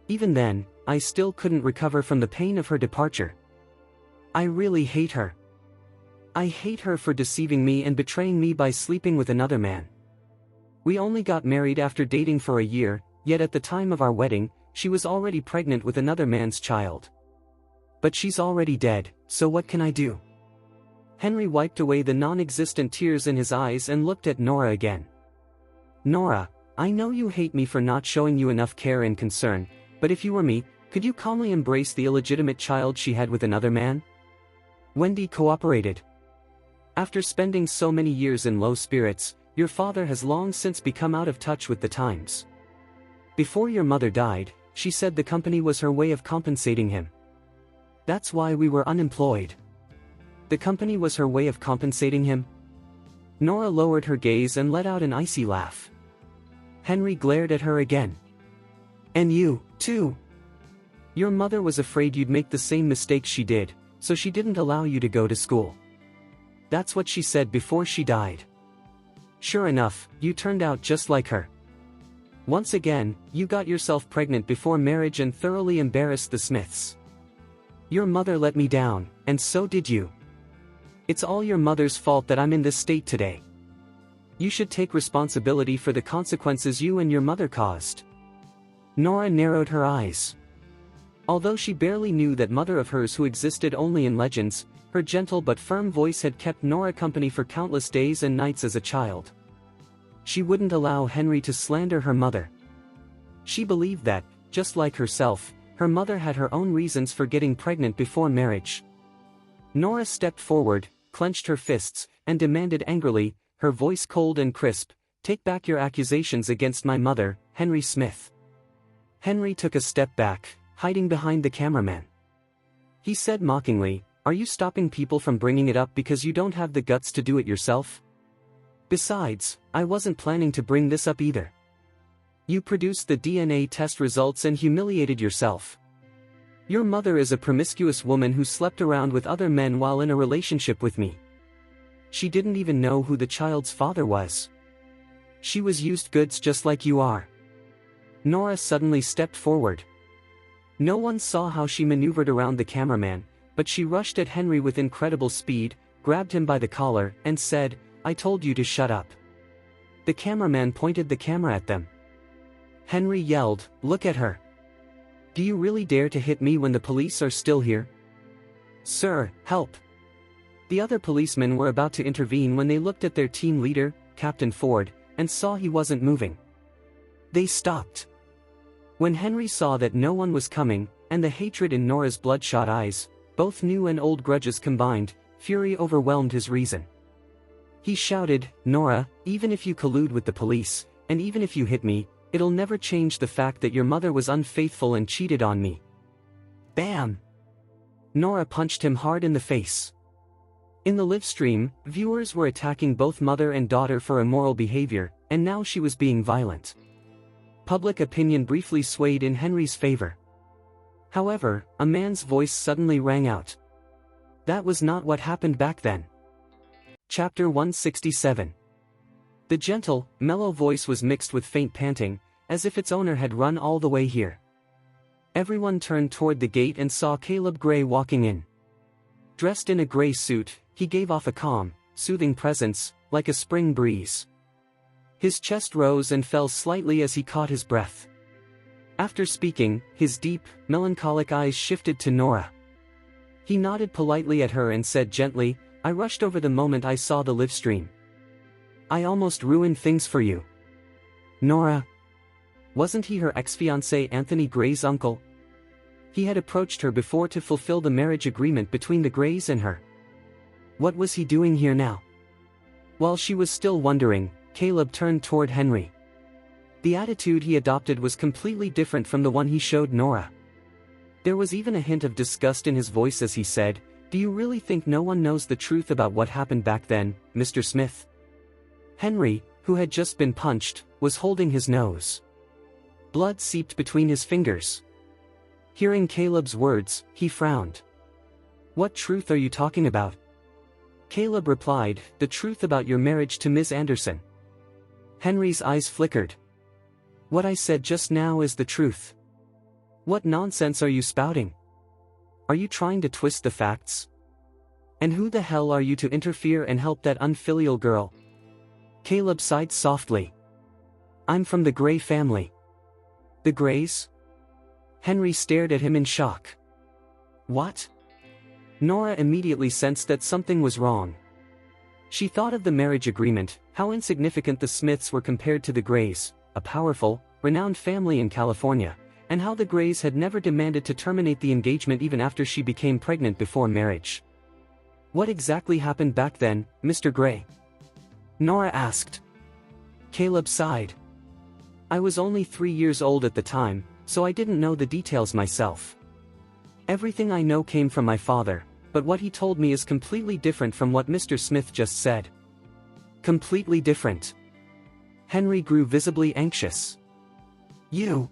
Even then, I still couldn't recover from the pain of her departure. I really hate her. I hate her for deceiving me and betraying me by sleeping with another man. We only got married after dating for a year, yet at the time of our wedding, she was already pregnant with another man's child. But she's already dead, so what can I do? Henry wiped away the non-existent tears in his eyes and looked at Nora again. Nora, I know you hate me for not showing you enough care and concern, but if you were me, could you calmly embrace the illegitimate child she had with another man? Wendy cooperated. After spending so many years in low spirits, your father has long since become out of touch with the times. Before your mother died, she said the company was her way of compensating him. That's why we were unemployed. The company was her way of compensating him? Nora lowered her gaze and let out an icy laugh. Henry glared at her again. And you, too. Your mother was afraid you'd make the same mistakes she did, so she didn't allow you to go to school. That's what she said before she died. Sure enough, you turned out just like her. Once again, you got yourself pregnant before marriage and thoroughly embarrassed the Smiths. Your mother let me down, and so did you. It's all your mother's fault that I'm in this state today. You should take responsibility for the consequences you and your mother caused. Nora narrowed her eyes. Although she barely knew that mother of hers who existed only in legends, her gentle but firm voice had kept Nora company for countless days and nights as a child. She wouldn't allow Henry to slander her mother. She believed that, just like herself, her mother had her own reasons for getting pregnant before marriage. Nora stepped forward, clenched her fists, and demanded angrily, her voice cold and crisp, "Take back your accusations against my mother, Henry Smith." Henry took a step back, hiding behind the cameraman. He said mockingly, "Are you stopping people from bringing it up because you don't have the guts to do it yourself? Besides, I wasn't planning to bring this up either. You produced the DNA test results and humiliated yourself. Your mother is a promiscuous woman who slept around with other men while in a relationship with me. She didn't even know who the child's father was. She was used goods just like you are." Nora suddenly stepped forward. No one saw how she maneuvered around the cameraman, but she rushed at Henry with incredible speed, grabbed him by the collar, and said, "I told you to shut up." The cameraman pointed the camera at them. Henry yelled, "Look at her. Do you really dare to hit me when the police are still here? Sir, help." The other policemen were about to intervene when they looked at their team leader, Captain Ford, and saw he wasn't moving. They stopped. When Henry saw that no one was coming, and the hatred in Nora's bloodshot eyes, both new and old grudges combined, fury overwhelmed his reason. He shouted, "Nora, even if you collude with the police, and even if you hit me, it'll never change the fact that your mother was unfaithful and cheated on me." Bam! Nora punched him hard in the face. In the live stream, viewers were attacking both mother and daughter for immoral behavior, and now she was being violent. Public opinion briefly swayed in Henry's favor. However, a man's voice suddenly rang out. That was not what happened back then. Chapter 167. The gentle, mellow voice was mixed with faint panting, as if its owner had run all the way here. Everyone turned toward the gate and saw Caleb Gray walking in. Dressed in a gray suit, he gave off a calm, soothing presence, like a spring breeze. His chest rose and fell slightly as he caught his breath. After speaking, his deep, melancholic eyes shifted to Nora. He nodded politely at her and said gently, "I rushed over the moment I saw the live stream. I almost ruined things for you." Nora. Wasn't he her ex-fiancé Anthony Gray's uncle? He had approached her before to fulfill the marriage agreement between the Grays and her. What was he doing here now? While she was still wondering, Caleb turned toward Henry. The attitude he adopted was completely different from the one he showed Nora. There was even a hint of disgust in his voice as he said, "Do you really think no one knows the truth about what happened back then, Mr. Smith?" Henry, who had just been punched, was holding his nose. Blood seeped between his fingers. Hearing Caleb's words, he frowned. "What truth are you talking about?" Caleb replied, "The truth about your marriage to Ms. Anderson." Henry's eyes flickered. "What I said just now is the truth. What nonsense are you spouting? Are you trying to twist the facts? And who the hell are you to interfere and help that unfilial girl?" Caleb sighed softly. "I'm from the Gray family." "The Grays?" Henry stared at him in shock. "What?" Nora immediately sensed that something was wrong. She thought of the marriage agreement, how insignificant the Smiths were compared to the Grays, a powerful, renowned family in California, and how the Grays had never demanded to terminate the engagement even after she became pregnant before marriage. "What exactly happened back then, Mr. Gray?" Nora asked. Caleb sighed. "I was only 3 years old at the time, so I didn't know the details myself. Everything I know came from my father, but what he told me is completely different from what Mr. Smith just said." "Completely different?" Henry grew visibly anxious. "You..."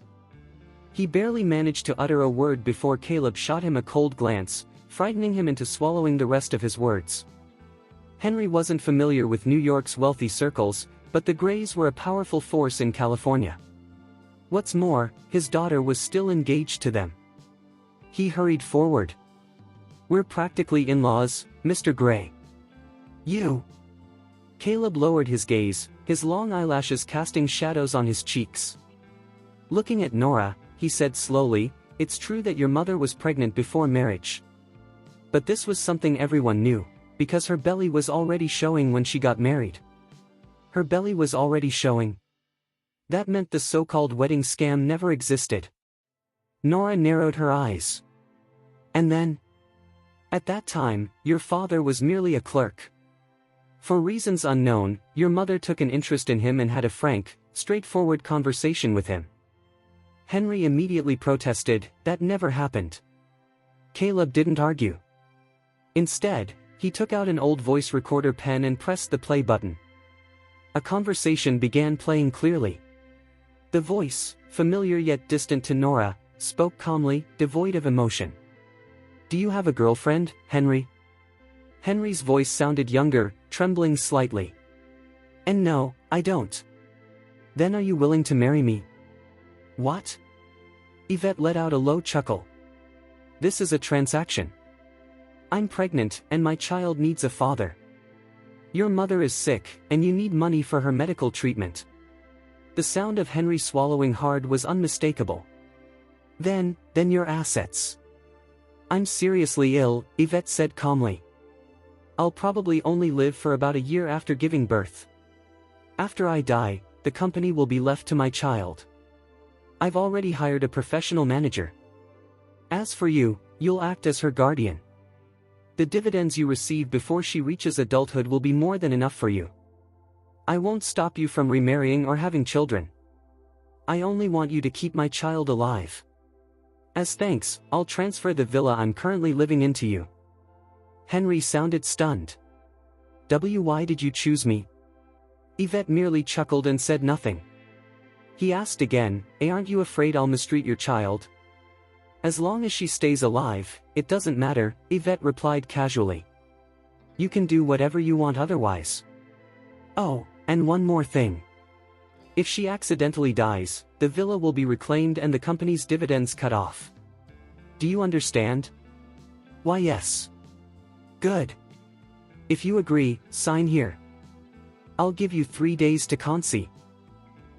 He barely managed to utter a word before Caleb shot him a cold glance, frightening him into swallowing the rest of his words. Henry wasn't familiar with New York's wealthy circles, but the Grays were a powerful force in California. What's more, his daughter was still engaged to them. He hurried forward. "We're practically in-laws, Mr. Gray." "You..." Caleb lowered his gaze, his long eyelashes casting shadows on his cheeks. Looking at Nora, he said slowly, "It's true that your mother was pregnant before marriage. But this was something everyone knew, because her belly was already showing when she got married." Her belly was already showing. That meant the so-called wedding scam never existed. Nora narrowed her eyes. "And then? At that time, your father was merely a clerk. For reasons unknown, your mother took an interest in him and had a frank, straightforward conversation with him." Henry immediately protested, "That never happened." Caleb didn't argue. Instead, he took out an old voice recorder pen and pressed the play button. A conversation began playing clearly. The voice, familiar yet distant to Nora, spoke calmly, devoid of emotion. "Do you have a girlfriend, Henry?" Henry's voice sounded younger, trembling slightly. "And no, I don't." "Then are you willing to marry me?" "What?" Yvette let out a low chuckle. "This is a transaction. I'm pregnant, and my child needs a father. Your mother is sick, and you need money for her medical treatment." The sound of Henry swallowing hard was unmistakable. Then your assets." "I'm seriously ill," Yvette said calmly. "I'll probably only live for about a year after giving birth. After I die, the company will be left to my child. I've already hired a professional manager. As for you, you'll act as her guardian. The dividends you receive before she reaches adulthood will be more than enough for you. I won't stop you from remarrying or having children. I only want you to keep my child alive. As thanks, I'll transfer the villa I'm currently living in to you." Henry sounded stunned. "Why did you choose me?" Yvette merely chuckled and said nothing. He asked again, "Aren't you afraid I'll mistreat your child?" "As long as she stays alive, it doesn't matter," Yvette replied casually. "You can do whatever you want otherwise. Oh, and one more thing. If she accidentally dies, the villa will be reclaimed and the company's dividends cut off. Do you understand?" "Why, yes." "Good. If you agree, sign here. I'll give you 3 days to concede."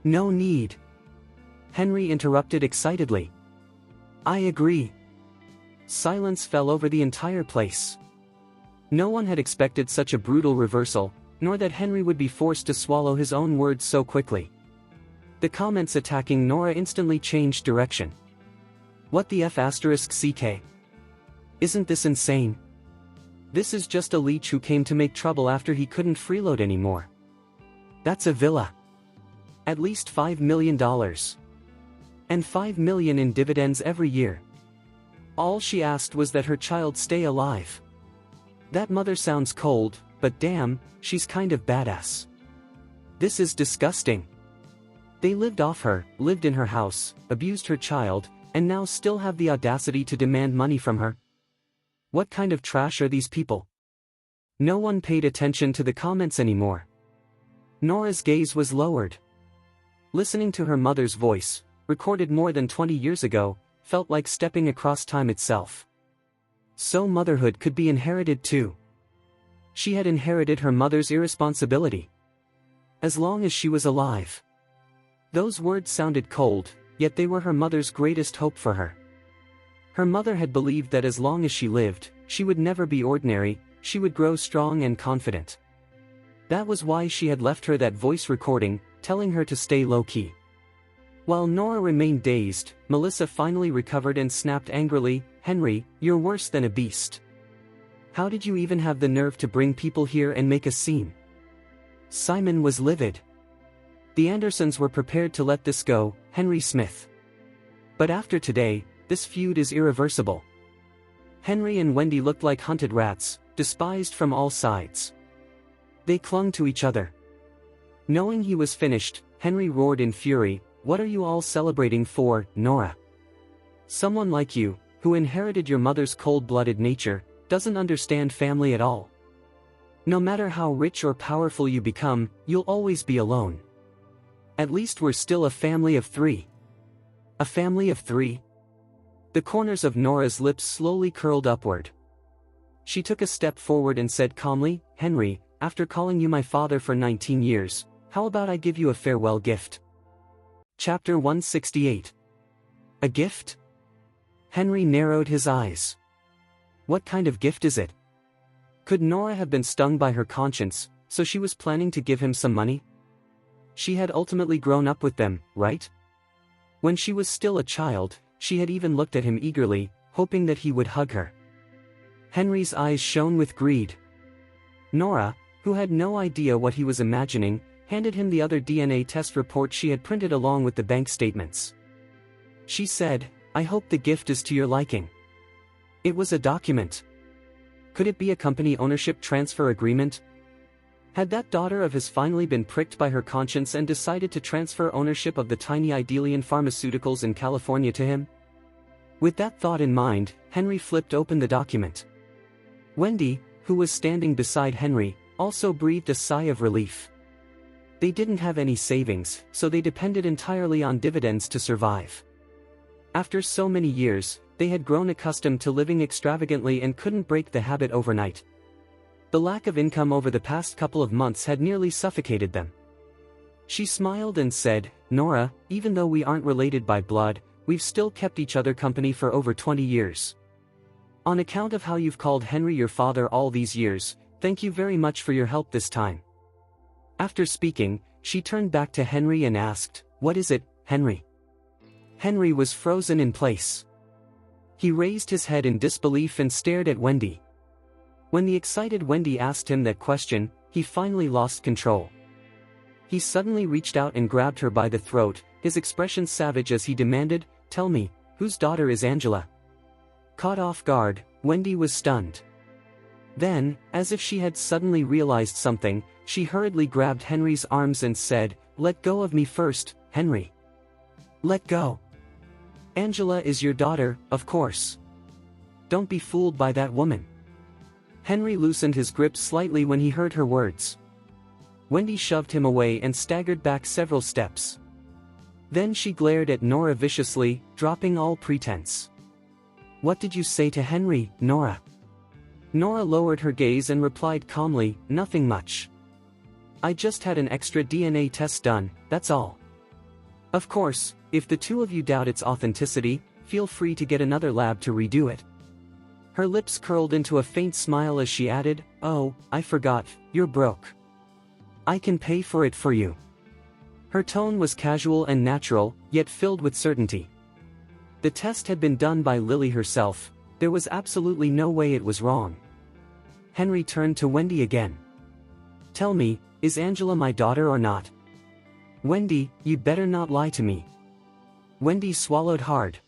"No need." Henry interrupted excitedly. "I agree." Silence fell over the entire place. No one had expected such a brutal reversal, nor that Henry would be forced to swallow his own words so quickly. The comments attacking Nora instantly changed direction. "What the f***ck? Isn't this insane? This is just a leech who came to make trouble after he couldn't freeload anymore. That's a villa. At least $5 million. And $5 million in dividends every year. All she asked was that her child stay alive. That mother sounds cold, but damn, she's kind of badass. This is disgusting. They lived off her, lived in her house, abused her child, and now still have the audacity to demand money from her. What kind of trash are these people?" No one paid attention to the comments anymore. Nora's gaze was lowered. Listening to her mother's voice, recorded more than 20 years ago, felt like stepping across time itself. So motherhood could be inherited too. She had inherited her mother's irresponsibility. As long as she was alive. Those words sounded cold, yet they were her mother's greatest hope for her. Her mother had believed that as long as she lived, she would never be ordinary, she would grow strong and confident. That was why she had left her that voice recording, telling her to stay low-key. While Nora remained dazed, Melissa finally recovered and snapped angrily, "Henry, you're worse than a beast. How did you even have the nerve to bring people here and make a scene?" Simon was livid. The Andersons were prepared to let this go, Henry Smith. But after today, this feud is irreversible. Henry and Wendy looked like hunted rats, despised from all sides. They clung to each other. Knowing he was finished, Henry roared in fury, "What are you all celebrating for, Nora? Someone like you, who inherited your mother's cold-blooded nature, doesn't understand family at all. No matter how rich or powerful you become, you'll always be alone. At least we're still a family of three." A family of three? The corners of Nora's lips slowly curled upward. She took a step forward and said calmly, "Henry, after calling you my father for 19 years, how about I give you a farewell gift?" Chapter 168. A gift? Henry narrowed his eyes. What kind of gift is it? Could Nora have been stung by her conscience, so she was planning to give him some money? She had ultimately grown up with them, right? When she was still a child, she had even looked at him eagerly, hoping that he would hug her. Henry's eyes shone with greed. Nora, who had no idea what he was imagining, handed him the other DNA test report she had printed along with the bank statements. She said, "I hope the gift is to your liking." It was a document. Could it be a company ownership transfer agreement? Had that daughter of his finally been pricked by her conscience and decided to transfer ownership of the tiny Idelian Pharmaceuticals in California to him? With that thought in mind, Henry flipped open the document. Wendy, who was standing beside Henry, also breathed a sigh of relief. They didn't have any savings, so they depended entirely on dividends to survive. After so many years, they had grown accustomed to living extravagantly and couldn't break the habit overnight. The lack of income over the past couple of months had nearly suffocated them. She smiled and said, "Nora, even though we aren't related by blood, we've still kept each other company for over 20 years. On account of how you've called Henry your father all these years, thank you very much for your help this time." After speaking, she turned back to Henry and asked, "What is it, Henry?" Henry was frozen in place. He raised his head in disbelief and stared at Wendy. When the excited Wendy asked him that question, he finally lost control. He suddenly reached out and grabbed her by the throat, his expression savage as he demanded, "Tell me, whose daughter is Angela?" Caught off guard, Wendy was stunned. Then, as if she had suddenly realized something, she hurriedly grabbed Henry's arms and said, "Let go of me first, Henry. Let go. Angela is your daughter, of course. Don't be fooled by that woman." Henry loosened his grip slightly when he heard her words. Wendy shoved him away and staggered back several steps. Then she glared at Nora viciously, dropping all pretense. "What did you say to Henry, Nora?" Nora lowered her gaze and replied calmly, "Nothing much. I just had an extra DNA test done, that's all. Of course, if the two of you doubt its authenticity, feel free to get another lab to redo it." Her lips curled into a faint smile as she added, "Oh, I forgot, you're broke. I can pay for it for you." Her tone was casual and natural, yet filled with certainty. The test had been done by Lily herself, there was absolutely no way it was wrong. Henry turned to Wendy again. "Tell me, is Angela my daughter or not? Wendy, you'd better not lie to me." Wendy swallowed hard.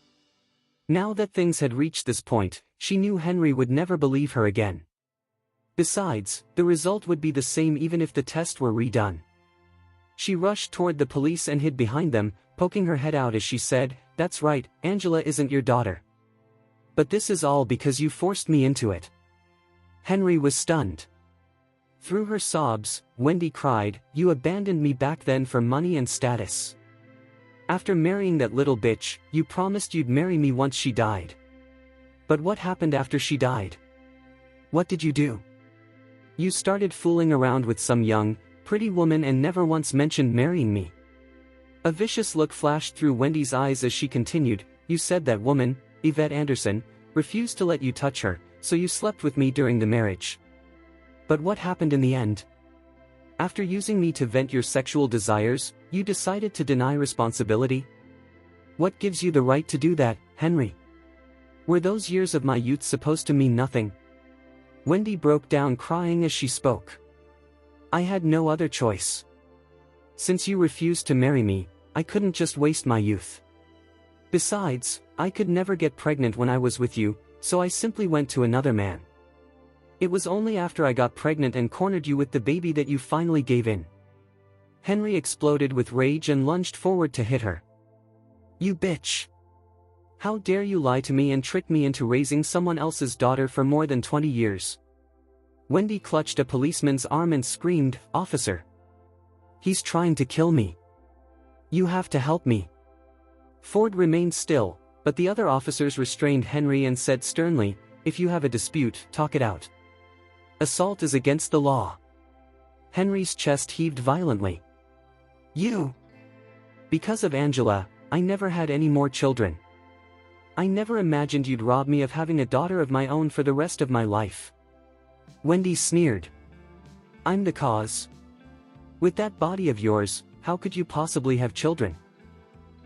Now that things had reached this point, she knew Henry would never believe her again. Besides, the result would be the same even if the test were redone. She rushed toward the police and hid behind them, poking her head out as she said, "That's right, Angela isn't your daughter. But this is all because you forced me into it." Henry was stunned. Through her sobs, Wendy cried, "You abandoned me back then for money and status. After marrying that little bitch, you promised you'd marry me once she died. But what happened after she died? What did you do? You started fooling around with some young, pretty woman and never once mentioned marrying me." A vicious look flashed through Wendy's eyes as she continued, "You said that woman, Yvette Anderson, refused to let you touch her, so you slept with me during the marriage. But what happened in the end? After using me to vent your sexual desires, you decided to deny responsibility? What gives you the right to do that, Henry? Were those years of my youth supposed to mean nothing?" Wendy broke down crying as she spoke. "I had no other choice. Since you refused to marry me, I couldn't just waste my youth. Besides, I could never get pregnant when I was with you, so I simply went to another man. It was only after I got pregnant and cornered you with the baby that you finally gave in." Henry exploded with rage and lunged forward to hit her. "You bitch! How dare you lie to me and trick me into raising someone else's daughter for more than 20 years? Wendy clutched a policeman's arm and screamed, "Officer! He's trying to kill me. You have to help me." Ford remained still, but the other officers restrained Henry and said sternly, "If you have a dispute, talk it out. Assault is against the law." Henry's chest heaved violently. "You! Because of Angela, I never had any more children. I never imagined you'd rob me of having a daughter of my own for the rest of my life." Wendy sneered. "I'm the cause. With that body of yours, how could you possibly have children?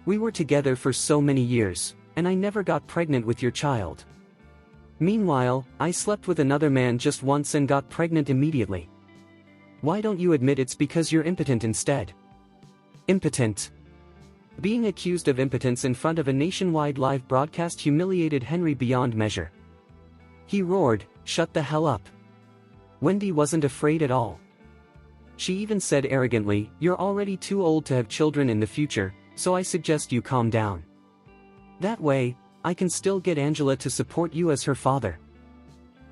We were together for so many years, and I never got pregnant with your child. Meanwhile, I slept with another man just once and got pregnant immediately. Why don't you admit it's because you're impotent instead?" Impotent. Being accused of impotence in front of a nationwide live broadcast humiliated Henry beyond measure. He roared, "Shut the hell up." Wendy wasn't afraid at all. She even said arrogantly, "You're already too old to have children in the future, so I suggest you calm down. That way, I can still get Angela to support you as her father.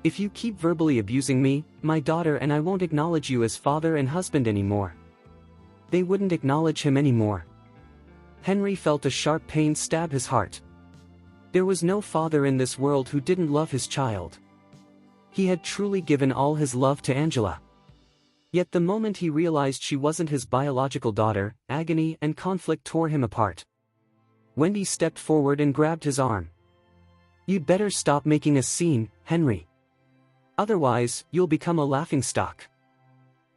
If you keep verbally abusing me, my daughter and I won't acknowledge you as father and husband anymore." They wouldn't acknowledge him anymore. Henry felt a sharp pain stab his heart. There was no father in this world who didn't love his child. He had truly given all his love to Angela. Yet the moment he realized she wasn't his biological daughter, agony and conflict tore him apart. Wendy stepped forward and grabbed his arm. "You'd better stop making a scene, Henry. Otherwise, you'll become a laughingstock.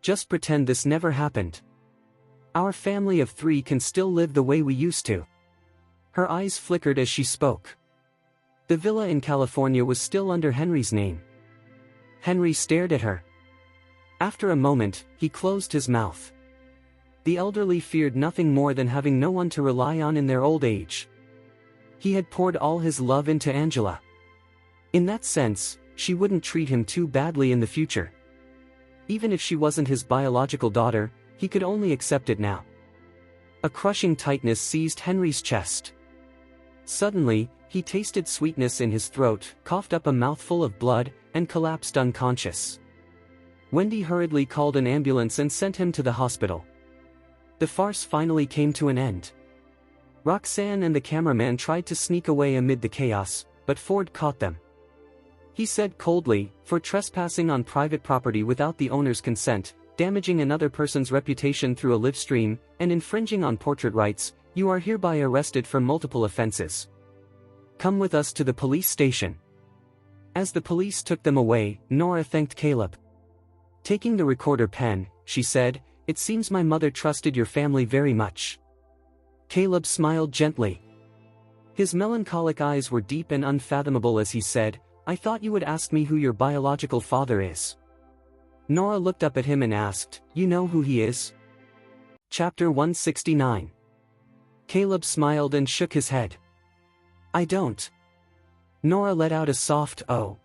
Just pretend this never happened. Our family of 3 can still live the way we used to." Her eyes flickered as she spoke. The villa in California was still under Henry's name. Henry stared at her. After a moment, he closed his mouth. The elderly feared nothing more than having no one to rely on in their old age. He had poured all his love into Angela. In that sense, she wouldn't treat him too badly in the future. Even if she wasn't his biological daughter, he could only accept it now. A crushing tightness seized Henry's chest. Suddenly, he tasted sweetness in his throat, coughed up a mouthful of blood, and collapsed unconscious. Wendy hurriedly called an ambulance and sent him to the hospital. The farce finally came to an end. Roxanne and the cameraman tried to sneak away amid the chaos, but Ford caught them. He said coldly, "For trespassing on private property without the owner's consent, damaging another person's reputation through a live stream, and infringing on portrait rights, you are hereby arrested for multiple offenses. Come with us to the police station." As the police took them away, Nora thanked Caleb. Taking the recorder pen, she said, "It seems my mother trusted your family very much." Caleb smiled gently. His melancholic eyes were deep and unfathomable as he said, "I thought you would ask me who your biological father is." Nora looked up at him and asked, "You know who he is?" Chapter 169. Caleb smiled and shook his head. "I don't." Nora let out a soft "oh."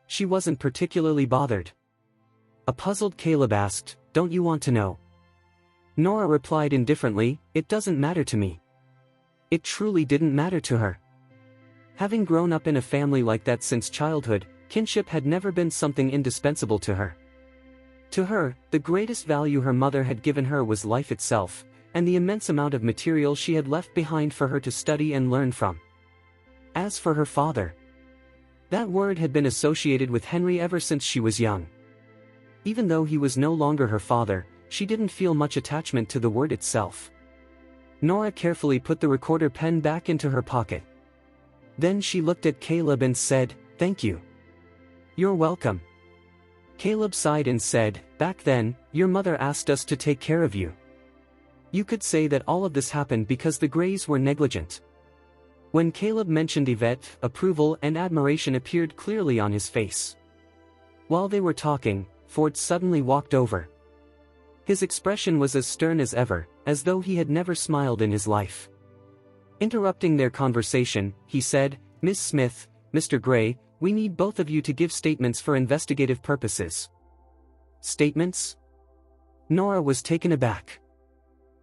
She wasn't particularly bothered. A puzzled Caleb asked, "Don't you want to know?" Nora replied indifferently, "It doesn't matter to me." It truly didn't matter to her. Having grown up in a family like that since childhood, kinship had never been something indispensable to her. To her, the greatest value her mother had given her was life itself, and the immense amount of material she had left behind for her to study and learn from. As for her father, that word had been associated with Henry ever since she was young. Even though he was no longer her father, she didn't feel much attachment to the word itself. Nora carefully put the recorder pen back into her pocket. Then she looked at Caleb and said, "Thank you." "You're welcome." Caleb sighed and said, "Back then, your mother asked us to take care of you. You could say that all of this happened because the Greys were negligent." When Caleb mentioned Yvette, approval and admiration appeared clearly on his face. While they were talking, Ford suddenly walked over. His expression was as stern as ever, as though he had never smiled in his life. Interrupting their conversation, he said, "Miss Smith, Mr. Gray, we need both of you to give statements for investigative purposes." "Statements?" Nora was taken aback.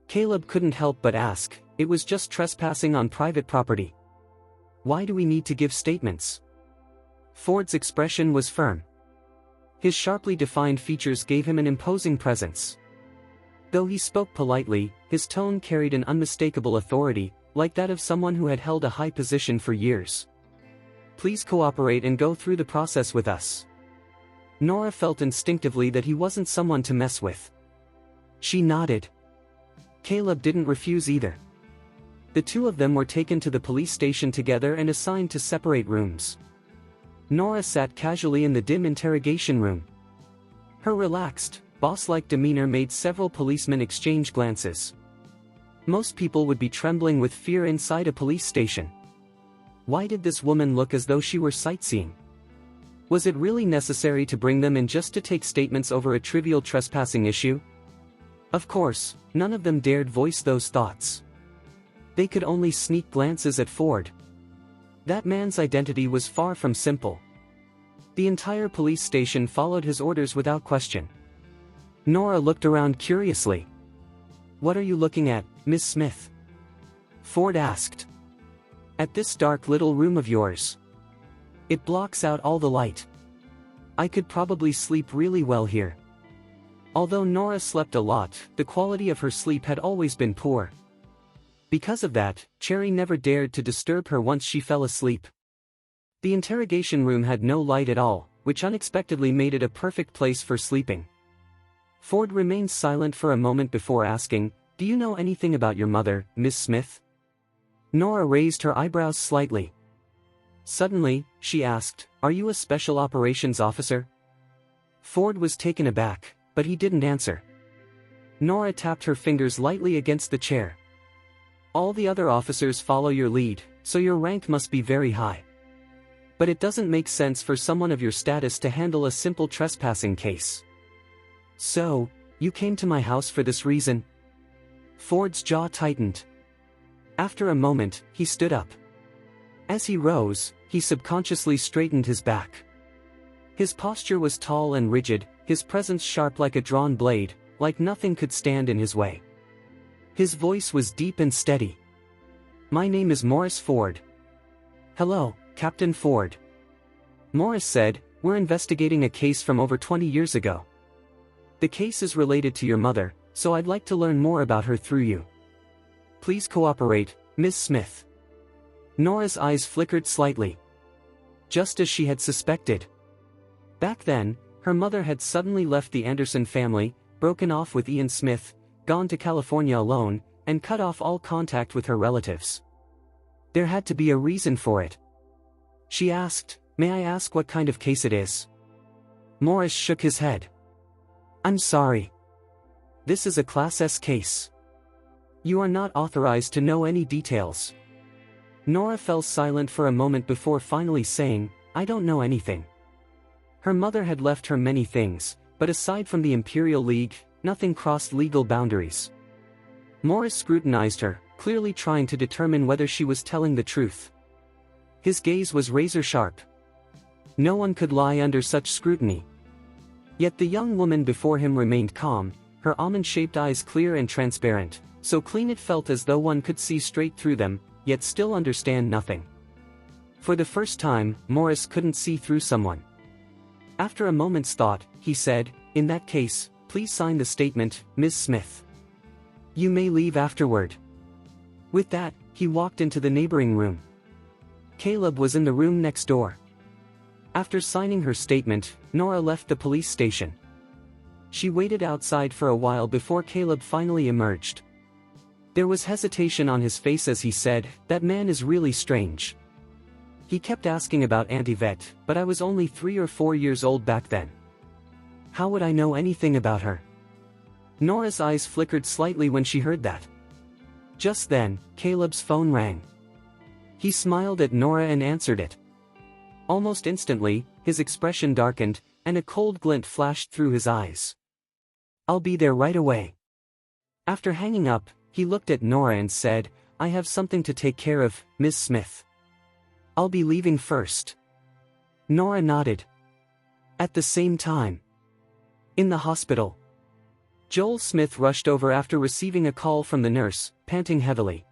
Caleb couldn't help but ask, "It was just trespassing on private property. Why do we need to give statements?" Ford's expression was firm. His sharply defined features gave him an imposing presence. Though he spoke politely, his tone carried an unmistakable authority, like that of someone who had held a high position for years. "Please cooperate and go through the process with us." Nora felt instinctively that he wasn't someone to mess with. She nodded. Caleb didn't refuse either. The two of them were taken to the police station together and assigned to separate rooms. Nora sat casually in the dim interrogation room. Her relaxed, boss-like demeanor made several policemen exchange glances. Most people would be trembling with fear inside a police station. Why did this woman look as though she were sightseeing? Was it really necessary to bring them in just to take statements over a trivial trespassing issue? Of course, none of them dared voice those thoughts. They could only sneak glances at Ford. That man's identity was far from simple. The entire police station followed his orders without question. Nora looked around curiously. "What are you looking at, Miss Smith?" Ford asked. "At this dark little room of yours. It blocks out all the light. I could probably sleep really well here." Although Nora slept a lot, the quality of her sleep had always been poor. Because of that, Cherry never dared to disturb her once she fell asleep. The interrogation room had no light at all, which unexpectedly made it a perfect place for sleeping. Ford remained silent for a moment before asking, "Do you know anything about your mother, Miss Smith?" Nora raised her eyebrows slightly. Suddenly, she asked, "Are you a special operations officer?" Ford was taken aback, but he didn't answer. Nora tapped her fingers lightly against the chair. "All the other officers follow your lead, so your rank must be very high. But it doesn't make sense for someone of your status to handle a simple trespassing case." "So, you came to my house for this reason?" Ford's jaw tightened. After a moment, he stood up. As he rose, he subconsciously straightened his back. His posture was tall and rigid, his presence sharp like a drawn blade, like nothing could stand in his way. His voice was deep and steady. "My name is Morris Ford." "Hello, Captain Ford." Morris said, "We're investigating a case from over 20 years ago. The case is related to your mother, so I'd like to learn more about her through you. Please cooperate, Miss Smith." Nora's eyes flickered slightly. Just as she had suspected. Back then, her mother had suddenly left the Anderson family, broken off with Ian Smith, gone to California alone, and cut off all contact with her relatives. There had to be a reason for it. She asked, "May I ask what kind of case it is?" Morris shook his head. "I'm sorry. This is a Class S case. You are not authorized to know any details." Nora fell silent for a moment before finally saying, "I don't know anything." Her mother had left her many things, but aside from the Imperial League, nothing crossed legal boundaries. Morris scrutinized her, clearly trying to determine whether she was telling the truth. His gaze was razor-sharp. No one could lie under such scrutiny. Yet the young woman before him remained calm, her almond-shaped eyes clear and transparent, so clean it felt as though one could see straight through them, yet still understand nothing. For the first time, Morris couldn't see through someone. After a moment's thought, he said, "In that case, please sign the statement, Ms. Smith. You may leave afterward." With that, he walked into the neighboring room. Caleb was in the room next door. After signing her statement, Nora left the police station. She waited outside for a while before Caleb finally emerged. There was hesitation on his face as he said, "That man is really strange. He kept asking about Auntie Vet, but I was only 3 or 4 years old back then. How would I know anything about her?" Nora's eyes flickered slightly when she heard that. Just then, Caleb's phone rang. He smiled at Nora and answered it. Almost instantly, his expression darkened, and a cold glint flashed through his eyes. "I'll be there right away." After hanging up, he looked at Nora and said, "I have something to take care of, Miss Smith. I'll be leaving first." Nora nodded. At the same time, in the hospital, Joel Smith rushed over after receiving a call from the nurse, panting heavily.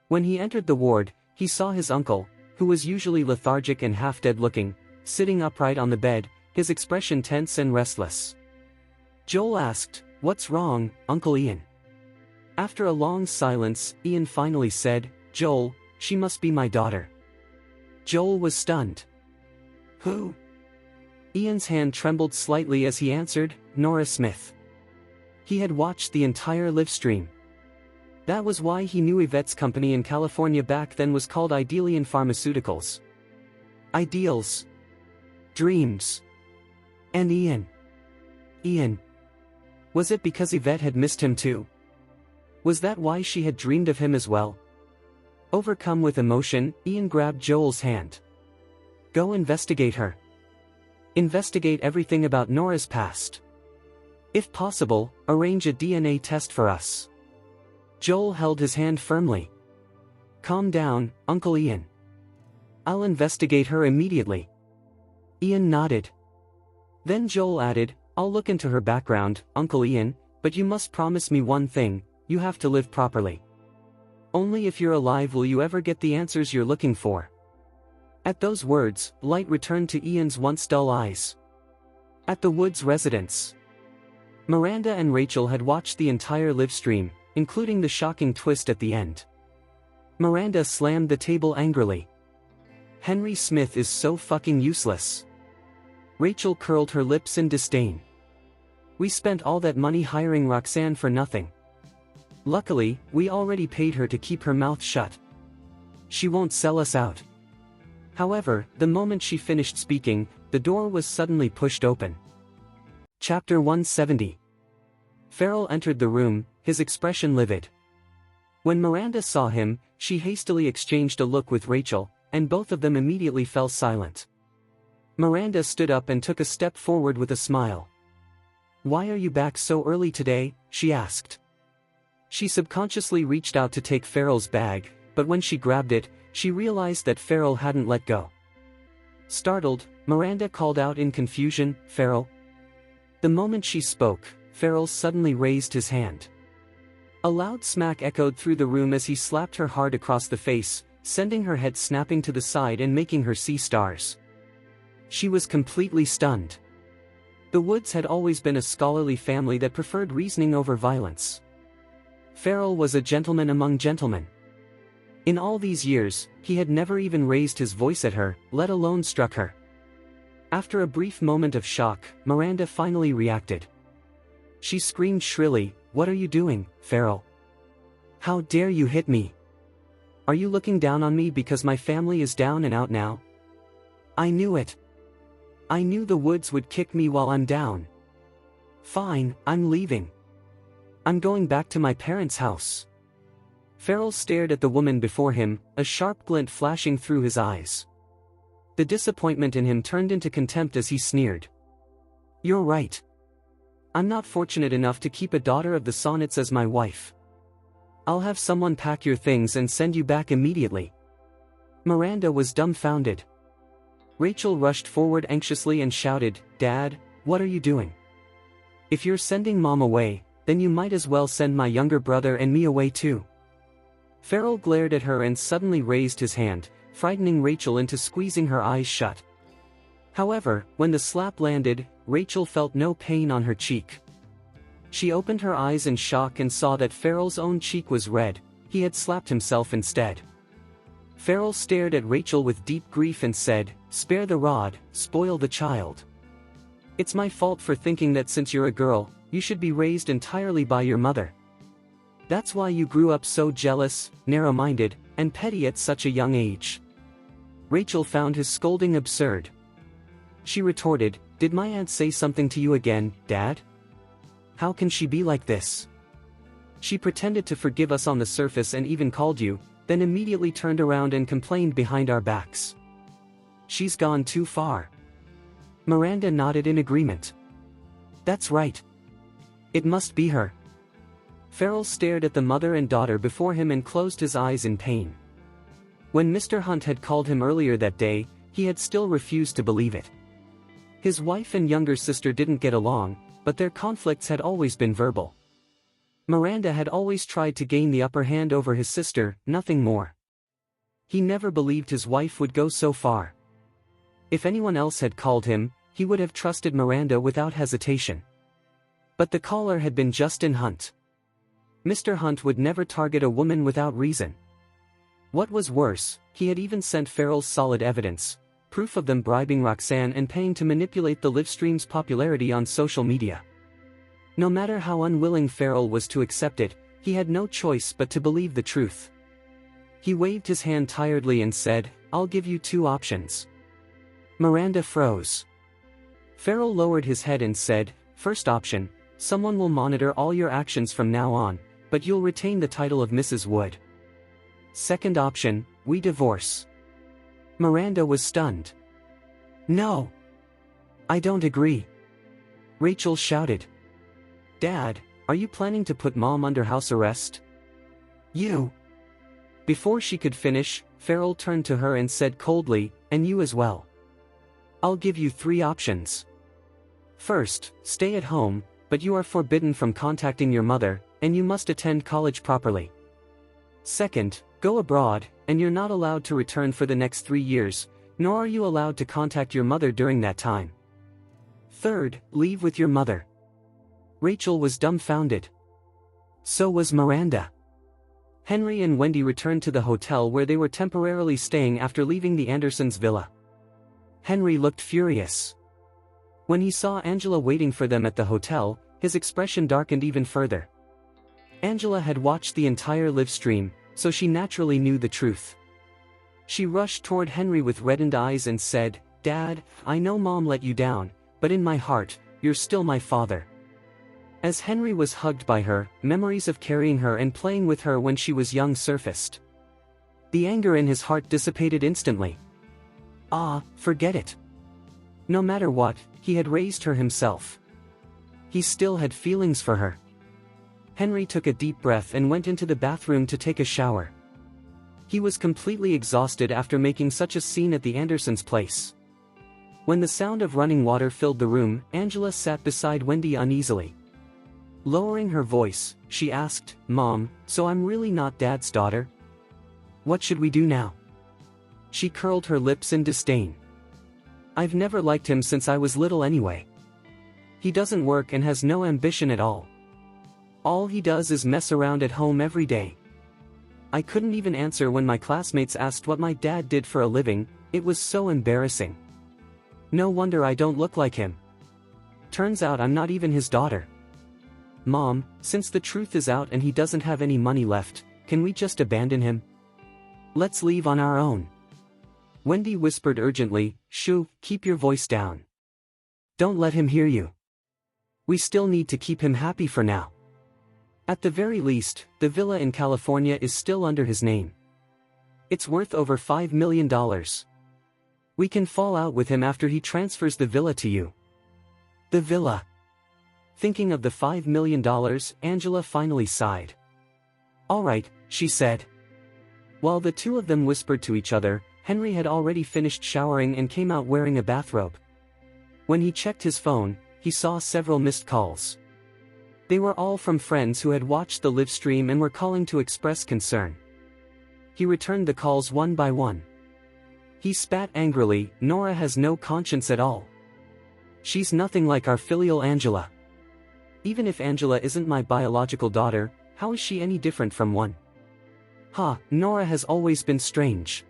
When he entered the ward, he saw his uncle, who was usually lethargic and half-dead looking, sitting upright on the bed, his expression tense and restless. Joel asked, "What's wrong, Uncle Ian?" After a long silence, Ian finally said, "Joel, she must be my daughter." Joel was stunned. "Who?" Ian's hand trembled slightly as he answered, "Nora Smith." He had watched the entire live stream. That was why he knew Yvette's company in California back then was called Idealian Pharmaceuticals. Ideals. Dreams. And Ian. Ian. Was it because Yvette had missed him too? Was that why she had dreamed of him as well? Overcome with emotion, Ian grabbed Joel's hand. "Go investigate her. Investigate everything about Nora's past. If possible, arrange a DNA test for us." Joel held his hand firmly. "Calm down, Uncle Ian. I'll investigate her immediately." Ian nodded. Then Joel added, "I'll look into her background, Uncle Ian, but you must promise me one thing, you have to live properly. Only if you're alive will you ever get the answers you're looking for." At those words, light returned to Ian's once dull eyes. At the Woods residence, Miranda and Rachel had watched the entire live stream, including the shocking twist at the end. Miranda slammed the table angrily. "Henry Smith is so fucking useless." Rachel curled her lips in disdain. "We spent all that money hiring Roxanne for nothing. Luckily, we already paid her to keep her mouth shut. She won't sell us out." However, the moment she finished speaking, the door was suddenly pushed open. Chapter 170. Farrell entered the room, his expression livid. When Miranda saw him, she hastily exchanged a look with Rachel, and both of them immediately fell silent. Miranda stood up and took a step forward with a smile. "Why are you back so early today?" she asked. She subconsciously reached out to take Farrell's bag, but when she grabbed it, she realized that Farrell hadn't let go. Startled, Miranda called out in confusion, "Farrell?" The moment she spoke, Farrell suddenly raised his hand. A loud smack echoed through the room as he slapped her hard across the face, sending her head snapping to the side and making her see stars. She was completely stunned. The Woods had always been a scholarly family that preferred reasoning over violence. Farrell was a gentleman among gentlemen. In all these years, he had never even raised his voice at her, let alone struck her. After a brief moment of shock, Miranda finally reacted. She screamed shrilly, "What are you doing, Farrell? How dare you hit me? Are you looking down on me because my family is down and out now? I knew it. I knew the Woods would kick me while I'm down. Fine, I'm leaving. I'm going back to my parents' house." Farrell stared at the woman before him, a sharp glint flashing through his eyes. The disappointment in him turned into contempt as he sneered. "You're right. I'm not fortunate enough to keep a daughter of the Sonnets as my wife. I'll have someone pack your things and send you back immediately." Miranda was dumbfounded. Rachel rushed forward anxiously and shouted, "Dad, what are you doing? If you're sending Mom away, then you might as well send my younger brother and me away too." Farrell glared at her and suddenly raised his hand, frightening Rachel into squeezing her eyes shut. However, when the slap landed, Rachel felt no pain on her cheek. She opened her eyes in shock and saw that Farrell's own cheek was red. He had slapped himself instead. Farrell stared at Rachel with deep grief and said, "Spare the rod, spoil the child. It's my fault for thinking that since you're a girl, you should be raised entirely by your mother. That's why you grew up so jealous, narrow-minded, and petty at such a young age." Rachel found his scolding absurd. She retorted, "Did my aunt say something to you again, Dad? How can she be like this? She pretended to forgive us on the surface and even called you, then immediately turned around and complained behind our backs. She's gone too far." Miranda nodded in agreement. "That's right. It must be her." Farrell stared at the mother and daughter before him and closed his eyes in pain. When Mr. Hunt had called him earlier that day, he had still refused to believe it. His wife and younger sister didn't get along, but their conflicts had always been verbal. Miranda had always tried to gain the upper hand over his sister, nothing more. He never believed his wife would go so far. If anyone else had called him, he would have trusted Miranda without hesitation. But the caller had been Justin Hunt. Mr. Hunt would never target a woman without reason. What was worse, he had even sent Farrell's solid evidence, proof of them bribing Roxanne and paying to manipulate the livestream's popularity on social media. No matter how unwilling Farrell was to accept it, he had no choice but to believe the truth. He waved his hand tiredly and said, "I'll give you two options." Miranda froze. Farrell lowered his head and said, "First option, someone will monitor all your actions from now on, but you'll retain the title of Mrs. Wood. Second option, we divorce." Miranda was stunned. "No. I don't agree." Rachel shouted. "Dad, are you planning to put Mom under house arrest?" "You." Before she could finish, Farrell turned to her and said coldly, "And you as well. I'll give you three options. First, stay at home, but you are forbidden from contacting your mother, and you must attend college properly. Second, go abroad, and you're not allowed to return for the next 3 years, nor are you allowed to contact your mother during that time. Third, leave with your mother." Rachel was dumbfounded. So was Miranda. Henry and Wendy returned to the hotel where they were temporarily staying after leaving the Andersons' villa. Henry looked furious. When he saw Angela waiting for them at the hotel, his expression darkened even further. Angela had watched the entire live stream, so she naturally knew the truth. She rushed toward Henry with reddened eyes and said, "Dad, I know Mom let you down, but in my heart, you're still my father." As Henry was hugged by her, memories of carrying her and playing with her when she was young surfaced. The anger in his heart dissipated instantly. Forget it. No matter what, he had raised her himself. He still had feelings for her. Henry took a deep breath and went into the bathroom to take a shower. He was completely exhausted after making such a scene at the Andersons' place. When the sound of running water filled the room, Angela sat beside Wendy uneasily. Lowering her voice, she asked, "Mom, so I'm really not Dad's daughter? What should we do now?" She curled her lips in disdain. "I've never liked him since I was little anyway. He doesn't work and has no ambition at all. All he does is mess around at home every day. I couldn't even answer when my classmates asked what my dad did for a living, it was so embarrassing. No wonder I don't look like him. Turns out I'm not even his daughter. Mom, since the truth is out and he doesn't have any money left, can we just abandon him? Let's leave on our own." Wendy whispered urgently, "Shoo, keep your voice down. Don't let him hear you. We still need to keep him happy for now. At the very least, the villa in California is still under his name. It's worth over $5 million. We can fall out with him after he transfers the villa to you." The villa. Thinking of the $5 million, Angela finally sighed. "All right," she said. While the two of them whispered to each other, Henry had already finished showering and came out wearing a bathrobe. When he checked his phone, he saw several missed calls. They were all from friends who had watched the live stream and were calling to express concern. He returned the calls one by one. He spat angrily. Nora has no conscience at all. She's nothing like our filial Angela. Even if Angela isn't my biological daughter, how is she any different from one? Ha, Nora has always been strange.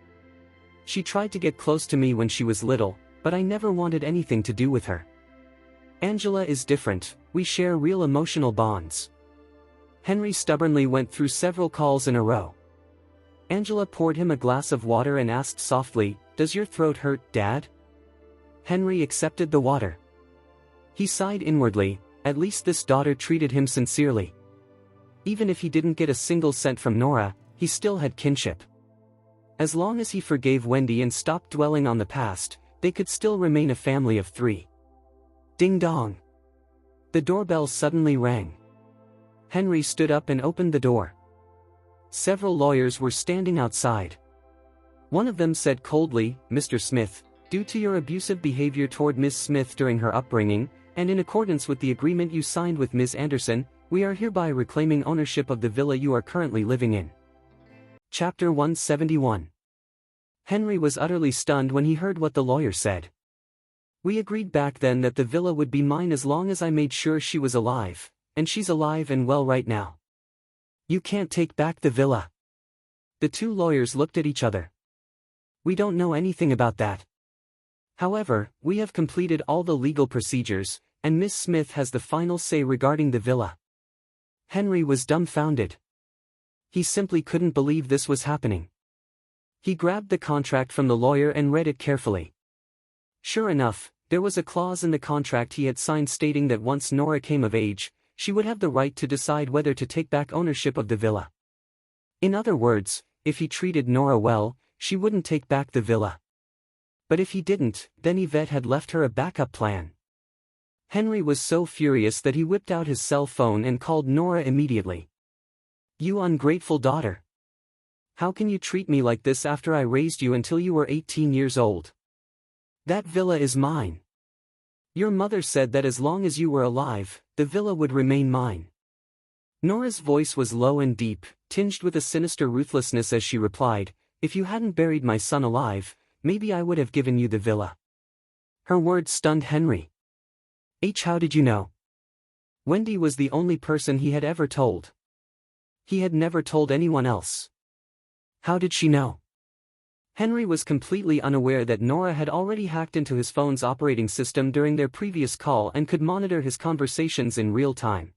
She tried to get close to me when she was little, but I never wanted anything to do with her. Angela is different, we share real emotional bonds. Henry stubbornly went through several calls in a row. Angela poured him a glass of water and asked softly, "Does your throat hurt, Dad?" Henry accepted the water. He sighed inwardly, at least this daughter treated him sincerely. Even if he didn't get a single cent from Nora, he still had kinship. As long as he forgave Wendy and stopped dwelling on the past, they could still remain a family of three. Ding dong. The doorbell suddenly rang. Henry stood up and opened the door. Several lawyers were standing outside. One of them said coldly, "Mr. Smith, due to your abusive behavior toward Ms. Smith during her upbringing, and in accordance with the agreement you signed with Ms. Anderson, we are hereby reclaiming ownership of the villa you are currently living in." Chapter 171. Henry was utterly stunned when he heard what the lawyer said. "We agreed back then that the villa would be mine as long as I made sure she was alive, and she's alive and well right now. You can't take back the villa." The two lawyers looked at each other. "We don't know anything about that. However, we have completed all the legal procedures, and Miss Smith has the final say regarding the villa." Henry was dumbfounded. He simply couldn't believe this was happening. He grabbed the contract from the lawyer and read it carefully. Sure enough, there was a clause in the contract he had signed stating that once Nora came of age, she would have the right to decide whether to take back ownership of the villa. In other words, if he treated Nora well, she wouldn't take back the villa. But if he didn't, then Yvette had left her a backup plan. Henry was so furious that he whipped out his cell phone and called Nora immediately. "You ungrateful daughter. How can you treat me like this after I raised you until you were 18 years old? That villa is mine. Your mother said that as long as you were alive, the villa would remain mine." Nora's voice was low and deep, tinged with a sinister ruthlessness as she replied, "If you hadn't buried my son alive, maybe I would have given you the villa." Her words stunned Henry. How did you know? Wendy was the only person he had ever told. He had never told anyone else. How did she know? Henry was completely unaware that Nora had already hacked into his phone's operating system during their previous call and could monitor his conversations in real time.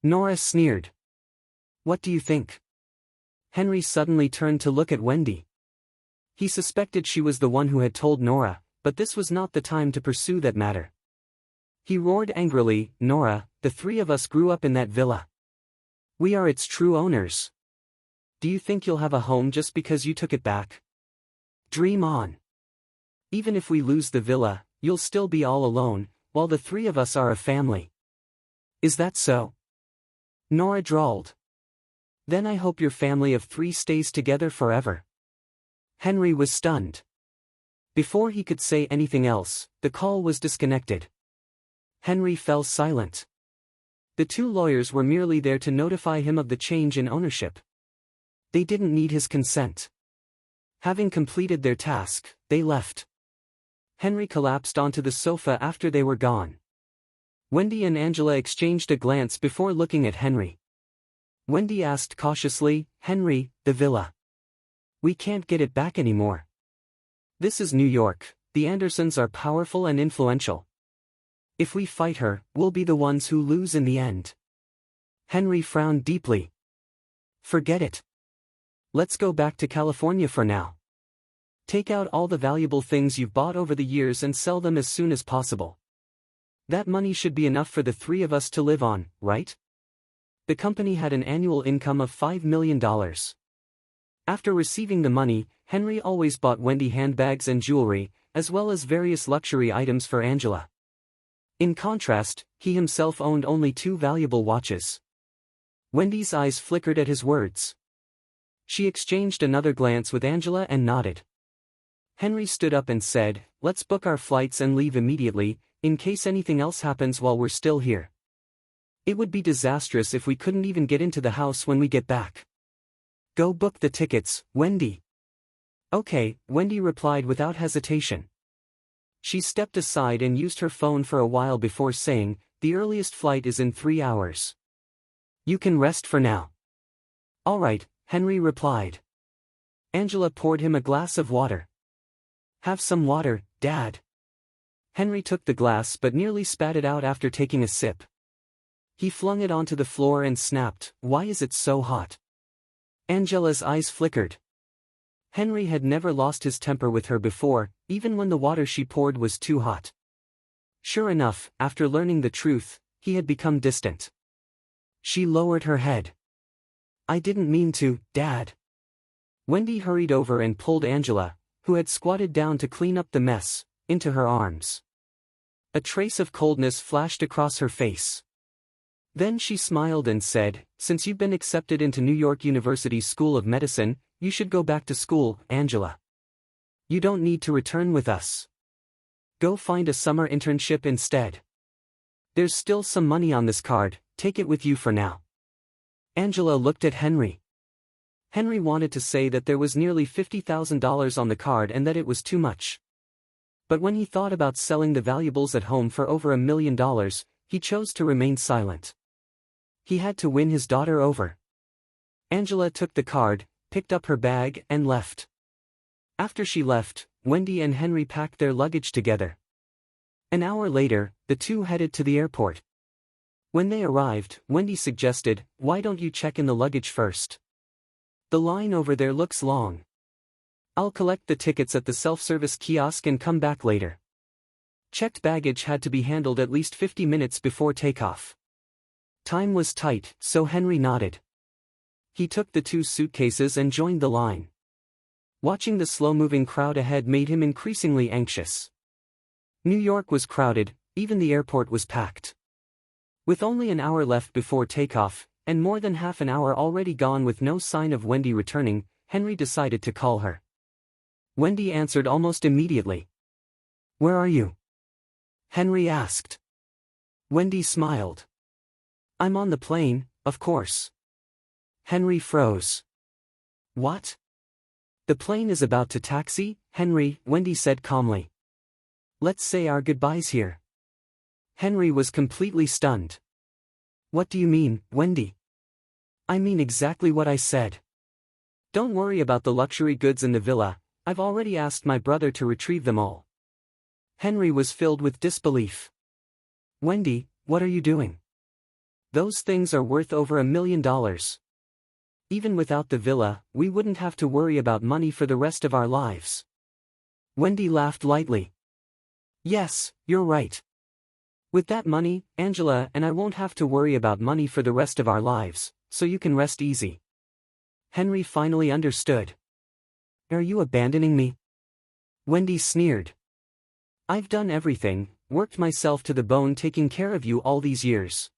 Nora sneered. "What do you think?" Henry suddenly turned to look at Wendy. He suspected she was the one who had told Nora, but this was not the time to pursue that matter. He roared angrily, "Nora, the three of us grew up in that villa. We are its true owners. Do you think you'll have a home just because you took it back? Dream on. Even if we lose the villa, you'll still be all alone, while the three of us are a family." "Is that so?" Nora drawled. "Then I hope your family of three stays together forever." Henry was stunned. Before he could say anything else, the call was disconnected. Henry fell silent. The two lawyers were merely there to notify him of the change in ownership. They didn't need his consent. Having completed their task, they left. Henry collapsed onto the sofa after they were gone. Wendy and Angela exchanged a glance before looking at Henry. Wendy asked cautiously, "Henry, the villa. We can't get it back anymore. This is New York, the Andersons are powerful and influential. If we fight her, we'll be the ones who lose in the end." Henry frowned deeply. "Forget it. Let's go back to California for now. Take out all the valuable things you've bought over the years and sell them as soon as possible. That money should be enough for the three of us to live on, right?" The company had an annual income of $5 million. After receiving the money, Henry always bought Wendy handbags and jewelry, as well as various luxury items for Angela. In contrast, he himself owned only 2 valuable watches. Wendy's eyes flickered at his words. She exchanged another glance with Angela and nodded. Henry stood up and said, "Let's book our flights and leave immediately, in case anything else happens while we're still here. It would be disastrous if we couldn't even get into the house when we get back. Go book the tickets, Wendy." Okay, Wendy replied without hesitation. She stepped aside and used her phone for a while before saying, "The earliest flight is in 3 hours. You can rest for now." "All right," Henry replied. Angela poured him a glass of water. "Have some water, Dad." Henry took the glass but nearly spat it out after taking a sip. He flung it onto the floor and snapped, "Why is it so hot?" Angela's eyes flickered. Henry had never lost his temper with her before, even when the water she poured was too hot. Sure enough, after learning the truth, he had become distant. She lowered her head. "I didn't mean to, Dad." Wendy hurried over and pulled Angela, who had squatted down to clean up the mess, into her arms. A trace of coldness flashed across her face. Then she smiled and said, "Since you've been accepted into New York University's School of Medicine, you should go back to school, Angela. You don't need to return with us. Go find a summer internship instead. There's still some money on this card, take it with you for now." Angela looked at Henry. Henry wanted to say that there was nearly $50,000 on the card and that it was too much. But when he thought about selling the valuables at home for over $1 million, he chose to remain silent. He had to win his daughter over. Angela took the card, picked up her bag, and left. After she left, Wendy and Henry packed their luggage together. An hour later, the two headed to the airport. When they arrived, Wendy suggested, "Why don't you check in the luggage first? The line over there looks long. I'll collect the tickets at the self-service kiosk and come back later." Checked baggage had to be handled at least 50 minutes before takeoff. Time was tight, so Henry nodded. He took the 2 suitcases and joined the line. Watching the slow-moving crowd ahead made him increasingly anxious. New York was crowded, even the airport was packed. With only an hour left before takeoff, and more than half an hour already gone with no sign of Wendy returning, Henry decided to call her. Wendy answered almost immediately. "Where are you?" Henry asked. Wendy smiled. "I'm on the plane, of course." Henry froze. "What?" "The plane is about to taxi, Henry," Wendy said calmly. "Let's say our goodbyes here." Henry was completely stunned. "What do you mean, Wendy?" "I mean exactly what I said. Don't worry about the luxury goods in the villa, I've already asked my brother to retrieve them all." Henry was filled with disbelief. "Wendy, what are you doing? Those things are worth over $1 million. Even without the villa, we wouldn't have to worry about money for the rest of our lives." Wendy laughed lightly. "Yes, you're right. With that money, Angela and I won't have to worry about money for the rest of our lives, so you can rest easy." Henry finally understood. "Are you abandoning me?" Wendy sneered. "I've done everything, worked myself to the bone taking care of you all these years.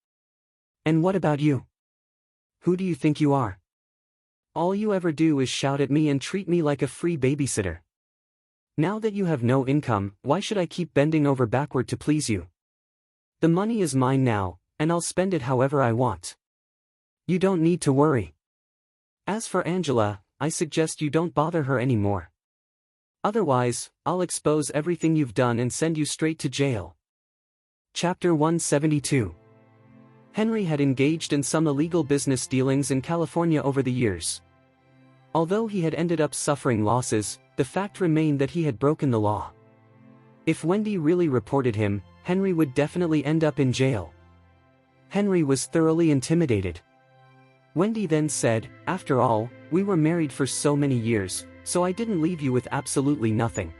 And what about you? Who do you think you are? All you ever do is shout at me and treat me like a free babysitter. Now that you have no income, why should I keep bending over backward to please you? The money is mine now, and I'll spend it however I want. You don't need to worry. As for Angela, I suggest you don't bother her anymore. Otherwise, I'll expose everything you've done and send you straight to jail." Chapter 172. Henry had engaged in some illegal business dealings in California over the years. Although he had ended up suffering losses, the fact remained that he had broken the law. If Wendy really reported him, Henry would definitely end up in jail. Henry was thoroughly intimidated. Wendy then said, "After all, we were married for so many years, so I didn't leave you with absolutely nothing.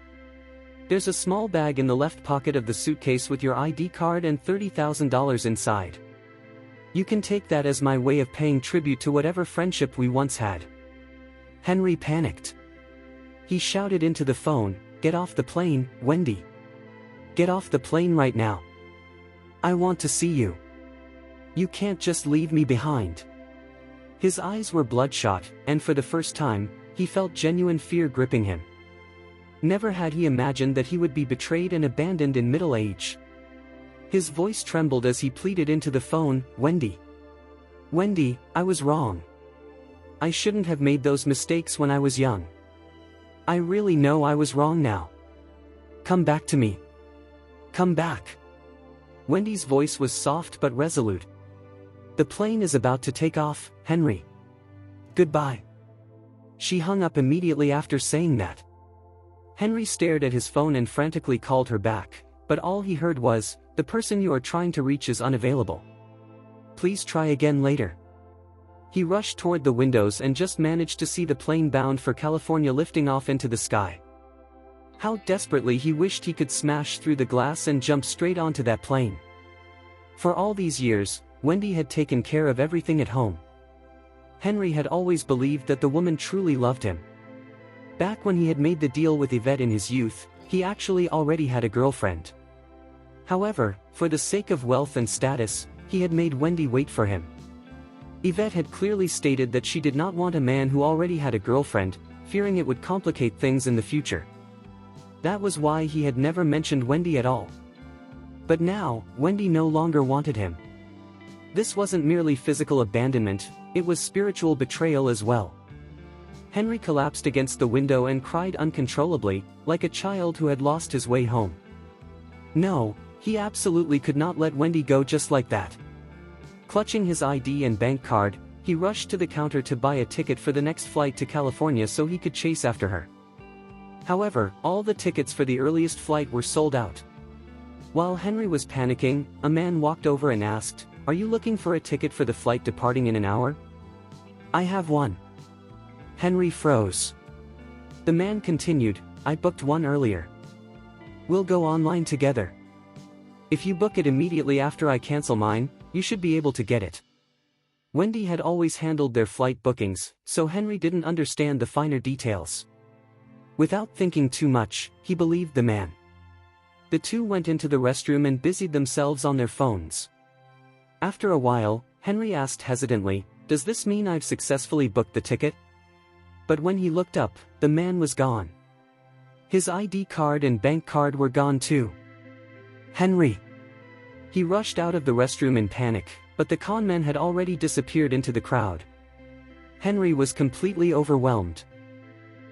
There's a small bag in the left pocket of the suitcase with your ID card and $30,000 inside. You can take that as my way of paying tribute to whatever friendship we once had." Henry panicked. He shouted into the phone, "Get off the plane, Wendy. Get off the plane right now. I want to see you. You can't just leave me behind." His eyes were bloodshot, and for the first time, he felt genuine fear gripping him. Never had he imagined that he would be betrayed and abandoned in middle age. His voice trembled as he pleaded into the phone, "Wendy. Wendy, I was wrong. I shouldn't have made those mistakes when I was young. I really know I was wrong now. Come back to me. Come back. Wendy's voice was soft but resolute. The plane is about to take off, Henry. Goodbye. She hung up immediately after saying that. Henry stared at his phone and frantically called her back, but all he heard was, "The person you are trying to reach is unavailable. Please try again later." He rushed toward the windows and just managed to see the plane bound for California lifting off into the sky. How desperately he wished he could smash through the glass and jump straight onto that plane. For all these years, Wendy had taken care of everything at home. Henry had always believed that the woman truly loved him. Back when he had made the deal with Yvette in his youth, he actually already had a girlfriend. However, for the sake of wealth and status, he had made Wendy wait for him. Yvette had clearly stated that she did not want a man who already had a girlfriend, fearing it would complicate things in the future. That was why he had never mentioned Wendy at all. But now, Wendy no longer wanted him. This wasn't merely physical abandonment, it was spiritual betrayal as well. Henry collapsed against the window and cried uncontrollably, like a child who had lost his way home. No, he absolutely could not let Wendy go just like that. Clutching his ID and bank card, he rushed to the counter to buy a ticket for the next flight to California so he could chase after her. However, all the tickets for the earliest flight were sold out. While Henry was panicking, a man walked over and asked, "Are you looking for a ticket for the flight departing in an hour?" "I have one." Henry froze. The man continued, "I booked one earlier. We'll go online together. If you book it immediately after I cancel mine, you should be able to get it." Wendy had always handled their flight bookings, so Henry didn't understand the finer details. Without thinking too much, he believed the man. The two went into the restroom and busied themselves on their phones. After a while, Henry asked hesitantly, "Does this mean I've successfully booked the ticket?" But when he looked up, the man was gone. His ID card and bank card were gone too. "Henry!" He rushed out of the restroom in panic, but the conman had already disappeared into the crowd. Henry was completely overwhelmed.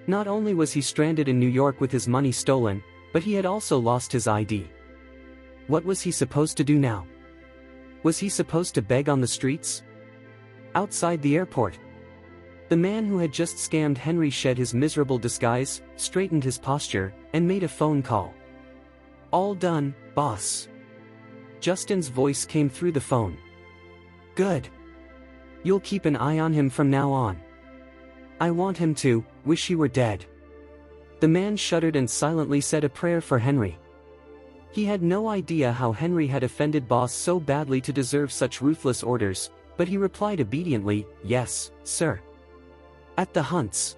Not only was he stranded in New York with his money stolen, but he had also lost his ID. What was he supposed to do now? Was he supposed to beg on the streets? Outside the airport, the man who had just scammed Henry shed his miserable disguise, straightened his posture, and made a phone call. "All done, boss." Justin's voice came through the phone. "Good. You'll keep an eye on him from now on." "I want him to, wish he were dead." The man shuddered and silently said a prayer for Henry. He had no idea how Henry had offended boss so badly to deserve such ruthless orders, but he replied obediently, "Yes, sir." At the Hunts.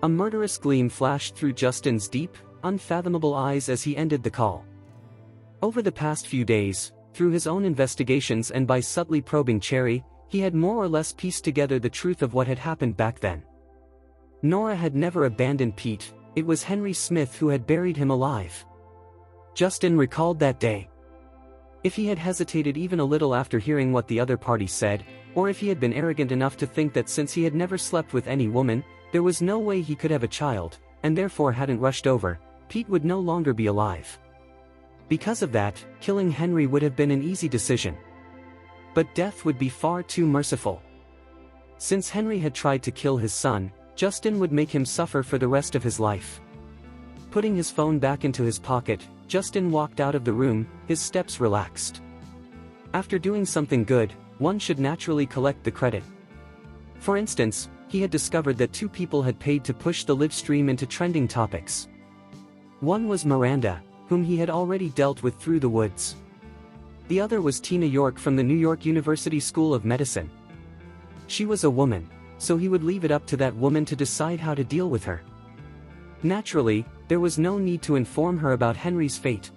A murderous gleam flashed through Justin's deep, unfathomable eyes as he ended the call. Over the past few days, through his own investigations and by subtly probing Cherry, he had more or less pieced together the truth of what had happened back then. Nora had never abandoned Pete, it was Henry Smith who had buried him alive. Justin recalled that day. If he had hesitated even a little after hearing what the other party said, or if he had been arrogant enough to think that since he had never slept with any woman, there was no way he could have a child, and therefore hadn't rushed over, Pete would no longer be alive. Because of that, killing Henry would have been an easy decision. But death would be far too merciful. Since Henry had tried to kill his son, Justin would make him suffer for the rest of his life. Putting his phone back into his pocket, Justin walked out of the room, his steps relaxed. After doing something good, one should naturally collect the credit. For instance, he had discovered that two people had paid to push the live stream into trending topics. One was Miranda, whom he had already dealt with through the woods. The other was Tina York from the New York University School of Medicine. She was a woman, so he would leave it up to that woman to decide how to deal with her. Naturally, there was no need to inform her about Henry's fate.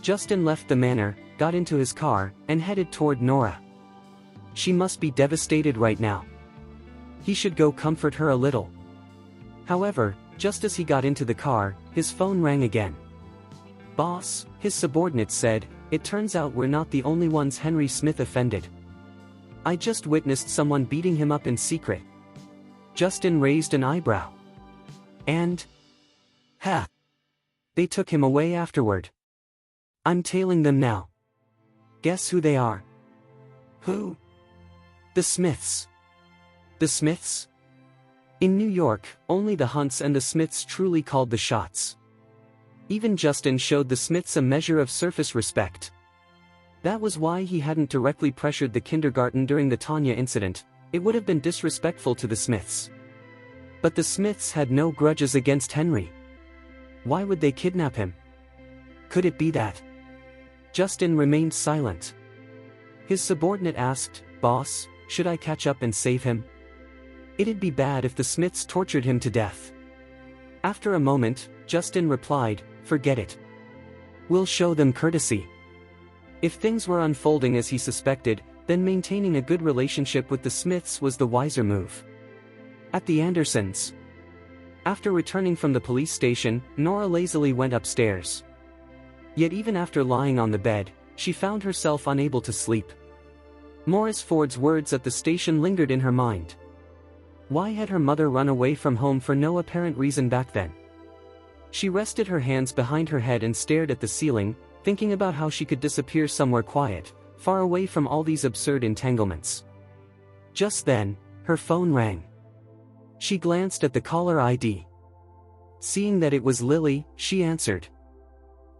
Justin left the manor, got into his car, and headed toward Nora. She must be devastated right now. He should go comfort her a little. However, just as he got into the car, his phone rang again. "Boss," his subordinate said, "it turns out we're not the only ones Henry Smith offended. I just witnessed someone beating him up in secret." Justin raised an eyebrow. And? Ha! They took him away afterward. I'm tailing them now. Guess who they are? Who? The Smiths. The Smiths? In New York, only the Hunts and the Smiths truly called the shots. Even Justin showed the Smiths a measure of surface respect. That was why he hadn't directly pressured the kindergarten during the Tanya incident. It would have been disrespectful to the Smiths. But the Smiths had no grudges against Henry. Why would they kidnap him? Could it be that? Justin remained silent. His subordinate asked, "Boss, should I catch up and save him?" It'd be bad if the Smiths tortured him to death. After a moment, Justin replied, "Forget it. We'll show them courtesy." If things were unfolding as he suspected, then maintaining a good relationship with the Smiths was the wiser move. At the Andersons. After returning from the police station, Nora lazily went upstairs. Yet even after lying on the bed, she found herself unable to sleep. Morris Ford's words at the station lingered in her mind. Why had her mother run away from home for no apparent reason back then? She rested her hands behind her head and stared at the ceiling, thinking about how she could disappear somewhere quiet, far away from all these absurd entanglements. Just then, her phone rang. She glanced at the caller ID. Seeing that it was Lily, she answered.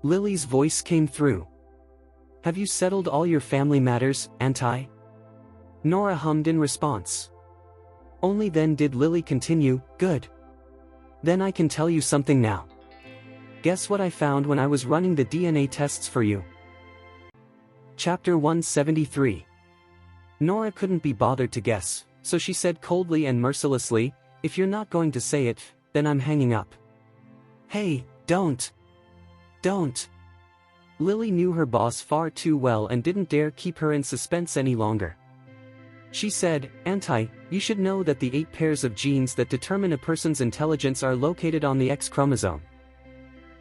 Lily's voice came through. "Have you settled all your family matters, Auntie?" Nora hummed in response. Only then did Lily continue, "Good. Then I can tell you something now. Guess what I found when I was running the DNA tests for you?" Chapter 173. Nora couldn't be bothered to guess, so she said coldly and mercilessly, "If you're not going to say it, then I'm hanging up." "Hey, don't. Don't." Lily knew her boss far too well and didn't dare keep her in suspense any longer. She said, "Auntie, you should know that the 8 pairs of genes that determine a person's intelligence are located on the X chromosome.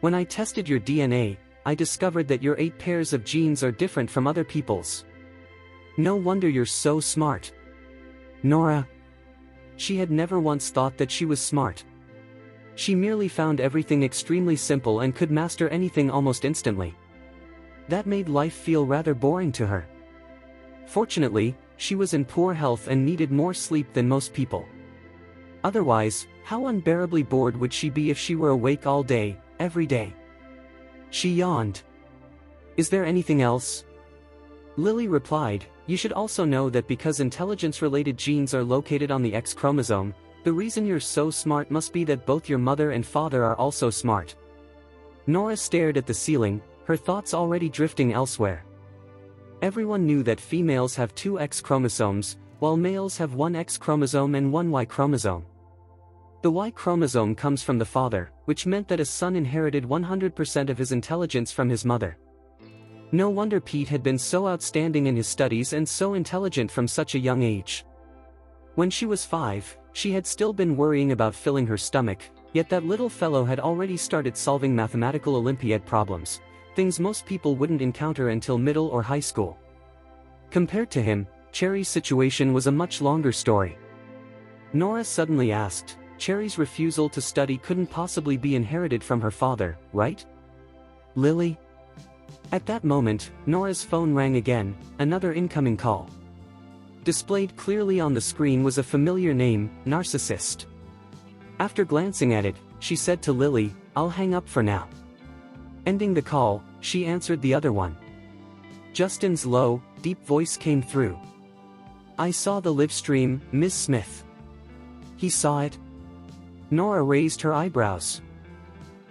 When I tested your DNA, I discovered that your 8 pairs of genes are different from other people's. No wonder you're so smart." Nora. She had never once thought that she was smart. She merely found everything extremely simple and could master anything almost instantly. That made life feel rather boring to her. Fortunately, she was in poor health and needed more sleep than most people. Otherwise, how unbearably bored would she be if she were awake all day, every day? She yawned. "Is there anything else?" Lily replied, "You should also know that because intelligence-related genes are located on the X chromosome, the reason you're so smart must be that both your mother and father are also smart." Nora stared at the ceiling, her thoughts already drifting elsewhere. Everyone knew that females have 2 X chromosomes, while males have 1 X chromosome and 1 Y chromosome. The Y chromosome comes from the father, which meant that a son inherited 100% of his intelligence from his mother. No wonder Pete had been so outstanding in his studies and so intelligent from such a young age. When she was 5, she had still been worrying about filling her stomach, yet that little fellow had already started solving mathematical Olympiad problems, things most people wouldn't encounter until middle or high school. Compared to him, Cherry's situation was a much longer story. Nora suddenly asked, "Cherry's refusal to study couldn't possibly be inherited from her father, right? Lily?" At that moment, Nora's phone rang again, another incoming call. Displayed clearly on the screen was a familiar name, Narcissist. After glancing at it, she said to Lily, "I'll hang up for now." Ending the call, she answered the other one. Justin's low, deep voice came through. "I saw the live stream, Miss Smith." "He saw it?" Nora raised her eyebrows.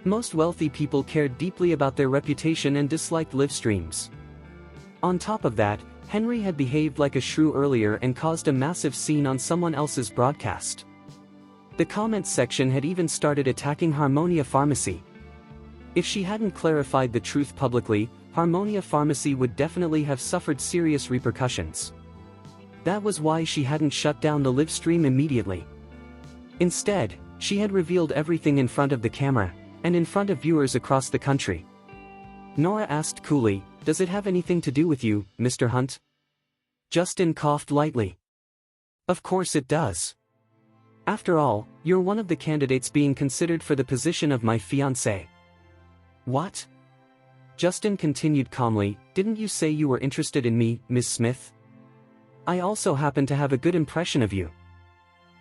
Most wealthy people cared deeply about their reputation and disliked live streams. On top of that, Henry had behaved like a shrew earlier and caused a massive scene on someone else's broadcast. The comments section had even started attacking Harmonia Pharmacy. If she hadn't clarified the truth publicly, Harmonia Pharmacy would definitely have suffered serious repercussions. That was why she hadn't shut down the live stream immediately. Instead, she had revealed everything in front of the camera, and in front of viewers across the country. Nora asked coolly, "Does it have anything to do with you, Mr. Hunt?" Justin coughed lightly. "Of course it does. After all, you're one of the candidates being considered for the position of my fiancé. What? Justin continued calmly, didn't you say you were interested in me, Miss Smith? I also happen to have a good impression of you.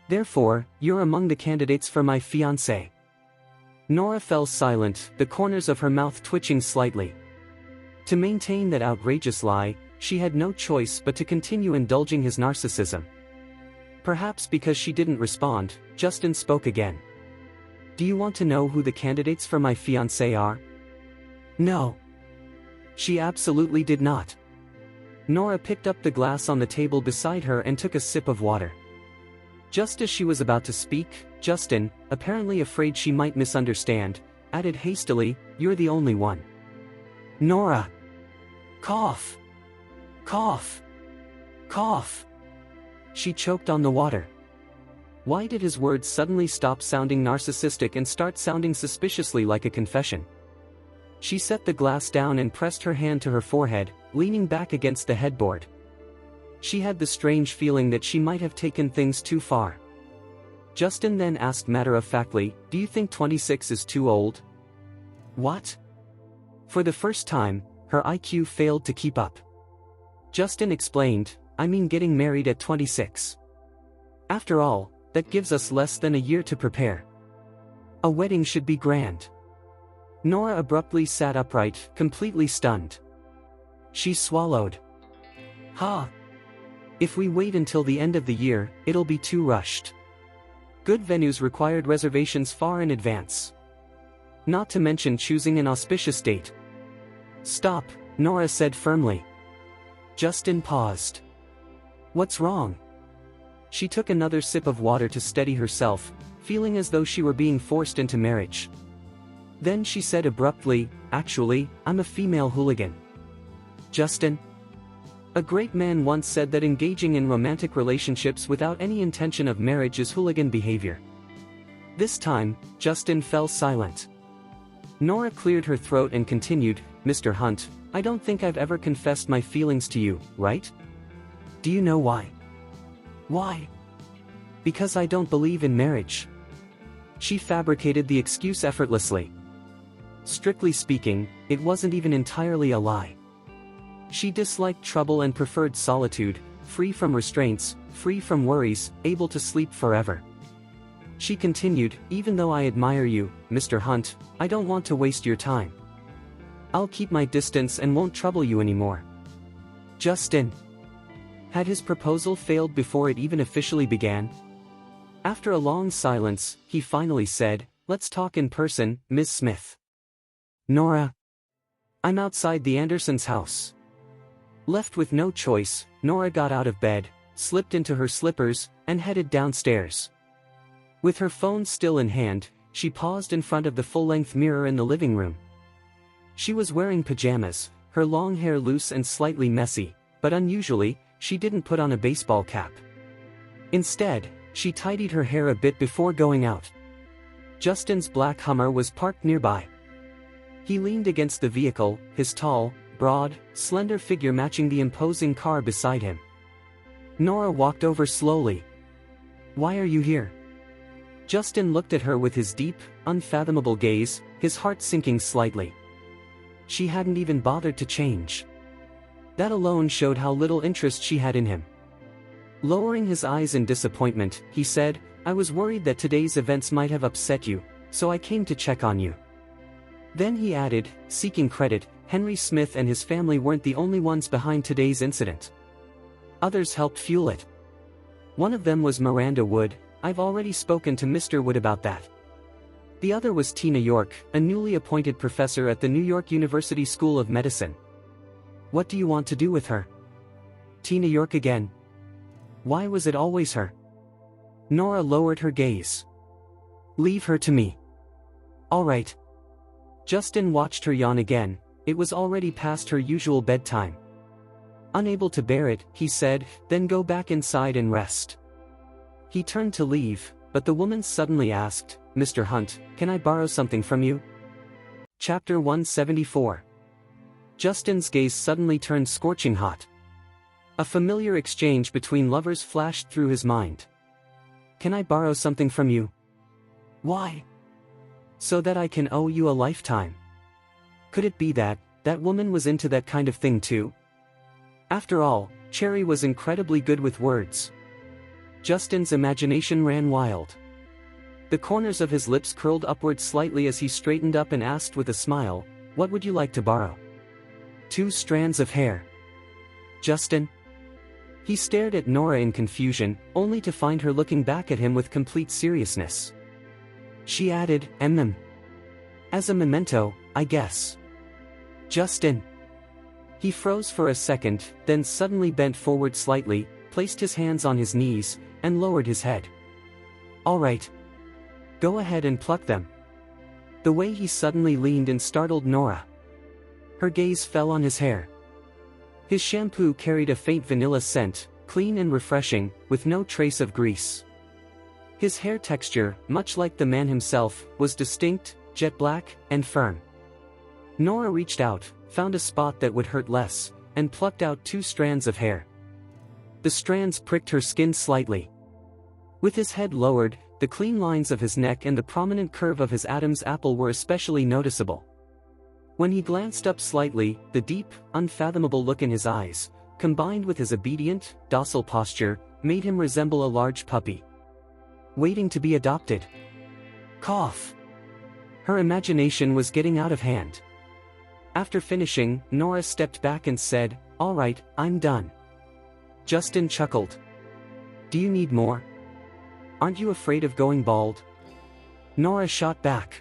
Therefore, you're among the candidates for my fiancé. Nora fell silent, the corners of her mouth twitching slightly. To maintain that outrageous lie, she had no choice but to continue indulging his narcissism. Perhaps because she didn't respond, Justin spoke again. Do you want to know who the candidates for my fiancé are? No. She absolutely did not. Nora picked up the glass on the table beside her and took a sip of water. Just as she was about to speak, Justin, apparently afraid she might misunderstand, added hastily, you're the only one. Nora. Cough. Cough. Cough. She choked on the water. Why did his words suddenly stop sounding narcissistic and start sounding suspiciously like a confession? She set the glass down and pressed her hand to her forehead, leaning back against the headboard. She had the strange feeling that she might have taken things too far. Justin then asked matter-of-factly, do you think 26 is too old? What? For the first time, her IQ failed to keep up. Justin explained, I mean getting married at 26. After all, that gives us less than a year to prepare. A wedding should be grand. Nora abruptly sat upright, completely stunned. She swallowed. Ha! If we wait until the end of the year, it'll be too rushed. Good venues required reservations far in advance. Not to mention choosing an auspicious date. Stop, Nora said firmly. Justin paused. What's wrong? She took another sip of water to steady herself, feeling as though she were being forced into marriage. Then she said abruptly, actually, I'm a female hooligan. Justin? A great man once said that engaging in romantic relationships without any intention of marriage is hooligan behavior. This time, Justin fell silent. Nora cleared her throat and continued, Mr. Hunt, I don't think I've ever confessed my feelings to you, right? Do you know why? Why? Because I don't believe in marriage. She fabricated the excuse effortlessly. Strictly speaking, it wasn't even entirely a lie. She disliked trouble and preferred solitude, free from restraints, free from worries, able to sleep forever. She continued, even though I admire you, Mr. Hunt, I don't want to waste your time. I'll keep my distance and won't trouble you anymore. Justin. Had his proposal failed before it even officially began? After a long silence, he finally said, let's talk in person, Ms. Smith. Nora. I'm outside the Andersons' house. Left with no choice, Nora got out of bed, slipped into her slippers, and headed downstairs. With her phone still in hand, she paused in front of the full-length mirror in the living room. She was wearing pajamas, her long hair loose and slightly messy, but unusually, she didn't put on a baseball cap. Instead, she tidied her hair a bit before going out. Justin's black Hummer was parked nearby. He leaned against the vehicle, his tall, broad, slender figure matching the imposing car beside him. Nora walked over slowly. Why are you here? Justin looked at her with his deep, unfathomable gaze, his heart sinking slightly. She hadn't even bothered to change. That alone showed how little interest she had in him. Lowering his eyes in disappointment, he said, I was worried that today's events might have upset you, so I came to check on you. Then he added, seeking credit, Henry Smith and his family weren't the only ones behind today's incident. Others helped fuel it. One of them was Miranda Wood. I've already spoken to Mr. Wood about that. The other was Tina York, a newly appointed professor at the New York University School of Medicine. What do you want to do with her? Tina York again. Why was it always her? Nora lowered her gaze. Leave her to me. All right. Justin watched her yawn again. It was already past her usual bedtime. Unable to bear it, he said, then go back inside and rest. He turned to leave, but the woman suddenly asked, Mr. Hunt, can I borrow something from you? Chapter 174. Justin's gaze suddenly turned scorching hot. A familiar exchange between lovers flashed through his mind. Can I borrow something from you? Why? So that I can owe you a lifetime. Could it be that woman was into that kind of thing too? After all, Cherry was incredibly good with words. Justin's imagination ran wild. The corners of his lips curled upward slightly as he straightened up and asked with a smile, "What would you like to borrow?" 2 strands of hair. Justin? He stared at Nora in confusion, only to find her looking back at him with complete seriousness. She added, as a memento, I guess." Justin. He froze for a second, then suddenly bent forward slightly, placed his hands on his knees, and lowered his head. "All right. Go ahead and pluck them." The way he suddenly leaned in startled Nora. Her gaze fell on his hair. His shampoo carried a faint vanilla scent, clean and refreshing, with no trace of grease. His hair texture, much like the man himself, was distinct, jet black, and firm. Nora reached out, found a spot that would hurt less, and plucked out 2 strands of hair. The strands pricked her skin slightly. With his head lowered, the clean lines of his neck and the prominent curve of his Adam's apple were especially noticeable. When he glanced up slightly, the deep, unfathomable look in his eyes, combined with his obedient, docile posture, made him resemble a large puppy waiting to be adopted. Cough. Her imagination was getting out of hand. After finishing, Nora stepped back and said, "All right, I'm done." Justin chuckled. "Do you need more? Aren't you afraid of going bald?" Nora shot back.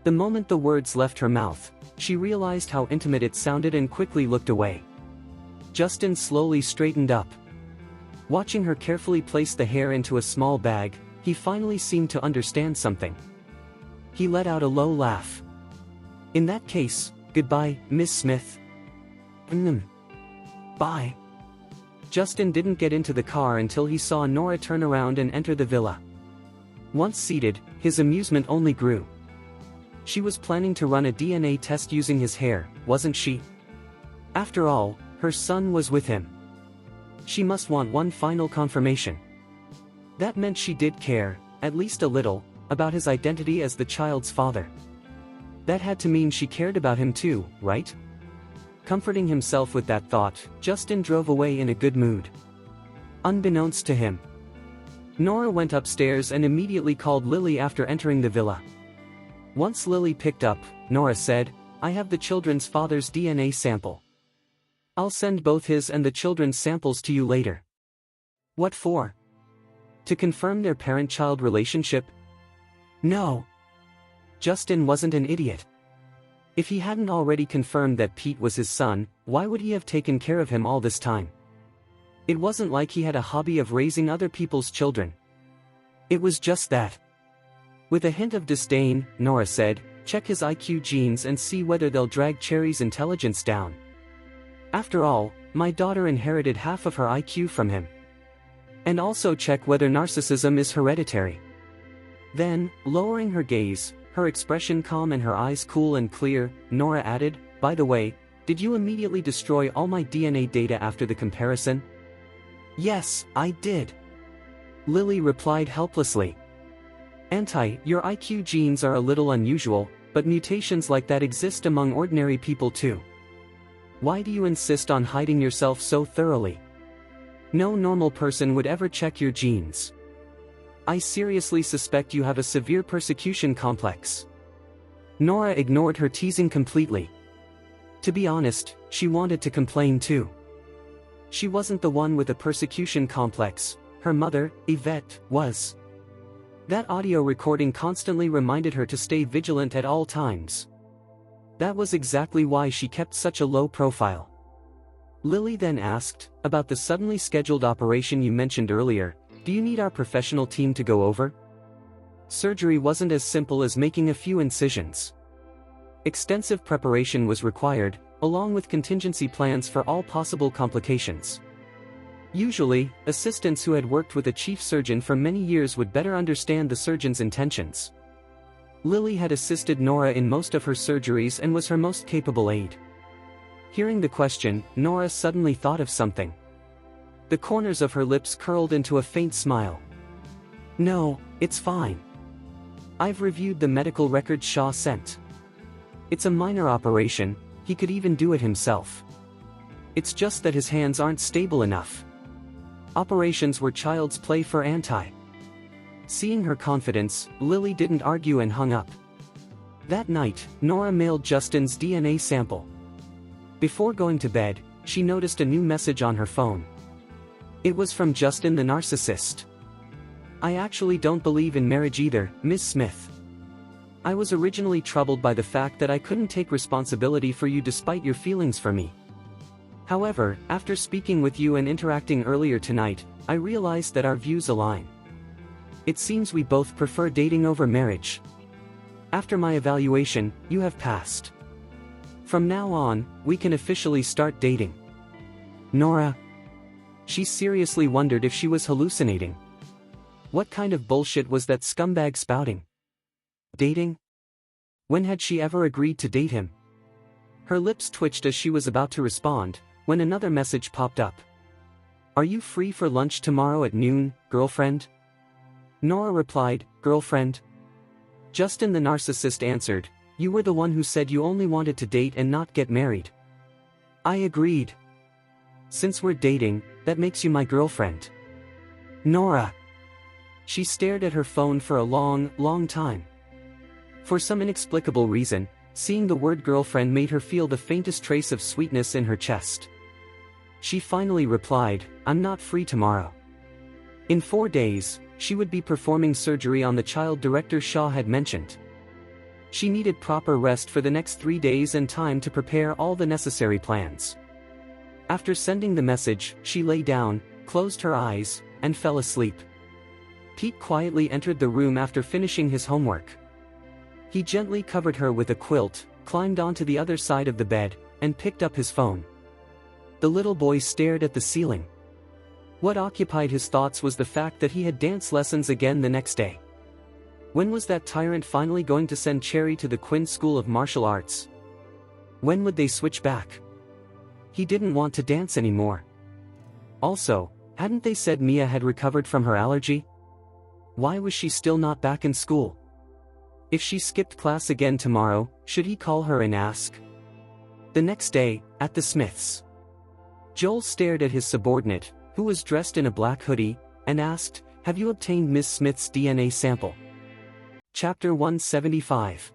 The moment the words left her mouth, she realized how intimate it sounded and quickly looked away. Justin slowly straightened up. Watching her carefully place the hair into a small bag, he finally seemed to understand something. He let out a low laugh. "In that case, goodbye, Miss Smith." Bye." Justin didn't get into the car until he saw Nora turn around and enter the villa. Once seated, his amusement only grew. She was planning to run a DNA test using his hair, wasn't she? After all, her son was with him. She must want one final confirmation. That meant she did care, at least a little, about his identity as the child's father. That had to mean she cared about him too, right? Comforting himself with that thought, Justin drove away in a good mood. Unbeknownst to him, Nora went upstairs and immediately called Lily after entering the villa. Once Lily picked up, Nora said, "I have the children's father's DNA sample. I'll send both his and the children's samples to you later." "What for? To confirm their parent-child relationship?" "No." Justin wasn't an idiot. If he hadn't already confirmed that Pete was his son, why would he have taken care of him all this time? It wasn't like he had a hobby of raising other people's children. It was just that. With a hint of disdain, Nora said, "Check his IQ genes and see whether they'll drag Cherry's intelligence down. After all, my daughter inherited half of her IQ from him. And also check whether narcissism is hereditary." Then, lowering her gaze, her expression calm and her eyes cool and clear, Nora added, "By the way, did you immediately destroy all my DNA data after the comparison?" "Yes, I did." Lily replied helplessly. Your IQ genes are a little unusual, but mutations like that exist among ordinary people too. Why do you insist on hiding yourself so thoroughly? No normal person would ever check your genes. I seriously suspect you have a severe persecution complex." Nora ignored her teasing completely. To be honest, she wanted to complain too. She wasn't the one with a persecution complex, her mother, Yvette, was. That audio recording constantly reminded her to stay vigilant at all times. That was exactly why she kept such a low profile. Lily then asked, "About the suddenly scheduled operation you mentioned earlier, do you need our professional team to go over?" Surgery wasn't as simple as making a few incisions. Extensive preparation was required, along with contingency plans for all possible complications. Usually, assistants who had worked with a chief surgeon for many years would better understand the surgeon's intentions. Lily had assisted Nora in most of her surgeries and was her most capable aide. Hearing the question, Nora suddenly thought of something. The corners of her lips curled into a faint smile. No, it's fine. I've reviewed the medical records Shaw sent. It's a minor operation, he could even do it himself. It's just that his hands aren't stable enough. Operations were child's play for Anti. Seeing her confidence, Lily didn't argue and hung up. That night, Nora mailed Justin's DNA sample. Before going to bed, she noticed a new message on her phone. It was from Justin the narcissist. I actually don't believe in marriage either, Miss Smith. I was originally troubled by the fact that I couldn't take responsibility for you despite your feelings for me. However, after speaking with you and interacting earlier tonight, I realized that our views align. It seems we both prefer dating over marriage. After my evaluation, you have passed. From now on, we can officially start dating. Nora. She seriously wondered if she was hallucinating. What kind of bullshit was that scumbag spouting? Dating? When had she ever agreed to date him? Her lips twitched as she was about to respond, when another message popped up. Are you free for lunch tomorrow at noon, girlfriend? Nora replied, girlfriend? Justin the narcissist answered, you were the one who said you only wanted to date and not get married. I agreed. Since we're dating, that makes you my girlfriend. Nora. She stared at her phone for a long time. For some inexplicable reason, seeing the word girlfriend made her feel the faintest trace of sweetness in her chest. She finally replied, I'm not free tomorrow. In 4 days, she would be performing surgery on the child director Shaw had mentioned. She needed proper rest for the next 3 days and time to prepare all the necessary plans. After sending the message, she lay down, closed her eyes, and fell asleep. Pete quietly entered the room after finishing his homework. He gently covered her with a quilt, climbed onto the other side of the bed, and picked up his phone. The little boy stared at the ceiling. What occupied his thoughts was the fact that he had dance lessons again the next day. When was that tyrant finally going to send Cherry to the Quinn School of Martial Arts? When would they switch back? He didn't want to dance anymore. Also, hadn't they said Mia had recovered from her allergy? Why was she still not back in school? If she skipped class again tomorrow, should he call her and ask? The next day, at the Smiths, Joel stared at his subordinate, who was dressed in a black hoodie, and asked, have you obtained Miss Smith's DNA sample? Chapter 175.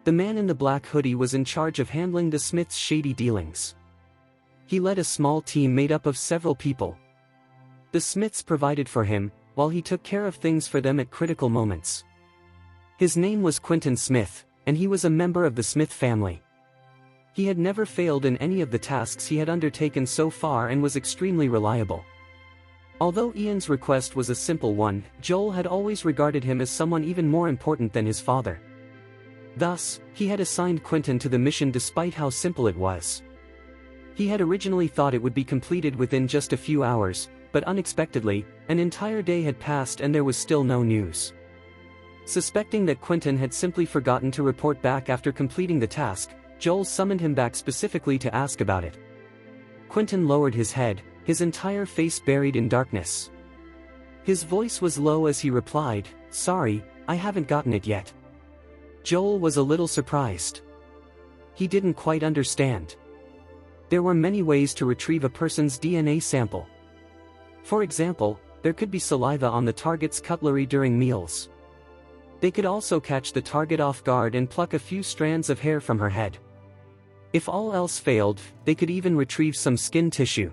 The man in the black hoodie was in charge of handling the Smiths' shady dealings. He led a small team made up of several people. The Smiths provided for him, while he took care of things for them at critical moments. His name was Quentin Smith, and he was a member of the Smith family. He had never failed in any of the tasks he had undertaken so far and was extremely reliable. Although Ian's request was a simple one, Joel had always regarded him as someone even more important than his father. Thus, he had assigned Quentin to the mission despite how simple it was. He had originally thought it would be completed within just a few hours, but unexpectedly, an entire day had passed and there was still no news. Suspecting that Quentin had simply forgotten to report back after completing the task, Joel summoned him back specifically to ask about it. Quentin lowered his head, his entire face buried in darkness. His voice was low as he replied, sorry, I haven't gotten it yet. Joel was a little surprised. He didn't quite understand. There were many ways to retrieve a person's DNA sample. For example, there could be saliva on the target's cutlery during meals. They could also catch the target off guard and pluck a few strands of hair from her head. If all else failed, they could even retrieve some skin tissue.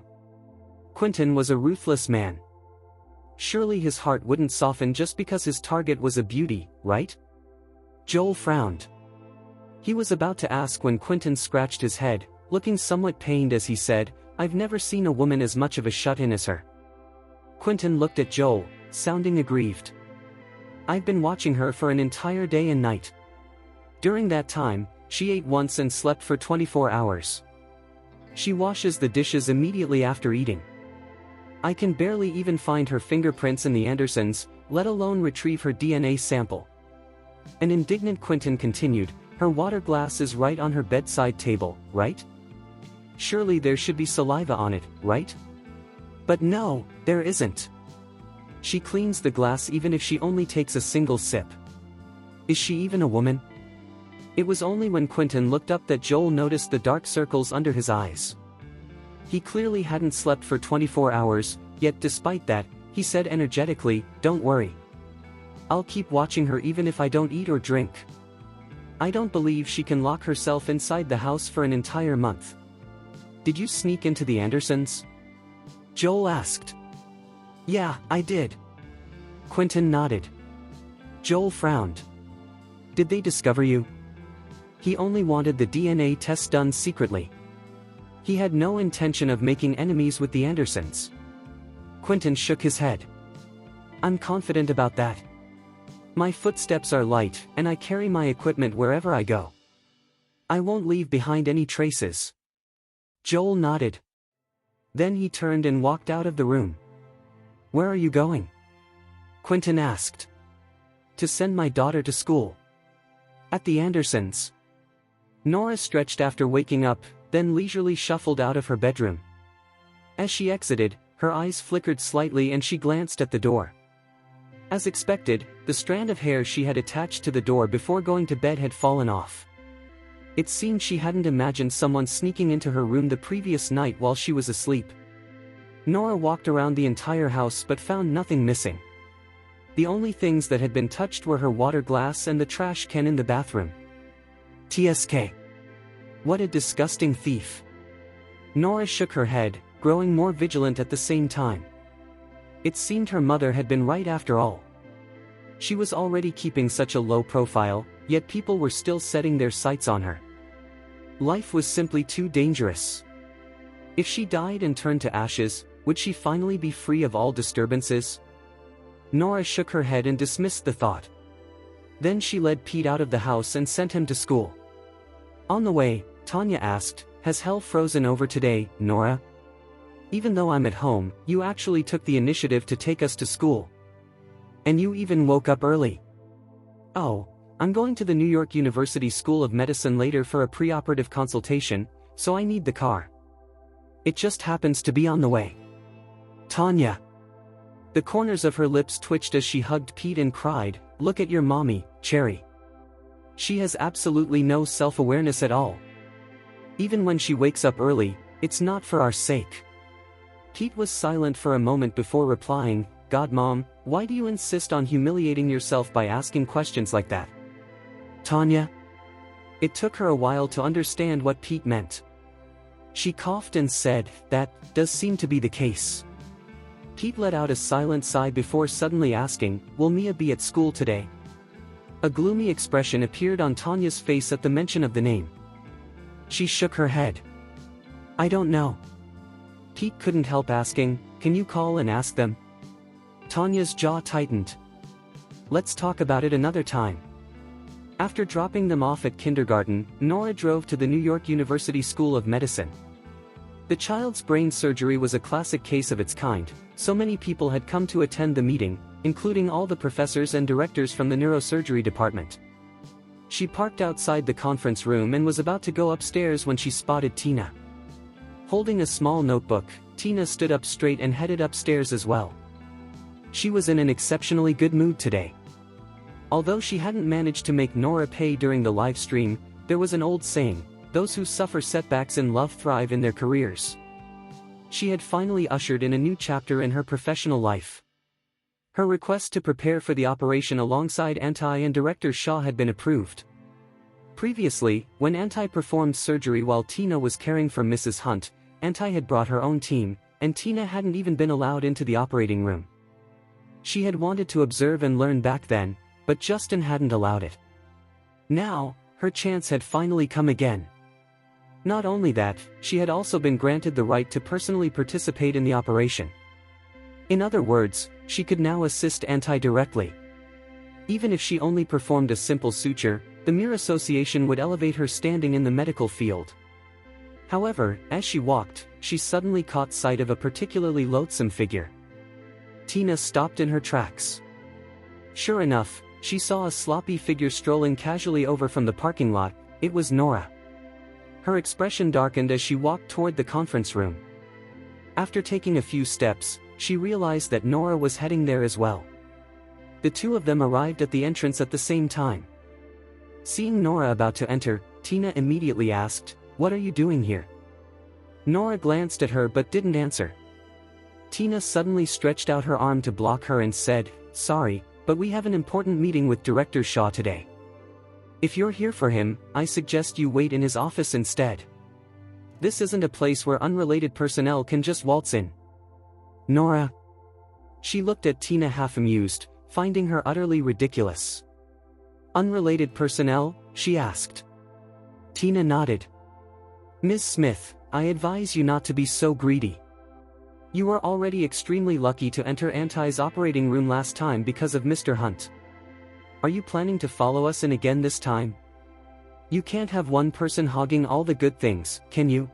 Quentin was a ruthless man. Surely his heart wouldn't soften just because his target was a beauty, right? Joel frowned. He was about to ask when Quentin scratched his head, looking somewhat pained as he said, I've never seen a woman as much of a shut-in as her. Quentin looked at Joel, sounding aggrieved. I've been watching her for an entire day and night. During that time, she ate once and slept for 24 hours. She washes the dishes immediately after eating. I can barely even find her fingerprints in the Andersons, let alone retrieve her DNA sample. An indignant Quentin continued, her water glass is right on her bedside table, right? Surely there should be saliva on it, right? But no, there isn't. She cleans the glass even if she only takes a single sip. Is she even a woman? It was only when Quentin looked up that Joel noticed the dark circles under his eyes. He clearly hadn't slept for 24 hours, yet despite that, he said energetically, "Don't worry. I'll keep watching her even if I don't eat or drink. I don't believe she can lock herself inside the house for an entire month." "Did you sneak into the Andersons?" Joel asked. "Yeah, I did." Quentin nodded. Joel frowned. "Did they discover you?" He only wanted the DNA test done secretly. He had no intention of making enemies with the Andersons. Quentin shook his head. "I'm confident about that. My footsteps are light, and I carry my equipment wherever I go. I won't leave behind any traces." Joel nodded. Then he turned and walked out of the room. "Where are you going?" Quentin asked. "To send my daughter to school." "At the Andersons." Nora stretched after waking up, then leisurely shuffled out of her bedroom. As she exited, her eyes flickered slightly and she glanced at the door. As expected, the strand of hair she had attached to the door before going to bed had fallen off. It seemed she hadn't imagined someone sneaking into her room the previous night while she was asleep. Nora walked around the entire house but found nothing missing. The only things that had been touched were her water glass and the trash can in the bathroom. TSK. What a disgusting thief. Nora shook her head, growing more vigilant at the same time. It seemed her mother had been right after all. She was already keeping such a low profile, yet people were still setting their sights on her. Life was simply too dangerous. If she died and turned to ashes, would she finally be free of all disturbances? Nora shook her head and dismissed the thought. Then she led Pete out of the house and sent him to school. On the way, Tanya asked, "Has hell frozen over today, Nora? Even though I'm at home, you actually took the initiative to take us to school. And you even woke up early." "Oh, I'm going to the New York University School of Medicine later for a preoperative consultation, so I need the car. It just happens to be on the way." "Tanya." The corners of her lips twitched as she hugged Pete and cried, "Look at your mommy, Cherry. She has absolutely no self-awareness at all. Even when she wakes up early, it's not for our sake." Pete was silent for a moment before replying, "God, Mom, why do you insist on humiliating yourself by asking questions like that?" "Tanya?" It took her a while to understand what Pete meant. She coughed and said, "That does seem to be the case." Pete let out a silent sigh before suddenly asking, "Will Mia be at school today?" A gloomy expression appeared on Tanya's face at the mention of the name. She shook her head. "I don't know." Pete couldn't help asking, "Can you call and ask them?" Tanya's jaw tightened. "Let's talk about it another time." After dropping them off at kindergarten, Nora drove to the New York University School of Medicine. The child's brain surgery was a classic case of its kind, so many people had come to attend the meeting, including all the professors and directors from the neurosurgery department. She parked outside the conference room and was about to go upstairs when she spotted Tina. Holding a small notebook, Tina stood up straight and headed upstairs as well. She was in an exceptionally good mood today. Although she hadn't managed to make Nora pay during the live stream, there was an old saying, "Those who suffer setbacks in love thrive in their careers." She had finally ushered in a new chapter in her professional life. Her request to prepare for the operation alongside Anti and Director Shaw had been approved. Previously, when Anti performed surgery while Tina was caring for Mrs. Hunt, Anti had brought her own team, and Tina hadn't even been allowed into the operating room. She had wanted to observe and learn back then, but Justin hadn't allowed it. Now, her chance had finally come again. Not only that, she had also been granted the right to personally participate in the operation. In other words, she could now assist Anti directly. Even if she only performed a simple suture, the mere association would elevate her standing in the medical field. However, as she walked, she suddenly caught sight of a particularly loathsome figure. Tina stopped in her tracks. Sure enough, she saw a sloppy figure strolling casually over from the parking lot. It was Nora. Her expression darkened as she walked toward the conference room. After taking a few steps, she realized that Nora was heading there as well. The two of them arrived at the entrance at the same time. Seeing Nora about to enter, Tina immediately asked, "What are you doing here?" Nora glanced at her but didn't answer. Tina suddenly stretched out her arm to block her and said, "Sorry, but we have an important meeting with Director Shaw today. If you're here for him, I suggest you wait in his office instead. This isn't a place where unrelated personnel can just waltz in." "Nora?" She looked at Tina half amused, finding her utterly ridiculous. "Unrelated personnel?" she asked. Tina nodded. "Ms. Smith, I advise you not to be so greedy. You were already extremely lucky to enter Anti's operating room last time because of Mr. Hunt. Are you planning to follow us in again this time? You can't have one person hogging all the good things, can you?"